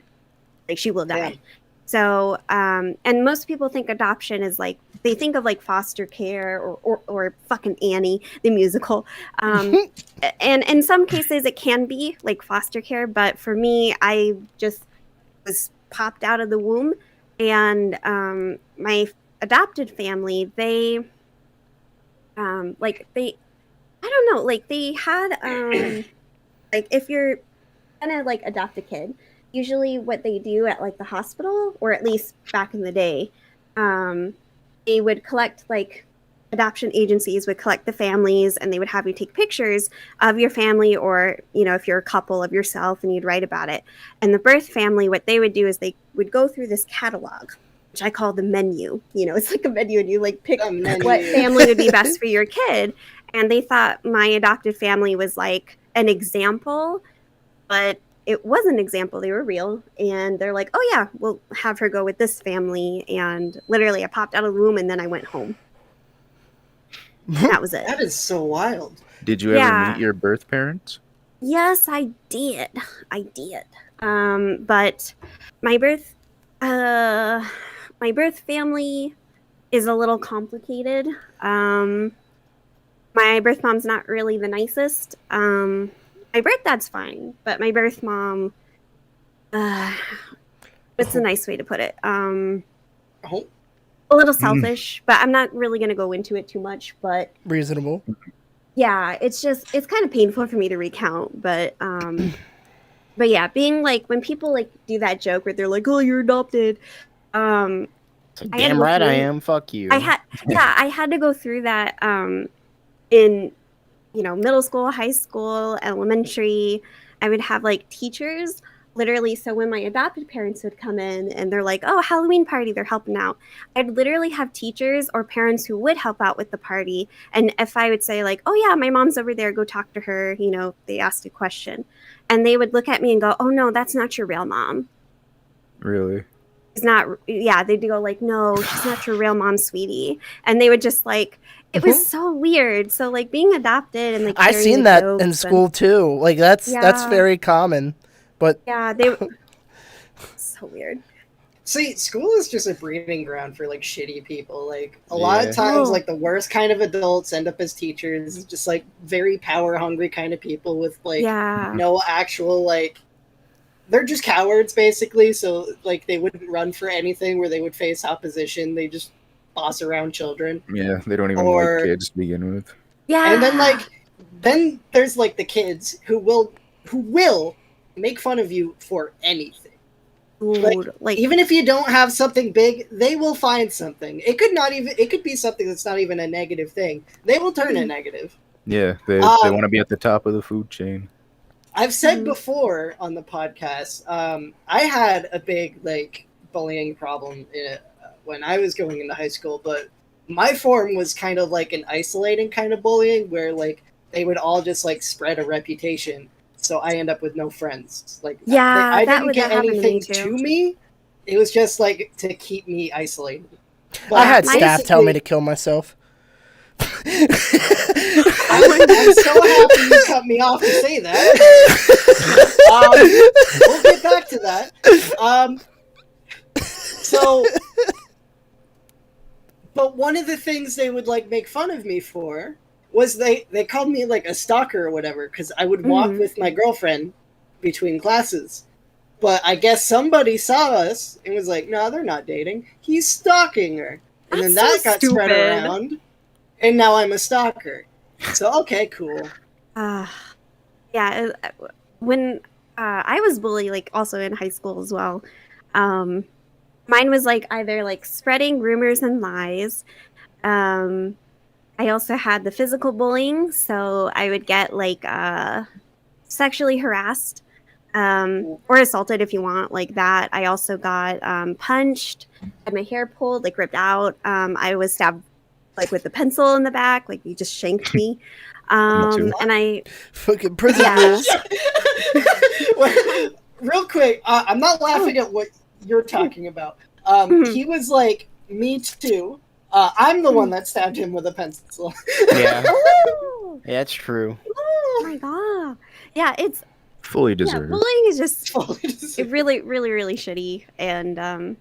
Like she will die. Yeah. So, and most people think adoption is like, they think of like foster care or fucking Annie, the musical. And in some cases it can be like foster care, but for me, I just was popped out of the womb, and my adopted family, they I don't know, like they had like if you're gonna like adopt a kid, usually what they do at like the hospital, or at least back in the day, they would collect, like adoption agencies would collect the families, and they would have you take pictures of your family, or if you're a couple, of yourself, and you'd write about it. And the birth family, what they would do is they would go through this catalog, which I call the menu. It's like a menu, and you like pick A menu. what family would be best for your kid. And they thought my adopted family was like an example, but it was an example. They were real. And they're like, oh yeah, we'll have her go with this family. And literally I popped out of the room and then I went home. And that was it. That is so wild. Did you ever Yeah. meet your birth parents? Yes, I did. But my birth family is a little complicated. My birth mom's not really the nicest. My birth dad's fine, but my birth mom, what's a nice way to put it? Oh, A little selfish, but I'm not really going to go into it too much. But Reasonable. yeah, it's kind of painful for me to recount. But yeah, being like, when people like do that joke where they're like, oh, you're adopted. I had Damn to go right I through- am. Fuck you. I had to go through that in middle school, high school, elementary. I would have like teachers literally. So when my adopted parents would come in and they're like, oh, Halloween party, they're helping out, I'd literally have teachers or parents who would help out with the party. And if I would say like, oh yeah, my mom's over there, go talk to her, they asked a question, and they would look at me and go, oh no, that's not your real mom. Really? It's not. Yeah, they'd go like, no, she's not your real mom, sweetie. And they would just like, it was so weird. So like being adopted and like I hearing seen the that jokes in and- school too. Like that's Yeah. very common. But Yeah, they. So weird. See, school is just a breeding ground for like shitty people. Like a lot Yeah. of times, Oh. like the worst kind of adults end up as teachers. Just like very power hungry kind of people with like Yeah. no actual like. They're just cowards basically. So like they wouldn't run for anything where they would face opposition. They just boss around children. Yeah, they don't even Or- like kids to begin with. Yeah. And then then there's like the kids who will make fun of you for anything. Dude, like Even if you don't have something big, they will find something. It could be something that's not even a negative thing. They will turn it negative. Yeah, they Um, want to be at the top of the food chain. I've said before on the podcast, I had a big like bullying problem when I was going into high school, but my form was kind of like an isolating kind of bullying where like they would all just like spread a reputation. So I end up with no friends. Like Yeah, I that didn't would get happen to me anything too. to me. It was just like to keep me isolated. But I had my- staff tell me basically- to kill myself. I'm so happy you cut me off to say that. We'll get back to that. But one of the things they would like make fun of me for was they called me like a stalker or whatever because I would walk with my girlfriend between classes. But I guess somebody saw us and was like, "No, they're not dating. He's stalking her." And then that That's so got spread stupid. around, and now I'm a stalker. So okay, cool. yeah, when I was bullied, like also in high school as well. Mine was like either like spreading rumors and lies. I also had the physical bullying, so I would get like sexually harassed or assaulted if you want, like that. I also got punched, had my hair pulled, like ripped out. I was stabbed like with a pencil in the back, like you just shanked me. too. And I Fucking prison Yeah. rules. Wait, real quick, I'm not laughing at what you're talking about. He was like, "Me too." I'm the one that stabbed him with a pencil. Yeah, oh yeah, it's true. my god, yeah, it's Fully yeah, deserved. bullying is just It's really, really, really shitty. And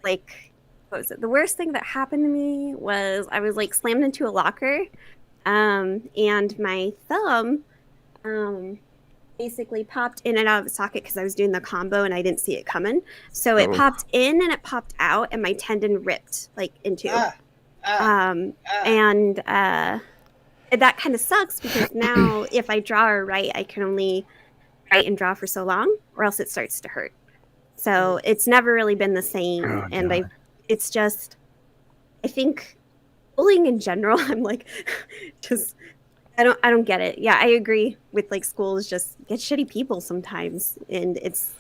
like, what was it? The worst thing that happened to me was I was like slammed into a locker, and my thumb, basically popped in and out of the socket because I was doing the combo and I didn't see it coming. So it Oh. popped in and it popped out, and my tendon ripped like in two. And that kind of sucks because now if I draw or write, I can only write and draw for so long, or else it starts to hurt. So it's never really been the same. Oh, And God. it's just, I think bullying in general, I'm like, just, I don't get it. Yeah, I agree with like schools just get shitty people sometimes, and it's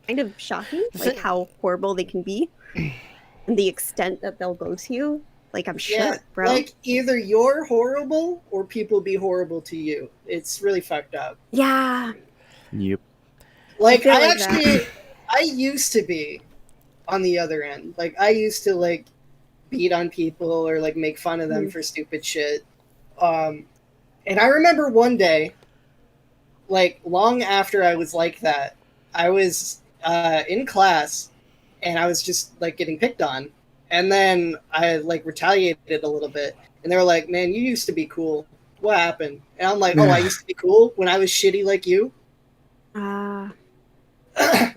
kind of shocking like how horrible they can be and the extent that they'll go to. Like I'm shook, yeah, bro. like either you're horrible or people be horrible to you. It's really fucked up. Yeah. Yep. Like feel I like that. actually, I used to be on the other end. Like I used to like beat on people or like make fun of them for stupid shit. And I remember one day, like long after I was like that, I was in class and I was just like getting picked on. And then I like retaliated a little bit. And they were like, "Man, you used to be cool. What happened?" And I'm like, "Oh, I used to be cool when I was shitty like you."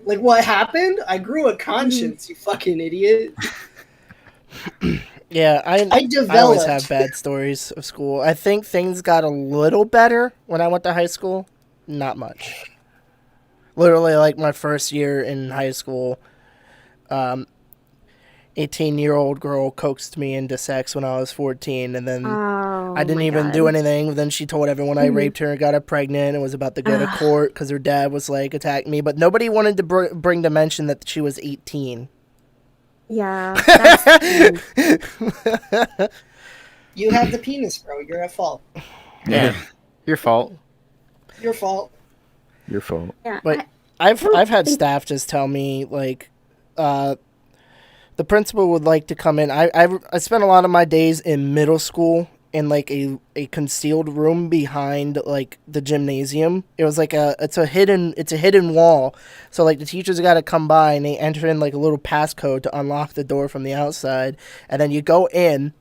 Like, what happened? I grew a conscience, you fucking idiot. Yeah, I always developed. have bad stories of school. I think things got a little better when I went to high school. Not much. Literally, like my first year in high school, 18-year-old girl coaxed me into sex when I was 14, and then Oh, I didn't my even God. do anything. Then she told everyone I raped her and got her pregnant and was about to go to court because her dad was like attacking me. But nobody wanted to bring to mention that she was 18. Yeah. That's, You have the penis, bro. You're at fault. Yeah, your fault. Your fault. Your fault. yeah. But I've had staff just tell me like, the principal would like to come in. I spent a lot of my days in middle school in like a concealed room behind like the gymnasium. It was like it's a hidden wall. So like the teachers got to come by and they enter in like a little passcode to unlock the door from the outside, and then you go in,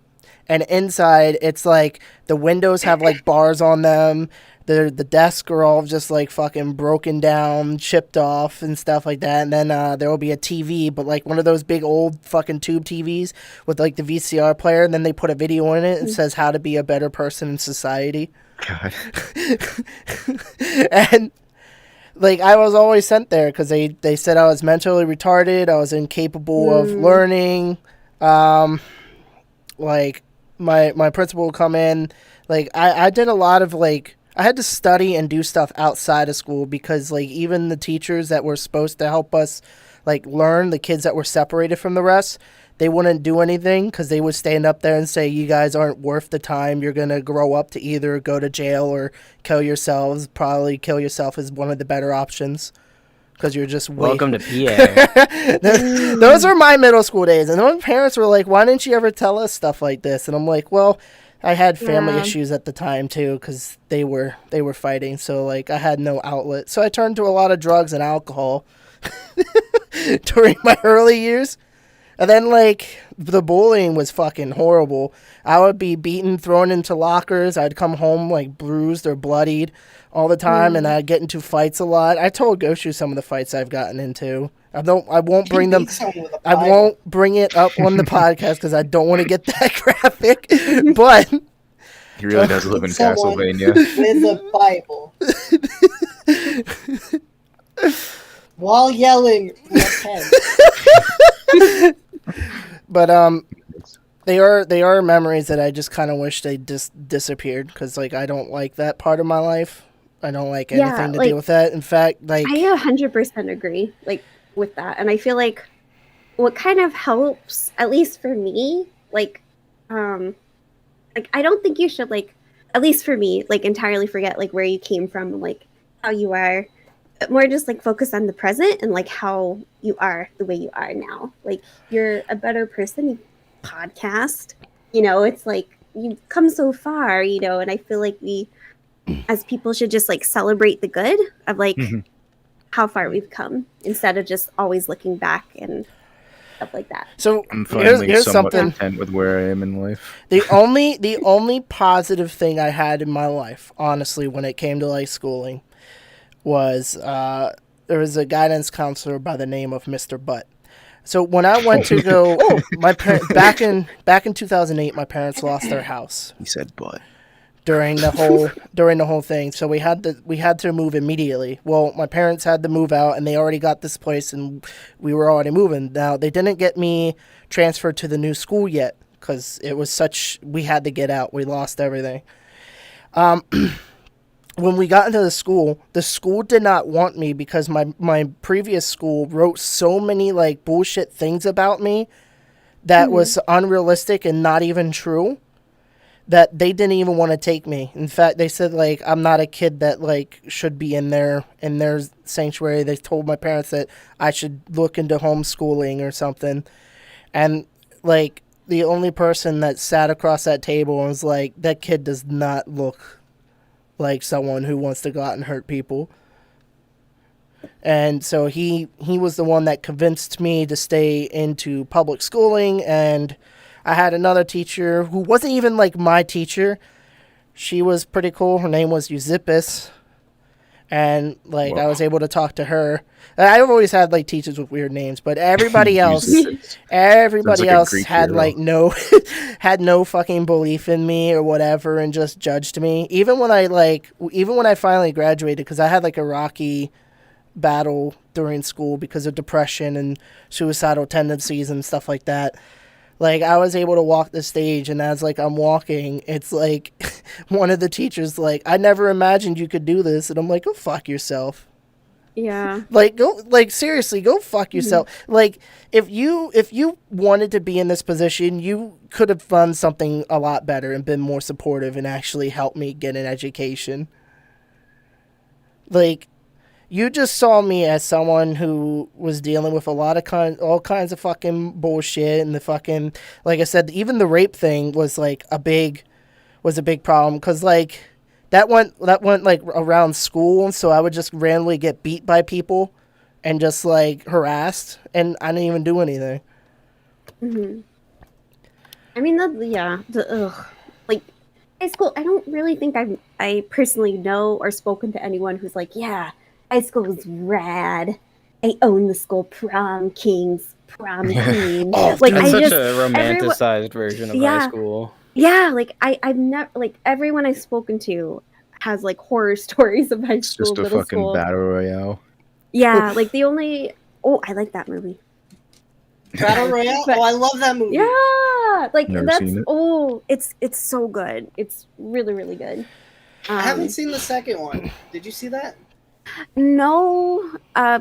and inside it's like the windows have like bars on them. The desks are all just like fucking broken down, chipped off and stuff like that. And then there will be a TV, but like one of those big old fucking tube TVs with like the VCR player. And then they put a video in it and says how to be a better person in society. God. And like I was always sent there because they said I was mentally retarded. I was incapable of learning. Like my principal would come in. Like I did a lot of like, I had to study and do stuff outside of school because, like, even the teachers that were supposed to help us, like, learn, the kids that were separated from the rest, they wouldn't do anything because they would stand up there and say, you guys aren't worth the time. You're going to grow up to either go to jail or kill yourselves. Probably kill yourself is one of the better options because you're just Welcome to PA. Those were my middle school days. And my parents were like, why didn't you ever tell us stuff like this? And I'm like, well, I had family issues at the time too because they were fighting, so like I had no outlet. So I turned to a lot of drugs and alcohol during my early years. And then like the bullying was fucking horrible. I would be beaten, thrown into lockers. I'd come home like bruised or bloodied all the time, and I'd get into fights a lot. I told Goshu some of the fights I've gotten into. I won't bring them. I won't bring it up on the podcast because I don't want to get that graphic. But He really does live in Someone Castlevania. with a Bible. While yelling repent. But they are memories that I just kind of wish they just disappeared because like I don't like that part of my life. I don't like anything to deal with that. In fact, like I 100% agree like with that, and I feel like what kind of helps, at least for me, like I don't think you should like, at least for me, like entirely forget like where you came from and like how you are. More just like focus on the present and like how you are the way you are now. Like you're a better person. You podcast, you know, it's like you've come so far, you know, and I feel like we as people should just like celebrate the good of like how far we've come instead of just always looking back and stuff like that. So I'm finally here's somewhat something. content with where I am in life. The only positive thing I had in my life, honestly, when it came to like schooling, was there was a guidance counselor by the name of Mr. Butt. So when I went to go, back in 2008, my parents lost their house He said, "But during the whole thing. So we had to move immediately. Well, my parents had to move out, and they already got this place, and we were already moving. Now they didn't get me transferred to the new school yet because it was we had to get out. We lost everything. When we got into the school did not want me because my previous school wrote so many like bullshit things about me that was unrealistic and not even true that they didn't even want to take me. In fact, they said like I'm not a kid that like should be in their sanctuary. They told my parents that I should look into homeschooling or something. And like the only person that sat across that table was like, that kid does not look like someone who wants to go out and hurt people. And so he was the one that convinced me to stay into public schooling. And I had another teacher who wasn't even like my teacher. She was pretty cool. Her name was Eusebius. And like I was able to talk to her. I've always had like teachers with weird names, but everybody else had like no had no fucking belief in me or whatever and just judged me. Even when I finally graduated, because I had like a rocky battle during school because of depression and suicidal tendencies and stuff like that. Like, I was able to walk the stage, and as, like, I'm walking, it's, like, one of the teachers, like, I never imagined you could do this. And I'm like, go fuck yourself. Yeah. Like, seriously, go fuck yourself. Like, if you wanted to be in this position, you could have done something a lot better and been more supportive and actually helped me get an education. Like, you just saw me as someone who was dealing with a lot of all kinds of fucking bullshit, and the fucking, like I said, even the rape thing was like a big was a big problem because like that went like around school, so I would just randomly get beat by people and just like harassed, and I didn't even do anything. Mm-hmm. I mean, like high school. I don't really think I personally know or spoken to anyone who's like, yeah, high school was rad. I own the school prom kings, prom queen. Like That's I such just a romanticized version of high school. Yeah, like I've never like everyone I've spoken to has like horror stories of high It's school, just a middle fucking school. battle royale. Yeah, like the only I like that movie. Battle Royale? But- Oh, I love that movie. Yeah, like Never that's seen it. it's so good. It's really really good. I haven't seen the second one. Did you see that? No,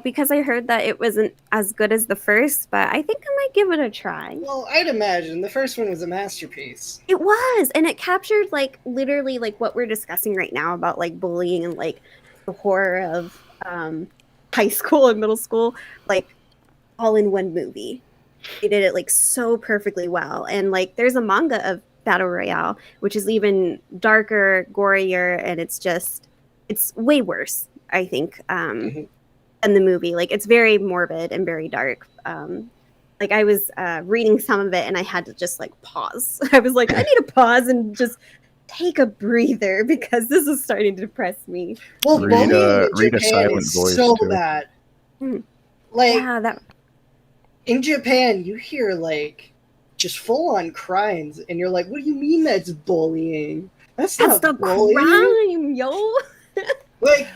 because I heard that it wasn't as good as the first, but I think I might give it a try. Well, I'd imagine the first one was a masterpiece. It was, and it captured like literally like what we're discussing right now about like bullying and like the horror of high school and middle school, like all in one movie. They did it like so perfectly well, and like there's a manga of Battle Royale, which is even darker, gorier, and it's way worse, I think, than the movie. Like it's very morbid and very dark. Like I was reading some of it and I had to just like pause. I was like, I need to pause and just take a breather because this is starting to depress me. Well, Read, bullying in read a Japan silent is voice, so too. bad. Hmm. Like Yeah, that in Japan, you hear like just full on crimes, and you're like, "What do you mean that's bullying? That's that's the not bullying." crime, yo. Like,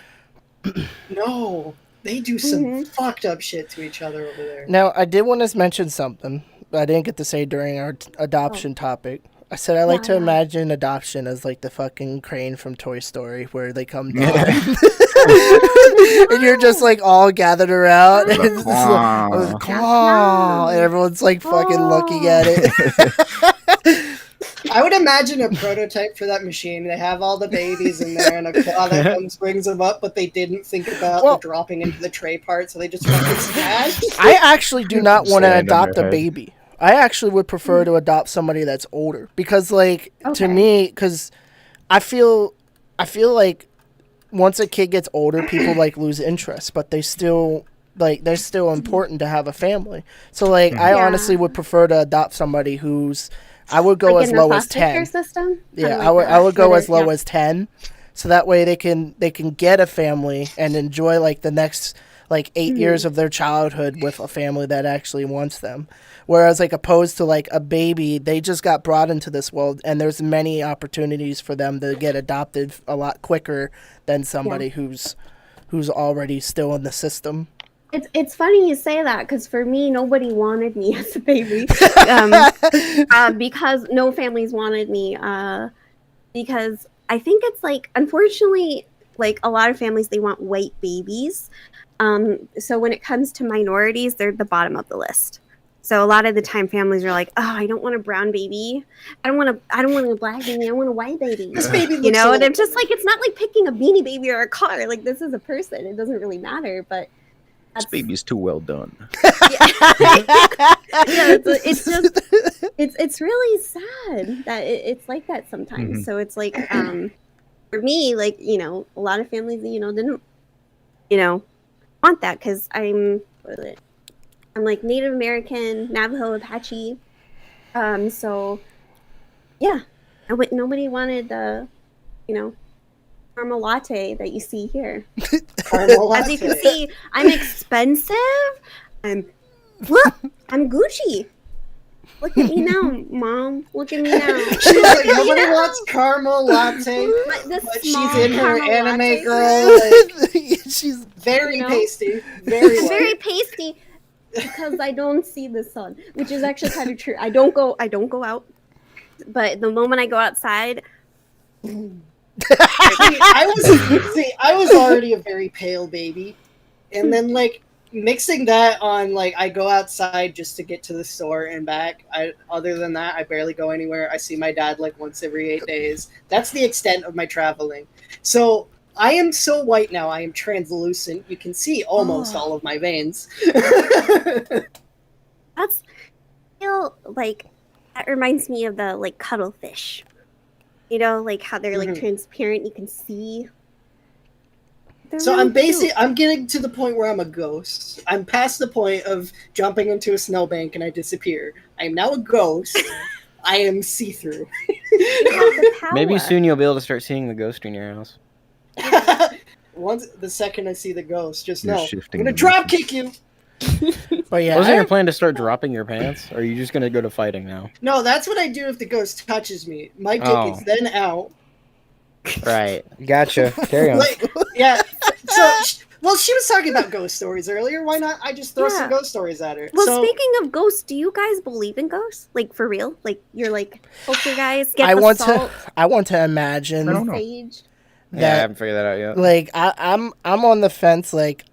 no, they do some Mhm. fucked up shit to each other over there. Now, I did want to mention something I didn't get to say during our adoption topic. I said I like to Yeah. imagine adoption as like the fucking crane from Toy Story where they come down. And you're just like all gathered around. And, it's Quah. like, "Quah," and everyone's like fucking looking at it. I would imagine a prototype for that machine. They have all the babies in there, and a claw that comes brings them up, but they didn't think about Well- the dropping into the tray part, so they just fucking smash. I actually do not want to Stand on adopt their a head. baby. I actually would prefer to adopt somebody that's older because, like, to Okay. me, because I feel like once a kid gets older, people like lose interest, but they still like they're still important to have a family. So, like, I Yeah. honestly would prefer to adopt somebody who's I would go Like as in the low as foster care 10. system? Yeah, Kinda I would like I would go that. as low Yeah. as 10, so that way they can get a family and enjoy like the next like 8 years of their childhood with a family that actually wants them. Whereas like opposed to like a baby, they just got brought into this world and there's many opportunities for them to get adopted a lot quicker than somebody who's already still in the system. It's funny you say that because for me, nobody wanted me as a baby because no families wanted me because I think it's like unfortunately like a lot of families they want white babies. So when it comes to minorities, they're the bottom of the list. So a lot of the time, families are like, "Oh, I don't want a brown baby. I don't want a black baby. I want a white baby." This baby looks You know, so- and I'm just like, it's not like picking a beanie baby or a car. Like this is a person. It doesn't really matter. But This baby's too well done. yeah, it's just it's really sad that it's like that sometimes. Mhm. So it's like for me, like a lot of families didn't want that because I'm like Native American, Navajo, Apache. So yeah, nobody wanted the caramel latte that you see here. Caramel As you can latte. see, I'm expensive. I'm Gucci. Look at me now, Mom. Look at me now. She's like, nobody wants caramel latte, This but she's small in her caramel anime latte. girl. Like, She's very You know? pasty, very I'm white. very pasty because I don't see the sun, which is actually kind of true. I don't go out, but the moment I go outside, I was already a very pale baby, and then like mixing that on like I go outside just to get to the store and back. Other than that, I barely go anywhere. I see my dad like once every 8 days. That's the extent of my traveling. So I am so white now. I am translucent. You can see almost all of my veins. that's feel like that reminds me of the like cuttlefish. You know, like how they're like Mhm. transparent, you can see. They're So really cute. I'm getting to the point where I'm a ghost. I'm past the point of jumping into a snowbank and I disappear. I am now a ghost. I am see-through. You have the power. Maybe soon you'll be able to start seeing the ghost in your house. Once the second I see the ghost, just You're know I'm shifting gonna the drop message. kick you. But yeah, Wasn't your plan to start dropping your pants? Or are you just gonna go to fighting now? No, that's what I do if the ghost touches me. My dick Oh. is then out. Right. Gotcha. Carry on. Like, yeah. So, well, she was talking about ghost stories earlier. Why not? I just throw some Yeah. ghost stories at her. Well, So, speaking of ghosts, do you guys believe in ghosts? Like for real? Like you're like poltergeist? Get I the want salt, to imagine I don't know. sage. Yeah, I that haven't figured that out yet. like I'm on the fence. Like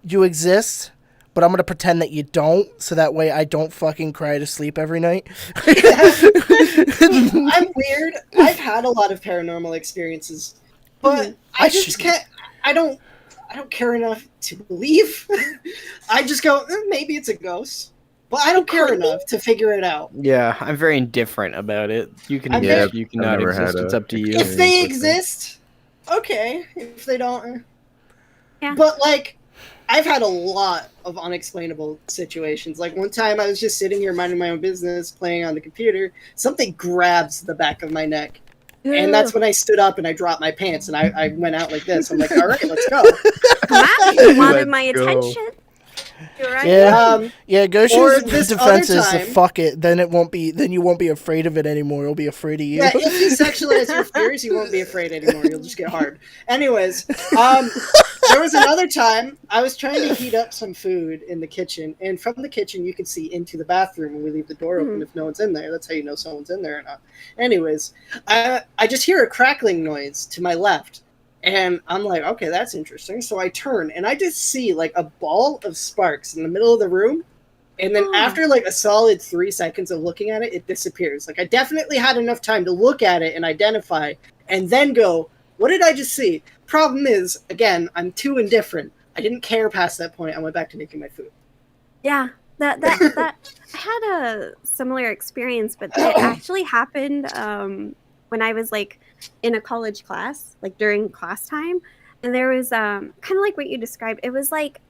you exist, but I'm gonna pretend that you don't, so that way I don't fucking cry to sleep every night. I'm weird. I've had a lot of paranormal experiences, but I just can't. I don't care enough to believe. I just go, maybe it's a ghost, but I don't care enough to figure it out. Yeah, I'm very indifferent about it. You can I'm exist, very- you cannot I've never had exist. It's a up to you. experience. If they with it. exist, okay. If they don't, Yeah. But like, I've had a lot of unexplainable situations. Like one time, I was just sitting here minding my own business, playing on the computer. Something grabs the back of my neck, and that's when I stood up and I dropped my pants and I went out like this. I'm like, all right, let's go. Wow, you wanted Let's my go. attention. You're right. Yeah. Yeah, Or Goshen's this defense other is to time- fuck it. Then you won't be afraid of it anymore. You'll be afraid of you. Yeah, if you sexualize your fears, you won't be afraid anymore. You'll just get hard. Anyways, there was another time I was trying to heat up some food in the kitchen, and from the kitchen you could see into the bathroom when we leave the door open if no one's in there. That's how you know someone's in there or not. Anyways, I just hear a crackling noise to my left, and I'm like, okay, that's interesting. So I turn, and I just see like a ball of sparks in the middle of the room. And then after like a solid 3 seconds of looking at it, it disappears. Like I definitely had enough time to look at it and identify and then go, what did I just see? Problem is, again, I'm too indifferent. I didn't care past that point. I went back to making my food. Yeah, that I had a similar experience, but it actually happened when I was like in a college class, like during class time, and there was kind of like what you described. It was like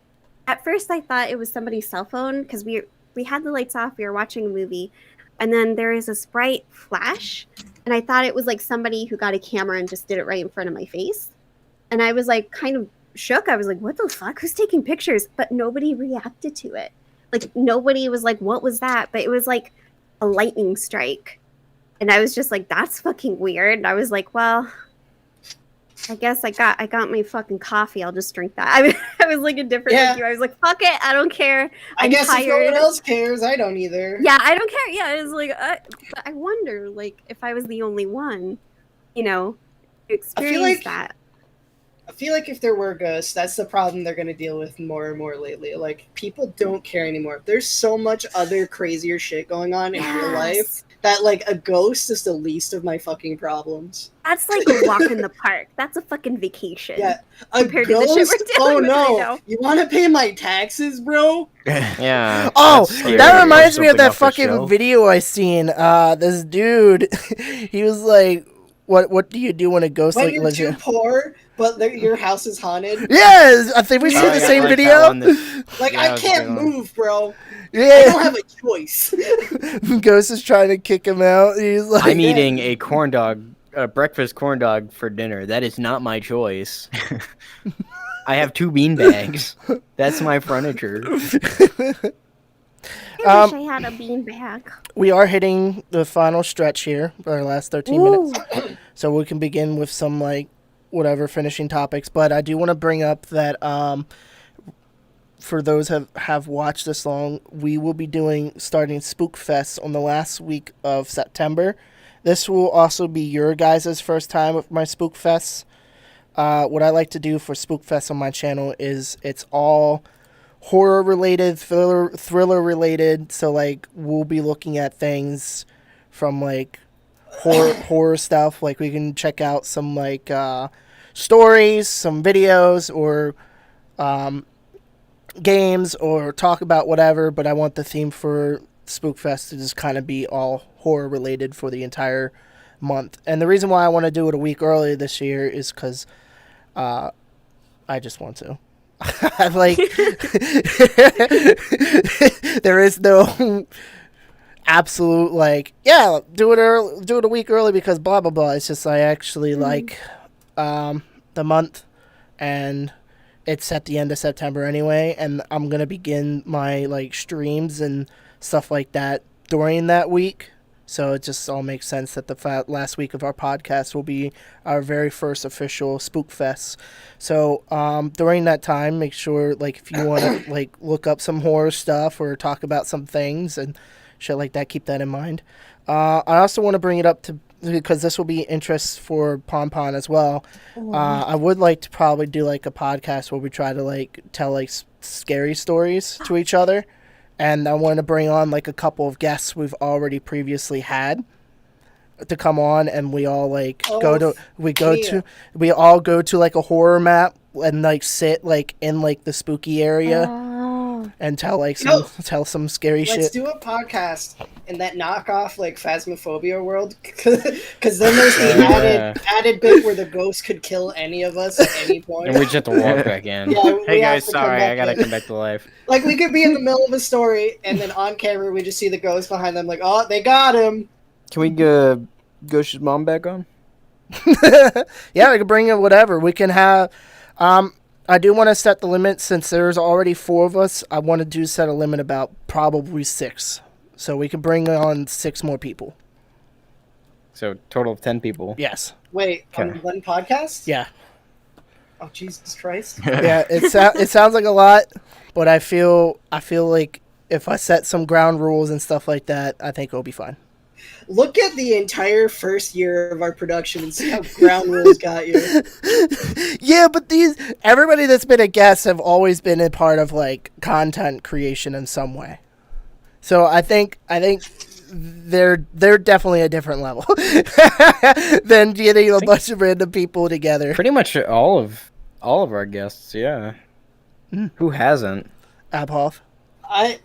at first I thought it was somebody's cell phone because we had the lights off, we were watching a movie, and then there was this bright flash, and I thought it was like somebody who got a camera and just did it right in front of my face, and I was like kind of shook. I was like, what the fuck? Who's taking pictures? But nobody reacted to it. Like nobody was like, what was that? But it was like a lightning strike. And I was just like, that's fucking weird. And I was like, well, I guess I got my fucking coffee. I'll just drink that. I was like indifferent like you. I was like, fuck it. I don't care. I guess if no one else cares, I don't either. Yeah, I don't care. Yeah, it was like, but I wonder, like, if I was the only one, you know, who experienced that. I feel like if there were ghosts, that's the problem they're going to deal with more and more lately. Like, people don't care anymore. There's so much other crazier shit going on in real life that, like, a ghost is the least of my fucking problems. That's like a walk in the park. That's a fucking vacation. Yeah. A compared ghost? to the shit we're dealing with right now. You want to pay my taxes, bro? Yeah. Oh, that's scary. that reminds me of Something that off the fucking shelf. video I seen. This dude, he was like, "What do you do when a ghost When like you're lives too you?" poor, but your house is haunted? Yes, I think we see Oh, the yeah, same like that video. one that- Like, Yeah, I that was a can't good one. move, bro. I Yeah, don't have a choice. Ghost is trying to kick him out. He's like, I'm eating a breakfast corn dog for dinner. That is not my choice. I have 2 bean bags. That's my furniture. I wish I had a beanbag. We are hitting the final stretch here, our last 13 minutes. So we can begin with some, like, whatever finishing topics. But I do want to bring up that for those have watched this long, we will be starting Spook Fest on the last week of September. This will also be your guys' first time with my Spook Fest. What I like to do for Spook Fest on my channel is it's all horror related, thriller related. So like we'll be looking at things from like horror stuff. Like we can check out some like stories, some videos, or games, or talk about whatever. But I want the theme for Spook Fest to just kind of be all horror related for the entire month. And the reason why I want to do it a week early this year is because I just want to. I'm like, there is no absolute like, yeah, do it a week early because blah blah blah. It's just I actually like the month, and it's at the end of September anyway, and I'm gonna begin my like streams and stuff like that during that week. So it just all makes sense that the last week of our podcast will be our very first official Spook Fest. So during that time, make sure, like, if you want to like look up some horror stuff or talk about some things and shit like that, keep that in mind. I also want to bring it up to because this will be interest for Pon Pon as well. I would like to probably do like a podcast where we try to like tell like scary stories to each other. And I want to bring on like a couple of guests we've already previously had to come on, and we all like we all go to like a horror map and like sit like in like the spooky area and tell like some scary shit. Let's do a podcast in that knockoff like Phasmophobia world, because then there's the added bit where the ghost could kill any of us at any point. And we just have to walk back in. Yeah, hey guys, sorry, I gotta come back to life. Like, we could be in the middle of a story, and then on camera we just see the ghost behind them, like, oh, they got him. Can we go Ghost's mom back on? Yeah, we can bring in whatever. We can have I do want to set the limit since there's already 4 of us. I want to set a limit about probably 6. So we can bring on 6 more people. So total of 10 people. Yes. Wait, on one podcast? Yeah. Oh, Jesus Christ. Yeah, it sounds like a lot, but I feel like if I set some ground rules and stuff like that, I think it'll be fine. Look at the entire first year of our production and see how ground rules got you. Yeah, but everybody that's been a guest have always been a part of like content creation in some way. So I think they're definitely a different level than getting a bunch of random people together. Pretty much all of our guests, yeah. Who hasn't? Abhoff. I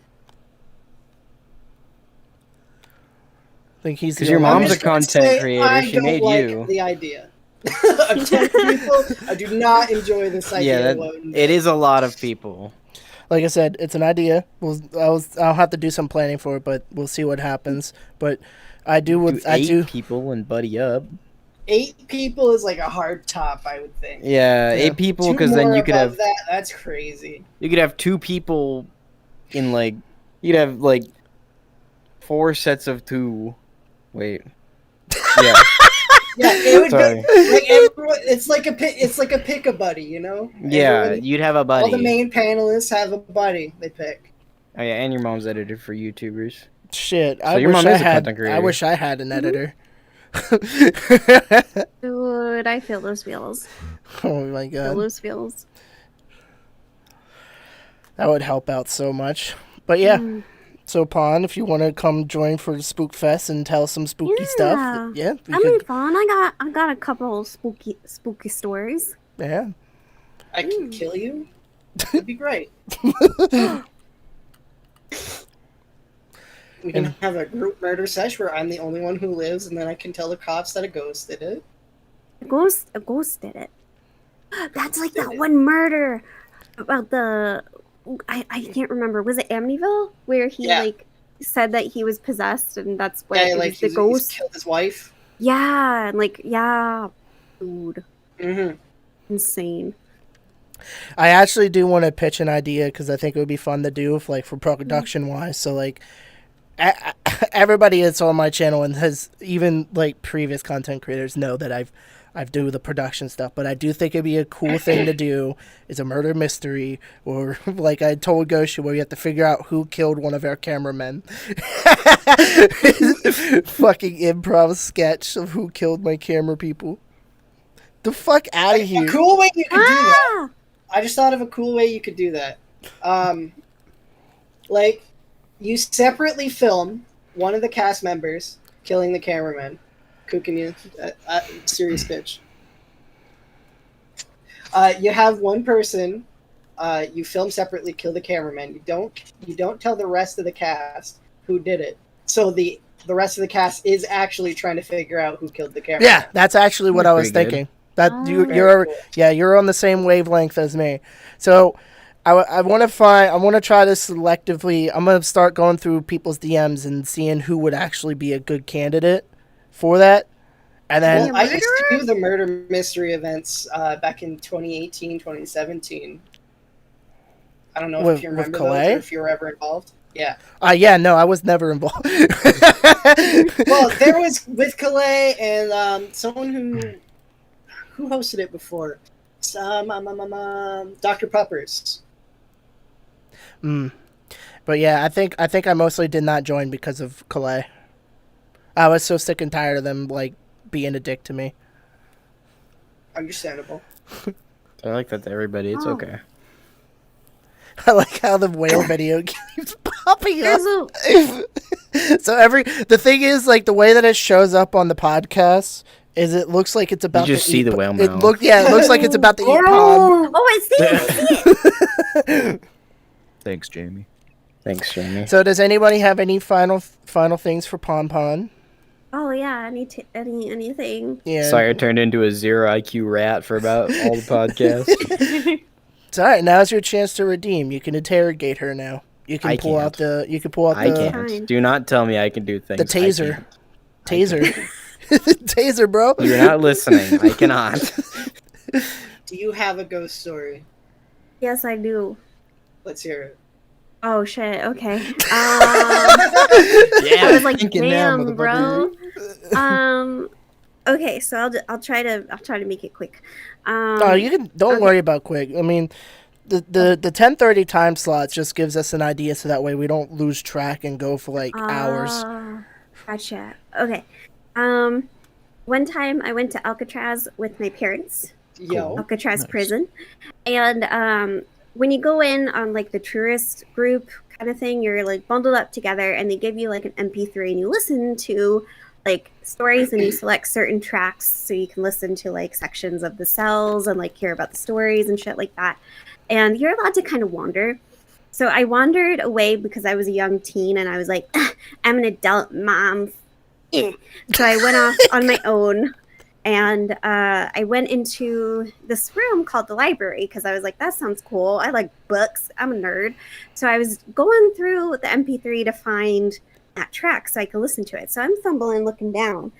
think he's because your mom's a content creator. She made you. The idea of 10 people. I do not enjoy this idea. Yeah, it is a lot of people. Like I said, it's an idea. I'll have to do some planning for it, but we'll see what happens. But I do 8 people and buddy up. 8 people is like a hard top, I would think. Yeah, 8 people, because then you could have that. That's crazy. You could have 2 people in like you'd have like 4 sets of 2. Wait. Yeah. Yeah, it would be like everyone, it's like a pick a buddy, you know? Yeah, you'd have a buddy. All the main panelists have a buddy they pick. Oh yeah, and your mom's editor for YouTubers. Shit, So I wish I had an editor. Dude, I feel those feels. Oh my god. Feel those feels. That would help out so much. But yeah. So, Pon, if you want to come join for the Spook Fest and tell some spooky stuff, yeah, that'd be fun. I got a couple spooky stories. Yeah, I can kill you. That'd be great. We can have a group murder sesh where I'm the only one who lives, and then I can tell the cops that a ghost did it. A ghost did it. That's like that one murder about the. I can't remember. Was it Amityville where he like said that he was possessed and that's what it was the ghost killed his wife? Yeah, and dude, insane. I actually do want to pitch an idea because I think it would be fun to do, like for production wise. So like, everybody that's on my channel and has even like previous content creators know that I've do the production stuff, but I do think it'd be a cool thing to do is a murder mystery, or like I told Goshi, where you have to figure out who killed one of our cameramen. Fucking improv sketch of who killed my camera people. The fuck out of here. A cool way you could do that. I just thought of a cool way you could do that. Like, you separately film one of the cast members killing the cameraman. Cooking you, serious pitch. You have one person. You film separately, kill the cameraman. You don't tell the rest of the cast who did it. So the the rest of the cast is actually trying to figure out who killed the camera. Yeah, that's actually what I was Pretty good. thinking. That Oh. you're cool. you're on the same wavelength as me. So I want to try this selectively. I'm gonna start going through people's DMs and seeing who would actually be a good candidate for that, and then Well, I used to do the murder mystery events back in 2018, 2017. I don't know With- if you with remember Calais? those or if you were ever involved. Yeah. yeah, no, I was never involved. Well, there was with Calais and someone who hosted it before. Dr. Puppers. But yeah, I think I mostly did not join because of Calais. I was so sick and tired of them like being a dick to me. Understandable. I like that to everybody. It's Oh. okay. I like how the whale video keeps popping up. There's a So the thing is, like, the way that it shows up on the podcast is it looks like it's about just to see eat the whale it mouth. it looks like it's about to eat Pom. oh, I see it. Thanks, Jamie. Thanks, Jamie. So does anybody have any final things for Pom Pom? Oh yeah, anything. Yeah. Sorry, I turned into a 0 IQ rat for about all the podcasts. It's all right. Now's your chance to redeem. You can interrogate her now. You can I pull out can't. the I can't. Fine. Do not tell me I can do things. the I taser. can't. Taser. Taser, bro. You're not listening. I cannot. Do you have a ghost story? Yes, I do. Let's hear it. Oh shit. Okay. Yeah, I was like, thinking now, damn, bro. Okay, so I'll try to make it quick. Oh, you can. Don't okay. worry about quick. I mean, the 10:30 time slot just gives us an idea, so that way we don't lose track and go for like hours. Gotcha. Okay. One time I went to Alcatraz with my parents. Yo. Alcatraz Nice. prison, and when you go in on like the tourist group kind of thing, you're like bundled up together, and they give you like an MP3, and you listen to like stories, and you select certain tracks so you can listen to like sections of the cells and like hear about the stories and shit like that. And you're allowed to kind of wander. So I wandered away because I was a young teen, and I was like, I'm an adult mom. So I went off on my own. And I went into this room called the library because I was like, that sounds cool. I like books. I'm a nerd. So I was going through the MP3 to find that track so I could listen to it. So I'm stumbling, looking down.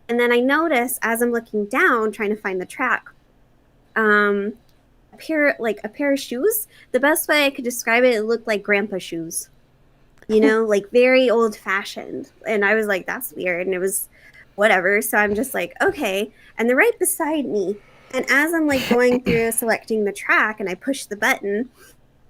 And then I notice as I'm looking down, trying to find the track, a pair of shoes. The best way I could describe it, it looked like grandpa shoes. You know, like very old fashioned. And I was like, that's weird. And it was whatever. So I'm just like, okay. And they're right beside me. And as I'm like going through selecting the track and I push the button,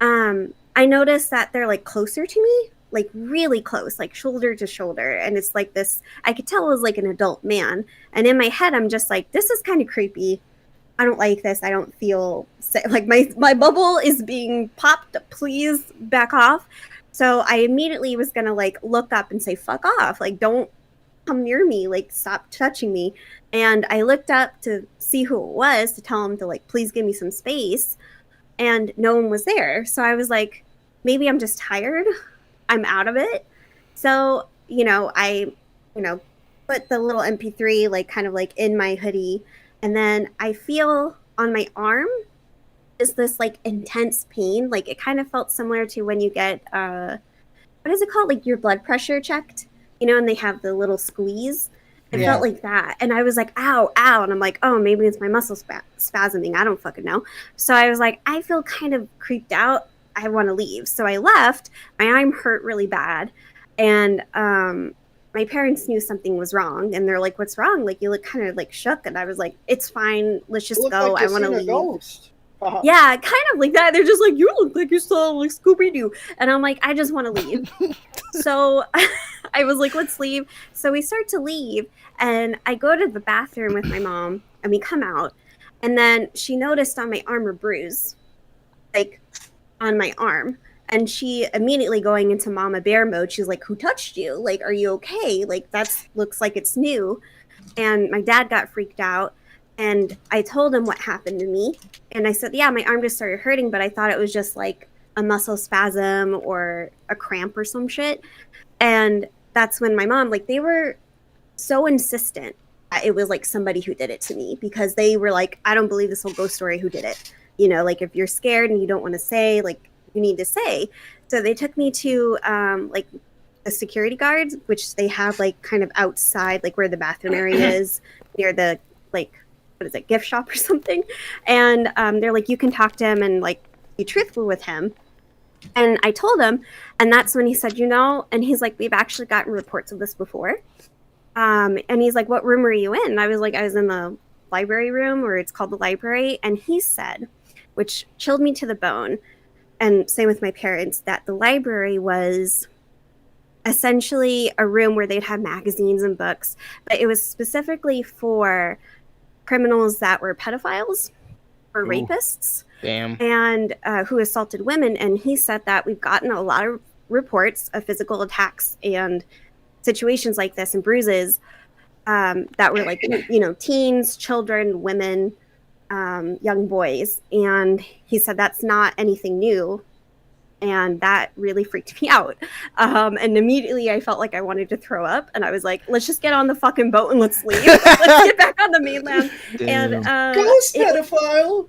I notice that they're like closer to me, like really close, like shoulder to shoulder. And it's like this, I could tell it was like an adult man. And in my head, I'm just like, this is kind of creepy. I don't like this. I don't feel like my bubble is being popped. Please back off. So I immediately was going to like look up and say, fuck off. Like, don't come near me, like stop touching me. And I looked up to see who it was to tell him to like please give me some space, and no one was there. So I was like, maybe I'm just tired, I'm out of it. So I put the little MP3 like kind of like in my hoodie, and then I feel on my arm is this like intense pain. Like it kind of felt similar to when you get what is it called, like your blood pressure checked, and they have the little squeeze. It felt like that. And I was like, ow, ow. And I'm like, oh, maybe it's my muscle spasming. I don't fucking know. So I was like, I feel kind of creeped out. I want to leave. So I left. My arm hurt really bad. And my parents knew something was wrong. And they're like, what's wrong? Like, you look kind of like shook. And I was like, it's fine. Let's just go. Like I want to leave. Ghost. Yeah, kind of like that. They're just like, you look like you saw like Scooby-Doo. And I'm like, I just want to leave. So I was like, let's leave. So we start to leave, and I go to the bathroom with my mom, and we come out. And then she noticed on my arm a bruise, like on my arm. And she immediately going into mama bear mode. She's like, who touched you? Like, are you okay? Like, looks like it's new. And my dad got freaked out. And I told him what happened to me. And I said, yeah, my arm just started hurting, but I thought it was just like a muscle spasm or a cramp or some shit. And that's when my mom, like, they were so insistent that it was like somebody who did it to me, because they were like, I don't believe this whole ghost story. Who did it? You know, like, if you're scared and you don't want to say, like, you need to say. So they took me to like the security guards, which they have like kind of outside, like where the bathroom area is, near the, like, what is it, gift shop or something. And they're like, you can talk to him and like be truthful with him. And I told him, and that's when he said, you know, and he's like, we've actually gotten reports of this before. And he's like, what room were you in? And I was like, I was in the library room, or it's called the library. And he said, which chilled me to the bone, and same with my parents, that the library was essentially a room where they'd have magazines and books, but it was specifically for criminals that were pedophiles or rapists. Damn. And who assaulted women. And he said that we've gotten a lot of reports of physical attacks and situations like this, and bruises that were like, you know, teens, children, women, young boys. And he said that's not anything new. And that really freaked me out. And immediately I felt like I wanted to throw up. And I was like, let's just get on the fucking boat and let's leave. Let's get back on the mainland. Damn. And Ghost pedophile.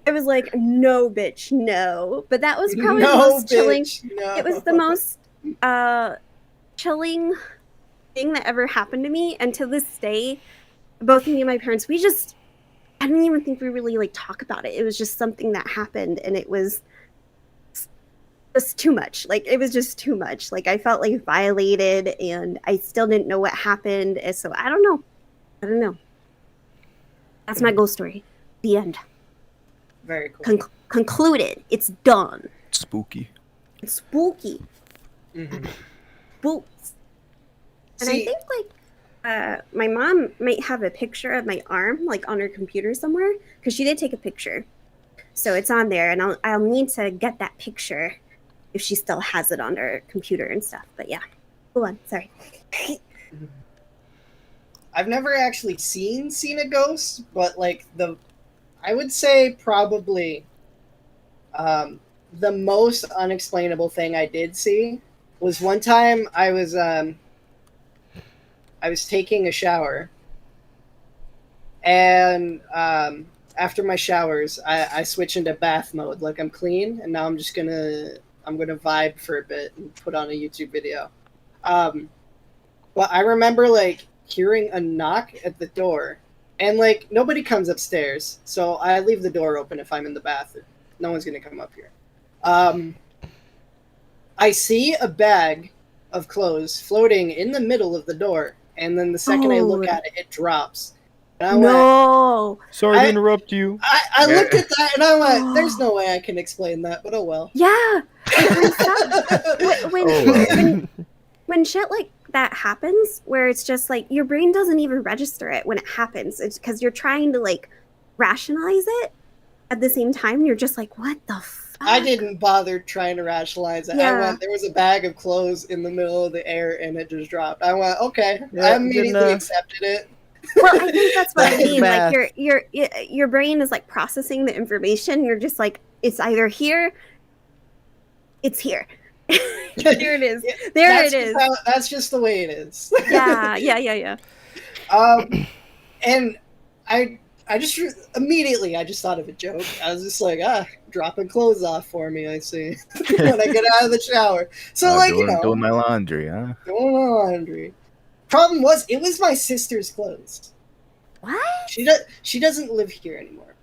it was like, no, bitch, no. But that was probably the No, most chilling. bitch, no. It was the most chilling thing that ever happened to me. And to this day, both me and my parents, I don't even think we really like talk about it. It was just something that happened, and it was just too much. Like, it was just too much. Like, I felt like violated, and I still didn't know what happened. And so I don't know. That's my ghost story. The end. Very cool. Concluded. It's done. Spooky. It's spooky. Mhm. Spooks. And I See- think like my mom might have a picture of my arm like on her computer somewhere, because she did take a picture, so it's on there, and I'll need to get that picture if she still has it on her computer and stuff. But yeah, go on. Sorry. I've never actually seen a ghost, but like I would say probably the most unexplainable thing I did see was one time I was taking a shower, and after my showers, I switch into bath mode, like I'm clean, and now I'm gonna vibe for a bit and put on a YouTube video. But I remember like hearing a knock at the door, and like nobody comes upstairs, so I leave the door open if I'm in the bathroom. No one's gonna come up here. I see a bag of clothes floating in the middle of the door, and then the second I look at it, it drops. And I went, No. Sorry I- to interrupt you. I looked at that and I went, there's no way I can explain that, but oh well. Yeah. When shit like that happens, where it's just like your brain doesn't even register it when it happens, it's because you're trying to like rationalize it at the same time. You're just like, what the fuck? I didn't bother trying to rationalize it. Yeah. There was a bag of clothes in the middle of the air and it just dropped. I went, okay. Yeah, I immediately didn't, accepted it. Well, I think that's what I Bath. mean. Like your brain is like processing the information. You're just like, it's either here, it's here. There it is. There it is. That's just the way it is. Yeah. And I just immediately I just thought of a joke. I was just like, dropping clothes off for me. I see when I get out of the shower. So like Doing my laundry, huh? doing my laundry. Problem was, it was my sister's clothes. What? She doesn't live here anymore.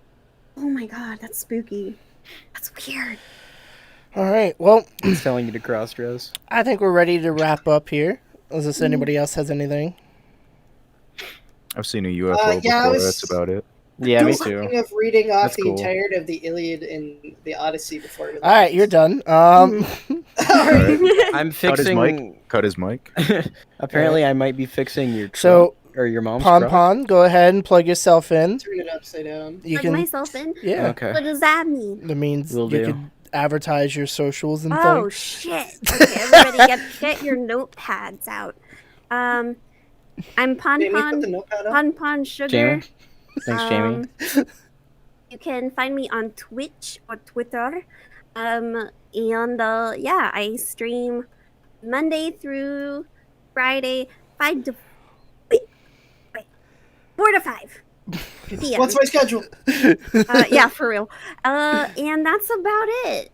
Oh my god, that's spooky. That's weird. All right. Well, He's telling you to cross dress. I think we're ready to wrap up here. Unless anybody else has anything. I've seen a UFO yeah, I before. was- That's about it. Yeah, me Thinking too. of reading off That's the cool. entirety of the Iliad and the Odyssey before we All right, you're done. Alright. I'm Cut his fixing. mic. Cut his mic. Apparently, I might be fixing your So, truck, or your mom's Pon truck. Pon, go ahead and plug yourself in. Turn it upside down. You Plug can. myself in. Yeah. Okay. What does that mean? That means Will you do. could advertise your socials and Oh things. shit! Okay, everybody, get your notepads out. I'm Pon Jamie, put Pon the notepad up. Pon Pon Sugar. Jamie? Thanks, Jamie. You can find me on Twitch or Twitter And yeah, I stream Monday through Friday, 4 to 5 p.m. What's my schedule? Yeah, for real. And that's about it.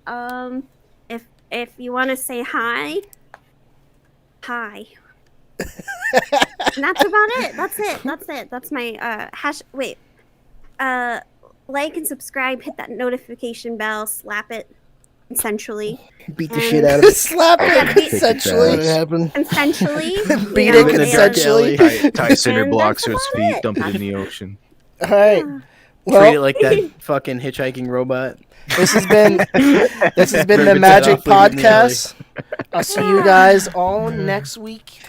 If you want to say hi. And that's about it. That's it. That's my hash. Wait. Like and subscribe. Hit that notification bell. Slap it. Essentially. Beat the shit out of it. Slap Yeah, it consensually. What happened? Essentially. Beat you it know, consensually. Tie cinder And blocks to that's its about feet, it. dump it in the ocean. All right. Yeah. Treat it Well, like that fucking hitchhiking robot. this has been the Rip its Magic head off, leave it in the alley. Podcast. I'll see you guys all next week.